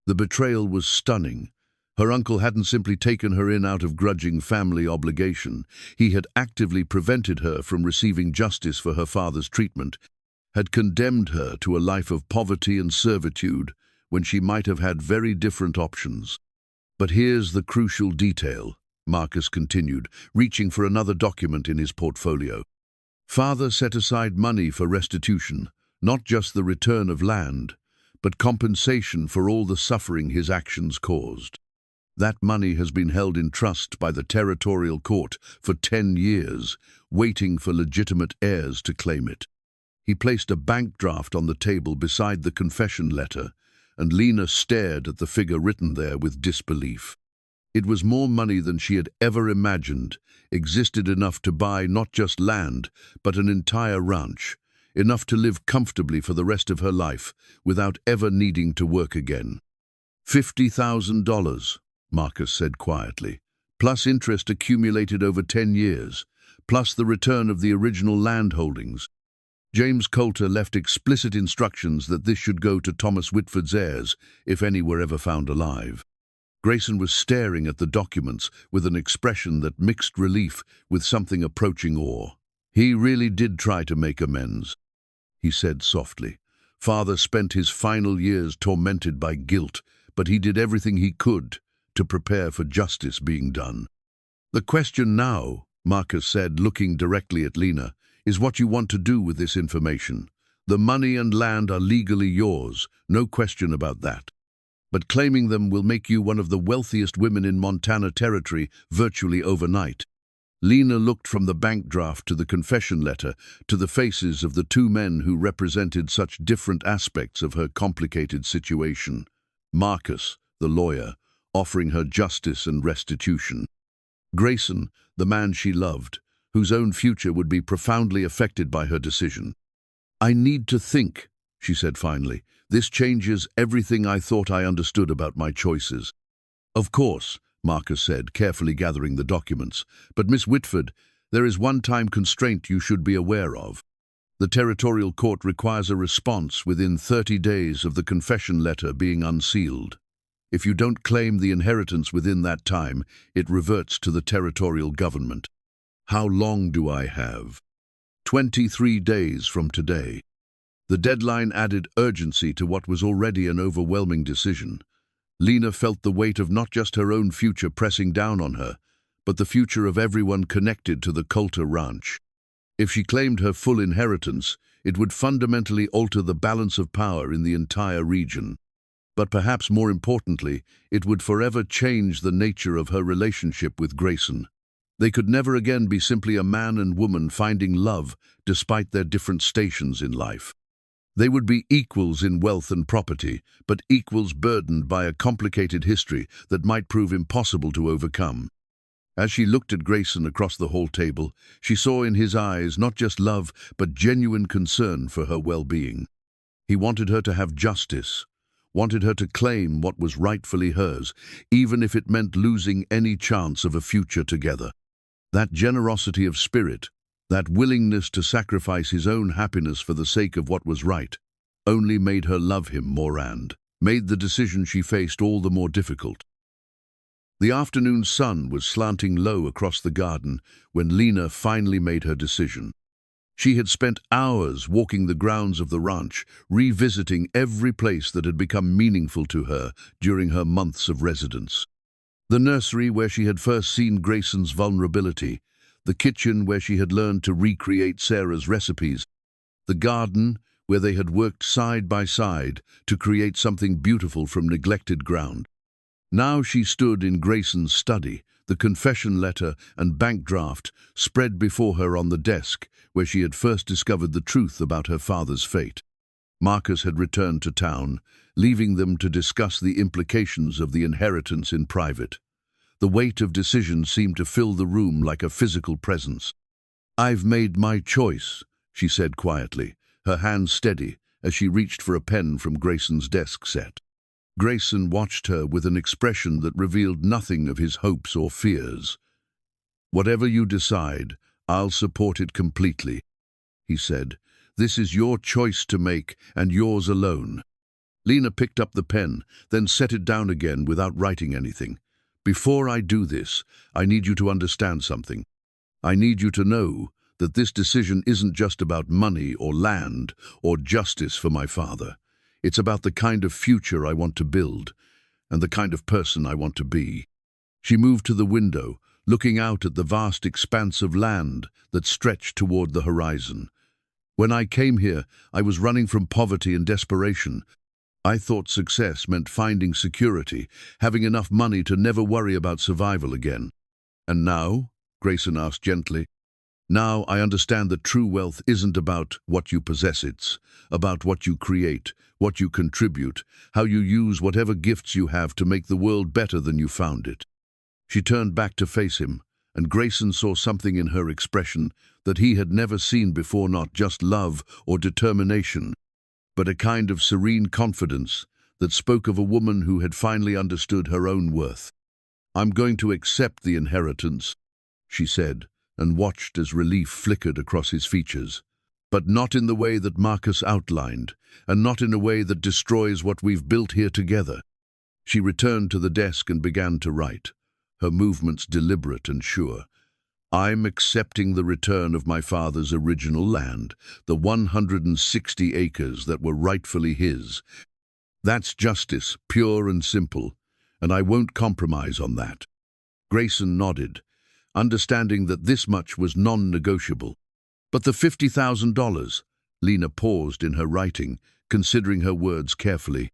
The betrayal was stunning. Her uncle hadn't simply taken her in out of grudging family obligation. He had actively prevented her from receiving justice for her father's treatment, had condemned her to a life of poverty and servitude when she might have had very different options. But here's the crucial detail, Marcus continued, reaching for another document in his portfolio. Father set aside money for restitution, not just the return of land, but compensation for all the suffering his actions caused. That money has been held in trust by the territorial court for 10 years, waiting for legitimate heirs to claim it. He placed a bank draft on the table beside the confession letter, and Lena stared at the figure written there with disbelief. It was more money than she had ever imagined, existed enough to buy not just land, but an entire ranch, enough to live comfortably for the rest of her life without ever needing to work again. $50,000, Marcus said quietly, plus interest accumulated over 10 years, plus the return of the original land holdings. James Coulter left explicit instructions that this should go to Thomas Whitford's heirs, if any were ever found alive. Grayson was staring at the documents with an expression that mixed relief with something approaching awe. He really did try to make amends, he said softly. Father spent his final years tormented by guilt, but he did everything he could to prepare for justice being done. The question now, Marcus said, looking directly at Lena, is what you want to do with this information. The money and land are legally yours, no question about that. But claiming them will make you one of the wealthiest women in Montana Territory virtually overnight. Lena looked from the bank draft to the confession letter to the faces of the two men who represented such different aspects of her complicated situation. Marcus, the lawyer, offering her justice and restitution. Grayson, the man she loved, whose own future would be profoundly affected by her decision. "I need to think," she said finally. "This changes everything I thought I understood about my choices." "Of course," Marcus said, carefully gathering the documents. "But Miss Whitford, there is one time constraint you should be aware of. The territorial court requires a response within 30 days of the confession letter being unsealed. If you don't claim the inheritance within that time, it reverts to the territorial government." "How long do I have?" 23 days from today. The deadline added urgency to what was already an overwhelming decision. Lena felt the weight of not just her own future pressing down on her, but the future of everyone connected to the Coulter ranch. If she claimed her full inheritance, it would fundamentally alter the balance of power in the entire region. But perhaps more importantly, it would forever change the nature of her relationship with Grayson. They could never again be simply a man and woman finding love despite their different stations in life. They would be equals in wealth and property, but equals burdened by a complicated history that might prove impossible to overcome. As she looked at Grayson across the hall table, she saw in his eyes not just love, but genuine concern for her well-being. He wanted her to have justice, wanted her to claim what was rightfully hers, even if it meant losing any chance of a future together. That generosity of spirit, that willingness to sacrifice his own happiness for the sake of what was right, only made her love him more and made the decision she faced all the more difficult. The afternoon sun was slanting low across the garden when Lena finally made her decision. She had spent hours walking the grounds of the ranch, revisiting every place that had become meaningful to her during her months of residence. The nursery where she had first seen Grayson's vulnerability, the kitchen where she had learned to recreate Sarah's recipes, the garden where they had worked side by side to create something beautiful from neglected ground. Now she stood in Grayson's study, the confession letter and bank draft spread before her on the desk where she had first discovered the truth about her father's fate. Marcus had returned to town, leaving them to discuss the implications of the inheritance in private. The weight of decision seemed to fill the room like a physical presence. "I've made my choice," she said quietly, her hand steady as she reached for a pen from Grayson's desk set. Grayson watched her with an expression that revealed nothing of his hopes or fears. "Whatever you decide, I'll support it completely," he said, This is your choice to make, and yours alone." Lena picked up the pen, then set it down again without writing anything. "Before I do this, I need you to understand something. I need you to know that this decision isn't just about money or land or justice for my father. It's about the kind of future I want to build and the kind of person I want to be." She moved to the window, looking out at the vast expanse of land that stretched toward the horizon. "When I came here, I was running from poverty and desperation. I thought success meant finding security, having enough money to never worry about survival again." "And now?" Grayson asked gently. "Now I understand that true wealth isn't about what you possess, it's about what you create, what you contribute, how you use whatever gifts you have to make the world better than you found it." She turned back to face him, and Grayson saw something in her expression that he had never seen before, not just love or determination, but a kind of serene confidence that spoke of a woman who had finally understood her own worth. "I'm going to accept the inheritance," she said, and watched as relief flickered across his features. "But not in the way that Marcus outlined, and not in a way that destroys what we've built here together." She returned to the desk and began to write, her movements deliberate and sure. "I'm accepting the return of my father's original land, the 160 acres that were rightfully his. That's justice, pure and simple, and I won't compromise on that." Grayson nodded, understanding that this much was non-negotiable. "But the $50,000, Lena paused in her writing, considering her words carefully.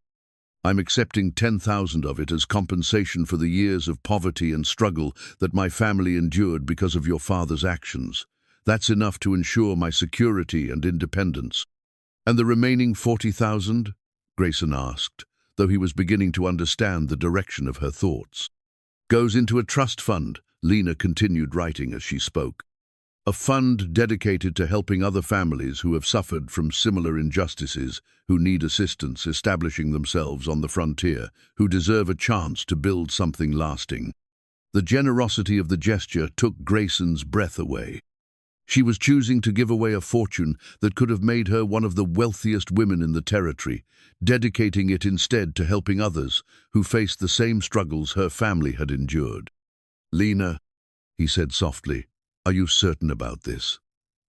"I'm accepting 10,000 of it as compensation for the years of poverty and struggle that my family endured because of your father's actions. That's enough to ensure my security and independence." "And the remaining 40,000? Grayson asked, though he was beginning to understand the direction of her thoughts. "Goes into a trust fund," Lena continued writing as she spoke. "A fund dedicated to helping other families who have suffered from similar injustices, who need assistance establishing themselves on the frontier, who deserve a chance to build something lasting." The generosity of the gesture took Grayson's breath away. She was choosing to give away a fortune that could have made her one of the wealthiest women in the territory, dedicating it instead to helping others who faced the same struggles her family had endured. "Lena," he said softly, "are you certain about this?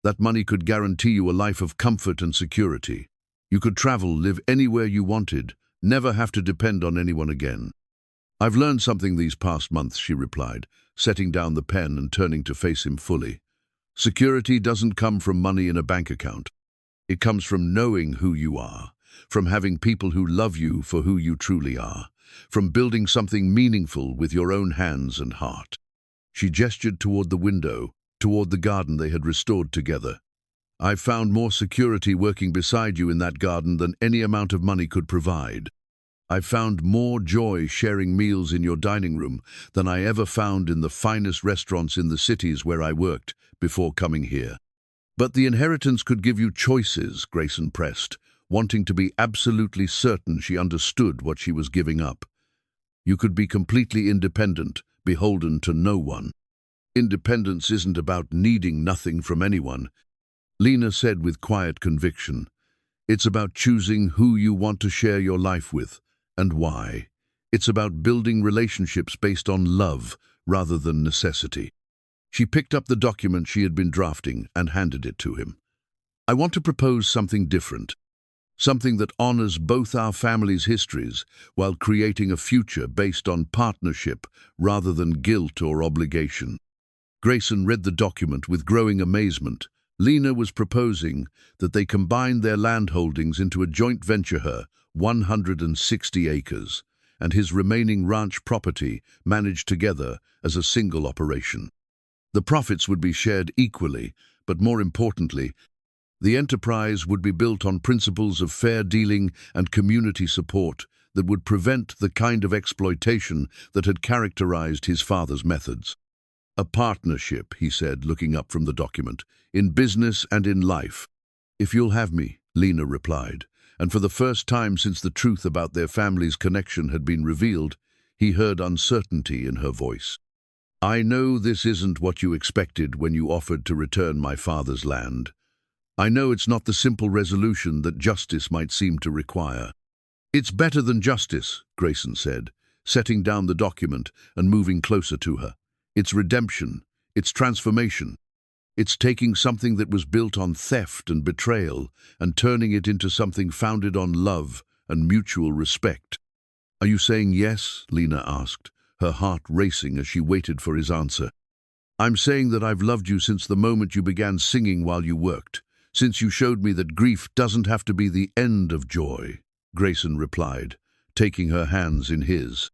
That money could guarantee you a life of comfort and security. You could travel, live anywhere you wanted, never have to depend on anyone again." "I've learned something these past months," she replied, setting down the pen and turning to face him fully. "Security doesn't come from money in a bank account. It comes from knowing who you are, from having people who love you for who you truly are, from building something meaningful with your own hands and heart." She gestured toward the window, toward the garden they had restored together. "I've found more security working beside you in that garden than any amount of money could provide. I've found more joy sharing meals in your dining room than I ever found in the finest restaurants in the cities where I worked before coming here." "But the inheritance could give you choices," Grayson pressed, wanting to be absolutely certain she understood what she was giving up. "You could be completely independent, beholden to no one." "Independence isn't about needing nothing from anyone," Lena said with quiet conviction. "It's about choosing who you want to share your life with, and why. It's about building relationships based on love rather than necessity." She picked up the document she had been drafting and handed it to him. "I want to propose something different. Something that honors both our families' histories while creating a future based on partnership rather than guilt or obligation." Grayson read the document with growing amazement. Lena was proposing that they combine their land holdings into a joint venture, her 160 acres, and his remaining ranch property managed together as a single operation. The profits would be shared equally, but more importantly, the enterprise would be built on principles of fair dealing and community support that would prevent the kind of exploitation that had characterized his father's methods. "A partnership," he said, looking up from the document, "in business and in life." "If you'll have me," Lena replied, and for the first time since the truth about their family's connection had been revealed, he heard uncertainty in her voice. "I know this isn't what you expected when you offered to return my father's land, I know it's not the simple resolution that justice might seem to require. It's better than justice, Grayson said, setting down the document and moving closer to her. It's redemption. It's transformation. It's taking something that was built on theft and betrayal and turning it into something founded on love and mutual respect. Are you saying yes? Lena asked, her heart racing as she waited for his answer. I'm saying that I've loved you since the moment you began singing while you worked, since you showed me that grief doesn't have to be the end of joy, Grayson replied, taking her hands in his.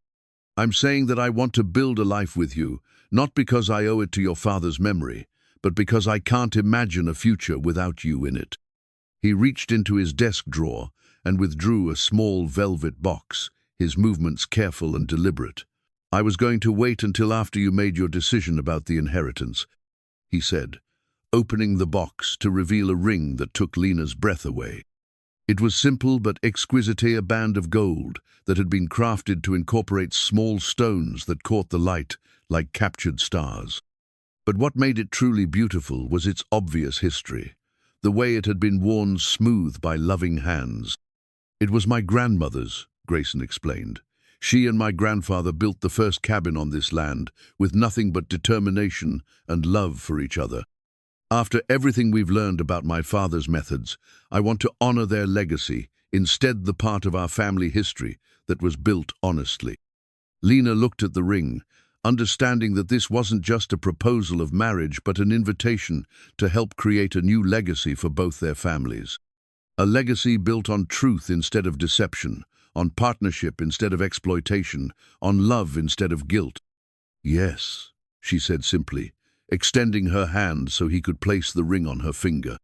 I'm saying that I want to build a life with you, not because I owe it to your father's memory, but because I can't imagine a future without you in it. He reached into his desk drawer and withdrew a small velvet box, his movements careful and deliberate. I was going to wait until after you made your decision about the inheritance, he said, opening the box to reveal a ring that took Lena's breath away. It was simple but exquisite, a band of gold that had been crafted to incorporate small stones that caught the light like captured stars. But what made it truly beautiful was its obvious history, the way it had been worn smooth by loving hands. It was my grandmother's, Grayson explained. She and my grandfather built the first cabin on this land with nothing but determination and love for each other. After everything we've learned about my father's methods, I want to honor their legacy, instead the part of our family history that was built honestly. Lena looked at the ring, understanding that this wasn't just a proposal of marriage but an invitation to help create a new legacy for both their families. A legacy built on truth instead of deception, on partnership instead of exploitation, on love instead of guilt. Yes, she said simply, extending her hand so he could place the ring on her finger.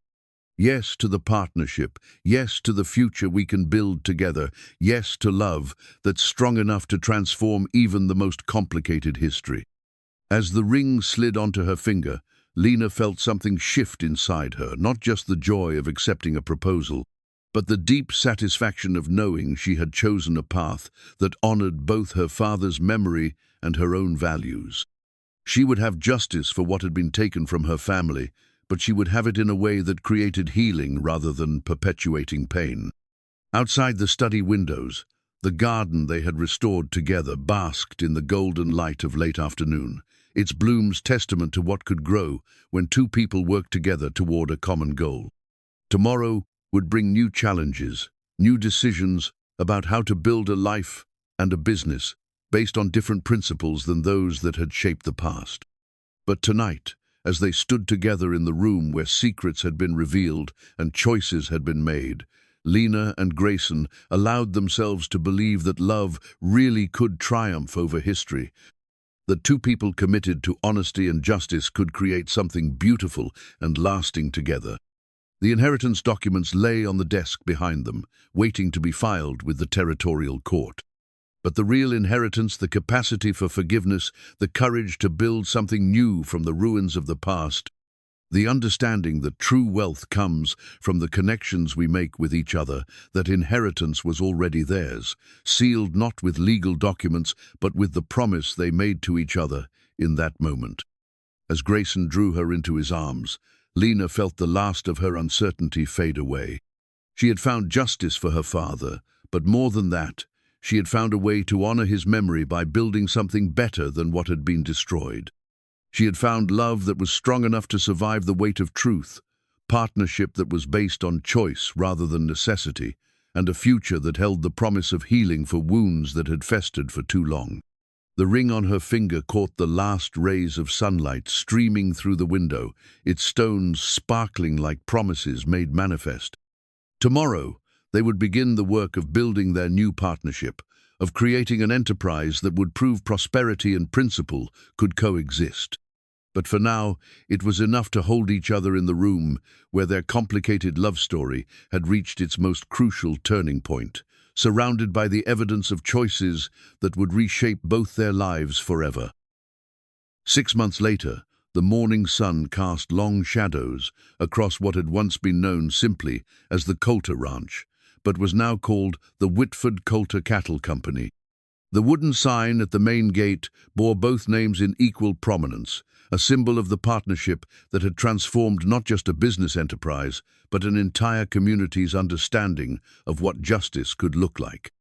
Yes to the partnership, yes to the future we can build together, yes to love that's strong enough to transform even the most complicated history. As the ring slid onto her finger, Lena felt something shift inside her, not just the joy of accepting a proposal, but the deep satisfaction of knowing she had chosen a path that honored both her father's memory and her own values. She would have justice for what had been taken from her family, but she would have it in a way that created healing rather than perpetuating pain. Outside the study windows, the garden they had restored together basked in the golden light of late afternoon, its blooms testament to what could grow when two people worked together toward a common goal. Tomorrow would bring new challenges, new decisions about how to build a life and a business based on different principles than those that had shaped the past. But tonight, as they stood together in the room where secrets had been revealed and choices had been made, Lena and Grayson allowed themselves to believe that love really could triumph over history, that two people committed to honesty and justice could create something beautiful and lasting together. The inheritance documents lay on the desk behind them, waiting to be filed with the territorial court. But the real inheritance, the capacity for forgiveness, the courage to build something new from the ruins of the past, the understanding that true wealth comes from the connections we make with each other, that inheritance was already theirs, sealed not with legal documents, but with the promise they made to each other in that moment. As Grayson drew her into his arms, Lena felt the last of her uncertainty fade away. She had found justice for her father, but more than that, she had found a way to honor his memory by building something better than what had been destroyed. She had found love that was strong enough to survive the weight of truth, partnership that was based on choice rather than necessity, and a future that held the promise of healing for wounds that had festered for too long. The ring on her finger caught the last rays of sunlight streaming through the window, its stones sparkling like promises made manifest. Tomorrow, they would begin the work of building their new partnership, of creating an enterprise that would prove prosperity and principle could coexist. But for now, it was enough to hold each other in the room where their complicated love story had reached its most crucial turning point, surrounded by the evidence of choices that would reshape both their lives forever. 6 months later, the morning sun cast long shadows across what had once been known simply as the Coulter Ranch, but was now called the Whitford Coulter Cattle Company. The wooden sign at the main gate bore both names in equal prominence, a symbol of the partnership that had transformed not just a business enterprise, but an entire community's understanding of what justice could look like.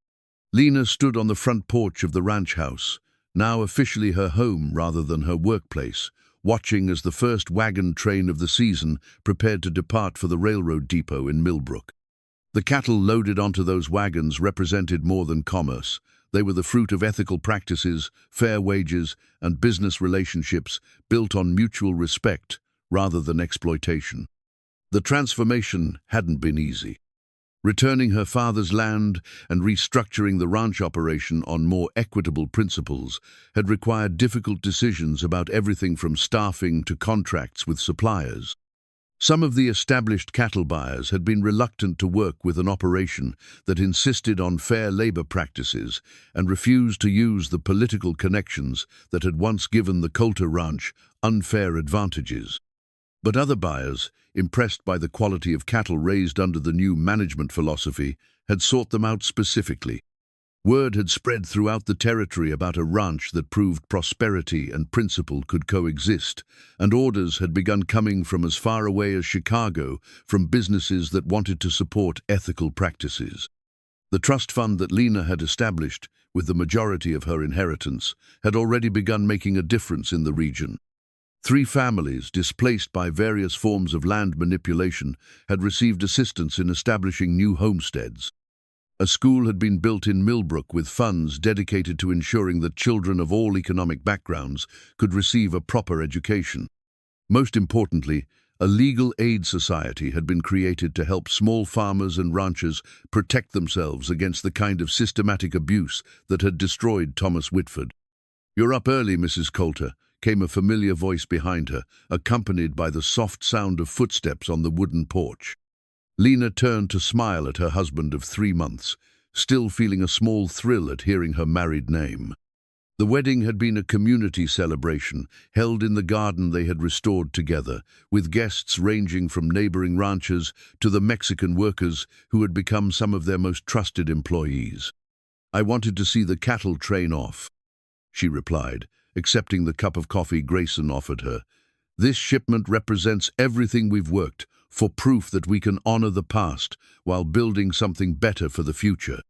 Lena stood on the front porch of the ranch house, now officially her home rather than her workplace, watching as the first wagon train of the season prepared to depart for the railroad depot in Millbrook. The cattle loaded onto those wagons represented more than commerce. They were the fruit of ethical practices, fair wages, and business relationships built on mutual respect rather than exploitation. The transformation hadn't been easy. Returning her father's land and restructuring the ranch operation on more equitable principles had required difficult decisions about everything from staffing to contracts with suppliers. Some of the established cattle buyers had been reluctant to work with an operation that insisted on fair labor practices and refused to use the political connections that had once given the Coulter ranch unfair advantages. But other buyers, impressed by the quality of cattle raised under the new management philosophy, had sought them out specifically. Word had spread throughout the territory about a ranch that proved prosperity and principle could coexist, and orders had begun coming from as far away as Chicago from businesses that wanted to support ethical practices. The trust fund that Lena had established, with the majority of her inheritance, had already begun making a difference in the region. 3 families, displaced by various forms of land manipulation, had received assistance in establishing new homesteads. A school had been built in Millbrook with funds dedicated to ensuring that children of all economic backgrounds could receive a proper education. Most importantly, a legal aid society had been created to help small farmers and ranchers protect themselves against the kind of systematic abuse that had destroyed Thomas Whitford. "You're up early, Mrs. Coulter," came a familiar voice behind her, accompanied by the soft sound of footsteps on the wooden porch. Lena turned to smile at her husband of 3 months, still feeling a small thrill at hearing her married name. The wedding had been a community celebration, held in the garden they had restored together, with guests ranging from neighboring ranchers to the Mexican workers who had become some of their most trusted employees. "I wanted to see the cattle train off," she replied, accepting the cup of coffee Grayson offered her. "This shipment represents everything we've worked for, proof that we can honor the past while building something better for the future."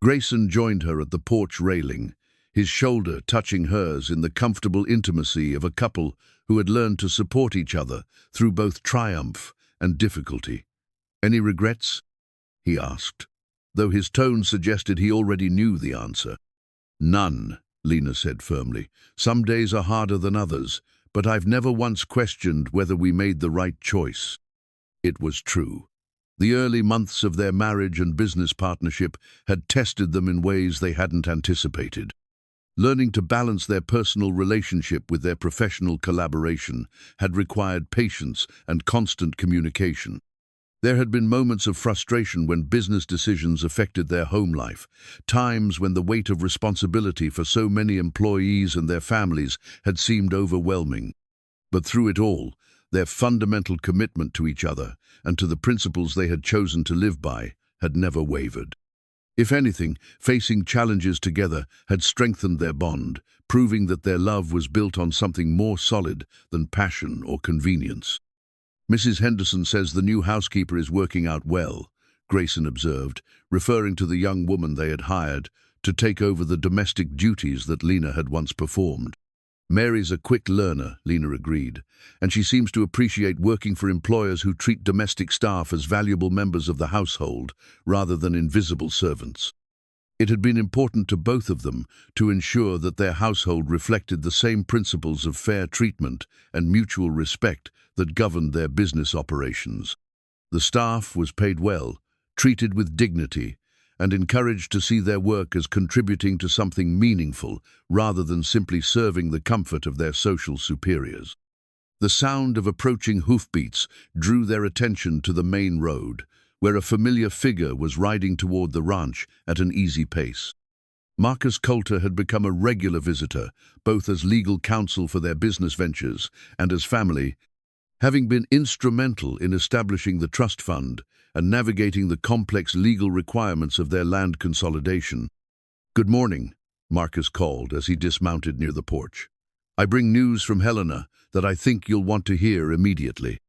Grayson joined her at the porch railing, his shoulder touching hers in the comfortable intimacy of a couple who had learned to support each other through both triumph and difficulty. "Any regrets?" he asked, though his tone suggested he already knew the answer. "None," Lena said firmly. "Some days are harder than others, but I've never once questioned whether we made the right choice." It was true. The early months of their marriage and business partnership had tested them in ways they hadn't anticipated. Learning to balance their personal relationship with their professional collaboration had required patience and constant communication. There had been moments of frustration when business decisions affected their home life, times when the weight of responsibility for so many employees and their families had seemed overwhelming. But through it all, their fundamental commitment to each other and to the principles they had chosen to live by had never wavered. If anything, facing challenges together had strengthened their bond, proving that their love was built on something more solid than passion or convenience. "Mrs. Henderson says the new housekeeper is working out well," Grayson observed, referring to the young woman they had hired to take over the domestic duties that Lena had once performed. "Mary's a quick learner," Lena agreed, "and she seems to appreciate working for employers who treat domestic staff as valuable members of the household rather than invisible servants." It had been important to both of them to ensure that their household reflected the same principles of fair treatment and mutual respect that governed their business operations. The staff was paid well, treated with dignity, and encouraged to see their work as contributing to something meaningful rather than simply serving the comfort of their social superiors. The sound of approaching hoofbeats drew their attention to the main road, where a familiar figure was riding toward the ranch at an easy pace. Marcus Coulter had become a regular visitor, both as legal counsel for their business ventures and as family, having been instrumental in establishing the trust fund and navigating the complex legal requirements of their land consolidation. "Good morning," Marcus called as he dismounted near the porch. I bring news from Helena that I think you'll want to hear immediately."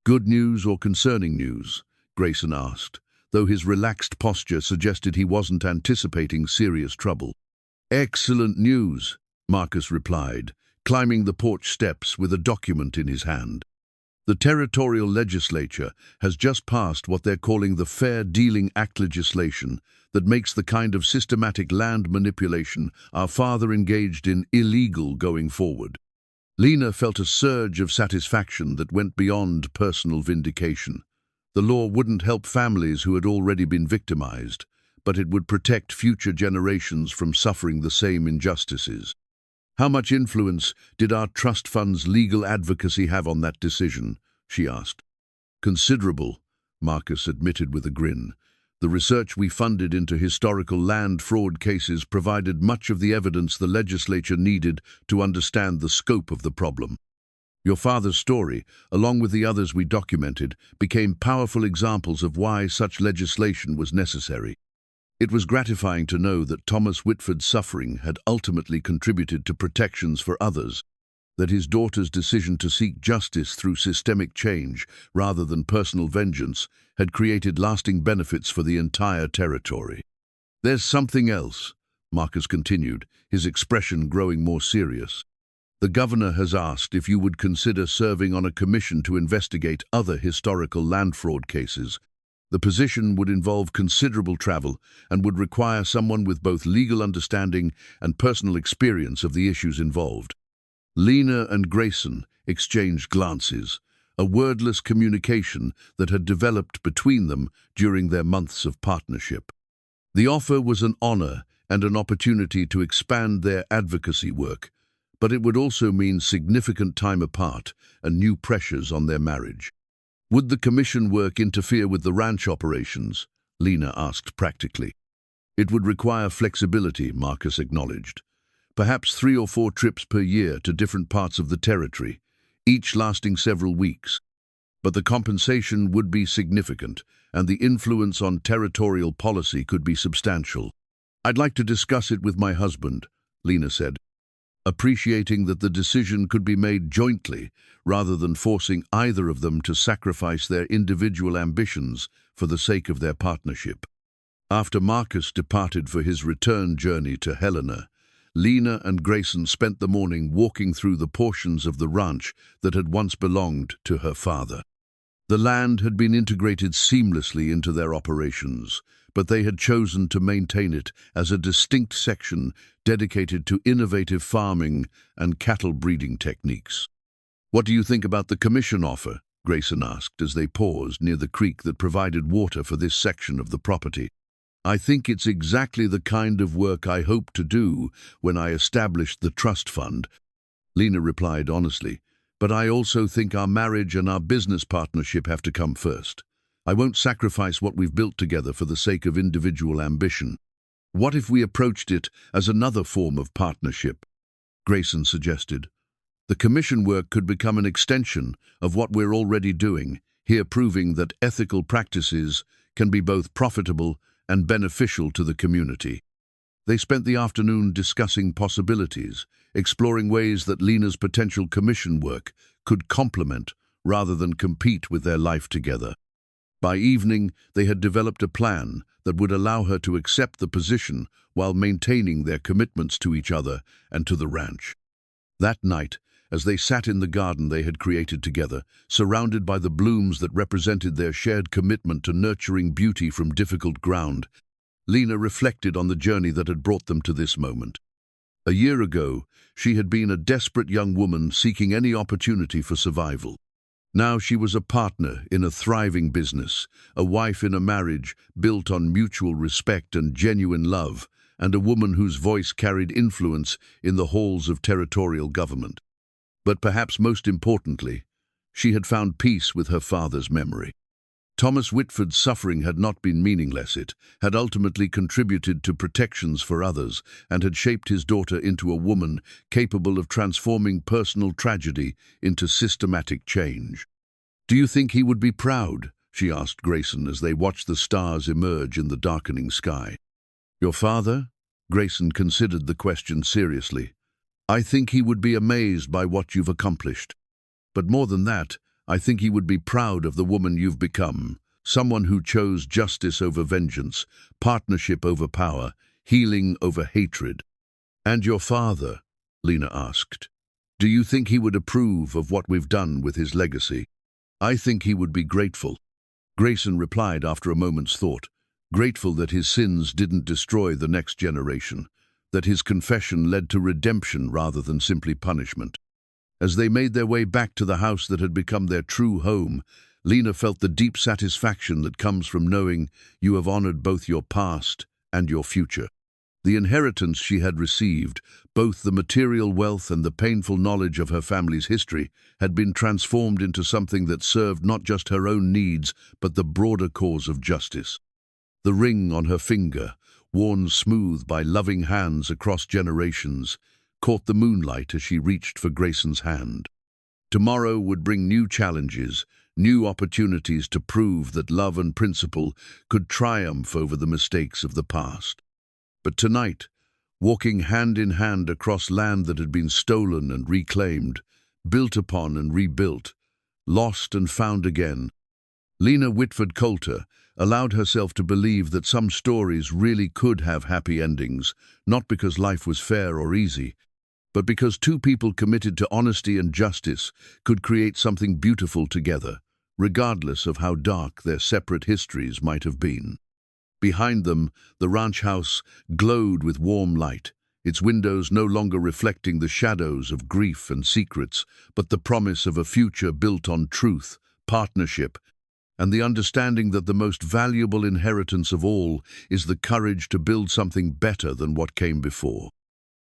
"Good news or concerning news?" Grayson asked, though his relaxed posture suggested he wasn't anticipating serious trouble. "Excellent news," Marcus replied, climbing the porch steps with a document in his hand. "The territorial legislature has just passed what they're calling the Fair Dealing Act legislation that makes the kind of systematic land manipulation our father engaged in illegal going forward." Lena felt a surge of satisfaction that went beyond personal vindication. The law wouldn't help families who had already been victimized, but it would protect future generations from suffering the same injustices. "How much influence did our trust fund's legal advocacy have on that decision?" she asked. "Considerable," Marcus admitted with a grin. "The research we funded into historical land fraud cases provided much of the evidence the legislature needed to understand the scope of the problem. Your father's story, along with the others we documented, became powerful examples of why such legislation was necessary." It was gratifying to know that Thomas Whitford's suffering had ultimately contributed to protections for others, that his daughter's decision to seek justice through systemic change rather than personal vengeance had created lasting benefits for the entire territory. "There's something else," Marcus continued, his expression growing more serious. "The governor has asked if you would consider serving on a commission to investigate other historical land fraud cases. The position would involve considerable travel and would require someone with both legal understanding and personal experience of the issues involved." Lena and Grayson exchanged glances, a wordless communication that had developed between them during their months of partnership. The offer was an honor and an opportunity to expand their advocacy work, but it would also mean significant time apart and new pressures on their marriage. "Would the commission work interfere with the ranch operations?" Lena asked practically. "It would require flexibility," Marcus acknowledged. "Perhaps 3 or 4 trips per year to different parts of the territory, each lasting several weeks. But the compensation would be significant, and the influence on territorial policy could be substantial." "I'd like to discuss it with my husband," Lena said, appreciating that the decision could be made jointly rather than forcing either of them to sacrifice their individual ambitions for the sake of their partnership. After Marcus departed for his return journey to Helena, Lena and Grayson spent the morning walking through the portions of the ranch that had once belonged to her father. The land had been integrated seamlessly into their operations, but they had chosen to maintain it as a distinct section dedicated to innovative farming and cattle breeding techniques. "What do you think about the commission offer?" Grayson asked as they paused near the creek that provided water for this section of the property. "I think it's exactly the kind of work I hoped to do when I established the trust fund," Lena replied honestly. "But I also think our marriage and our business partnership have to come first. I won't sacrifice what we've built together for the sake of individual ambition." "What if we approached it as another form of partnership?" Grayson suggested. "The commission work could become an extension of what we're already doing, here proving that ethical practices can be both profitable and beneficial to the community." They spent the afternoon discussing possibilities, exploring ways that Lena's potential commission work could complement rather than compete with their life together. By evening, they had developed a plan that would allow her to accept the position while maintaining their commitments to each other and to the ranch. That night, as they sat in the garden they had created together, surrounded by the blooms that represented their shared commitment to nurturing beauty from difficult ground, Lena reflected on the journey that had brought them to this moment. A year ago, she had been a desperate young woman seeking any opportunity for survival. Now she was a partner in a thriving business, a wife in a marriage built on mutual respect and genuine love, and a woman whose voice carried influence in the halls of territorial government. But perhaps most importantly, she had found peace with her father's memory. Thomas Whitford's suffering had not been meaningless. It had ultimately contributed to protections for others and had shaped his daughter into a woman capable of transforming personal tragedy into systematic change. "Do you think he would be proud?" she asked Grayson as they watched the stars emerge in the darkening sky. "Your father?" Grayson considered the question seriously. I think he would be amazed by what you've accomplished. But more than that, I think he would be proud of the woman you've become, someone who chose justice over vengeance, partnership over power, healing over hatred. And your father, Lena asked, do you think he would approve of what we've done with his legacy? I think he would be grateful. Grayson replied after a moment's thought, grateful that his sins didn't destroy the next generation, that his confession led to redemption rather than simply punishment. As they made their way back to the house that had become their true home, Lena felt the deep satisfaction that comes from knowing you have honored both your past and your future. The inheritance she had received, both the material wealth and the painful knowledge of her family's history, had been transformed into something that served not just her own needs, but the broader cause of justice. The ring on her finger, worn smooth by loving hands across generations, caught the moonlight as she reached for Grayson's hand. Tomorrow would bring new challenges, new opportunities to prove that love and principle could triumph over the mistakes of the past. But tonight, walking hand in hand across land that had been stolen and reclaimed, built upon and rebuilt, lost and found again, Lena Whitford Coulter allowed herself to believe that some stories really could have happy endings, not because life was fair or easy, but because two people committed to honesty and justice could create something beautiful together, regardless of how dark their separate histories might have been. Behind them, the ranch house glowed with warm light, its windows no longer reflecting the shadows of grief and secrets, but the promise of a future built on truth, partnership, and the understanding that the most valuable inheritance of all is the courage to build something better than what came before.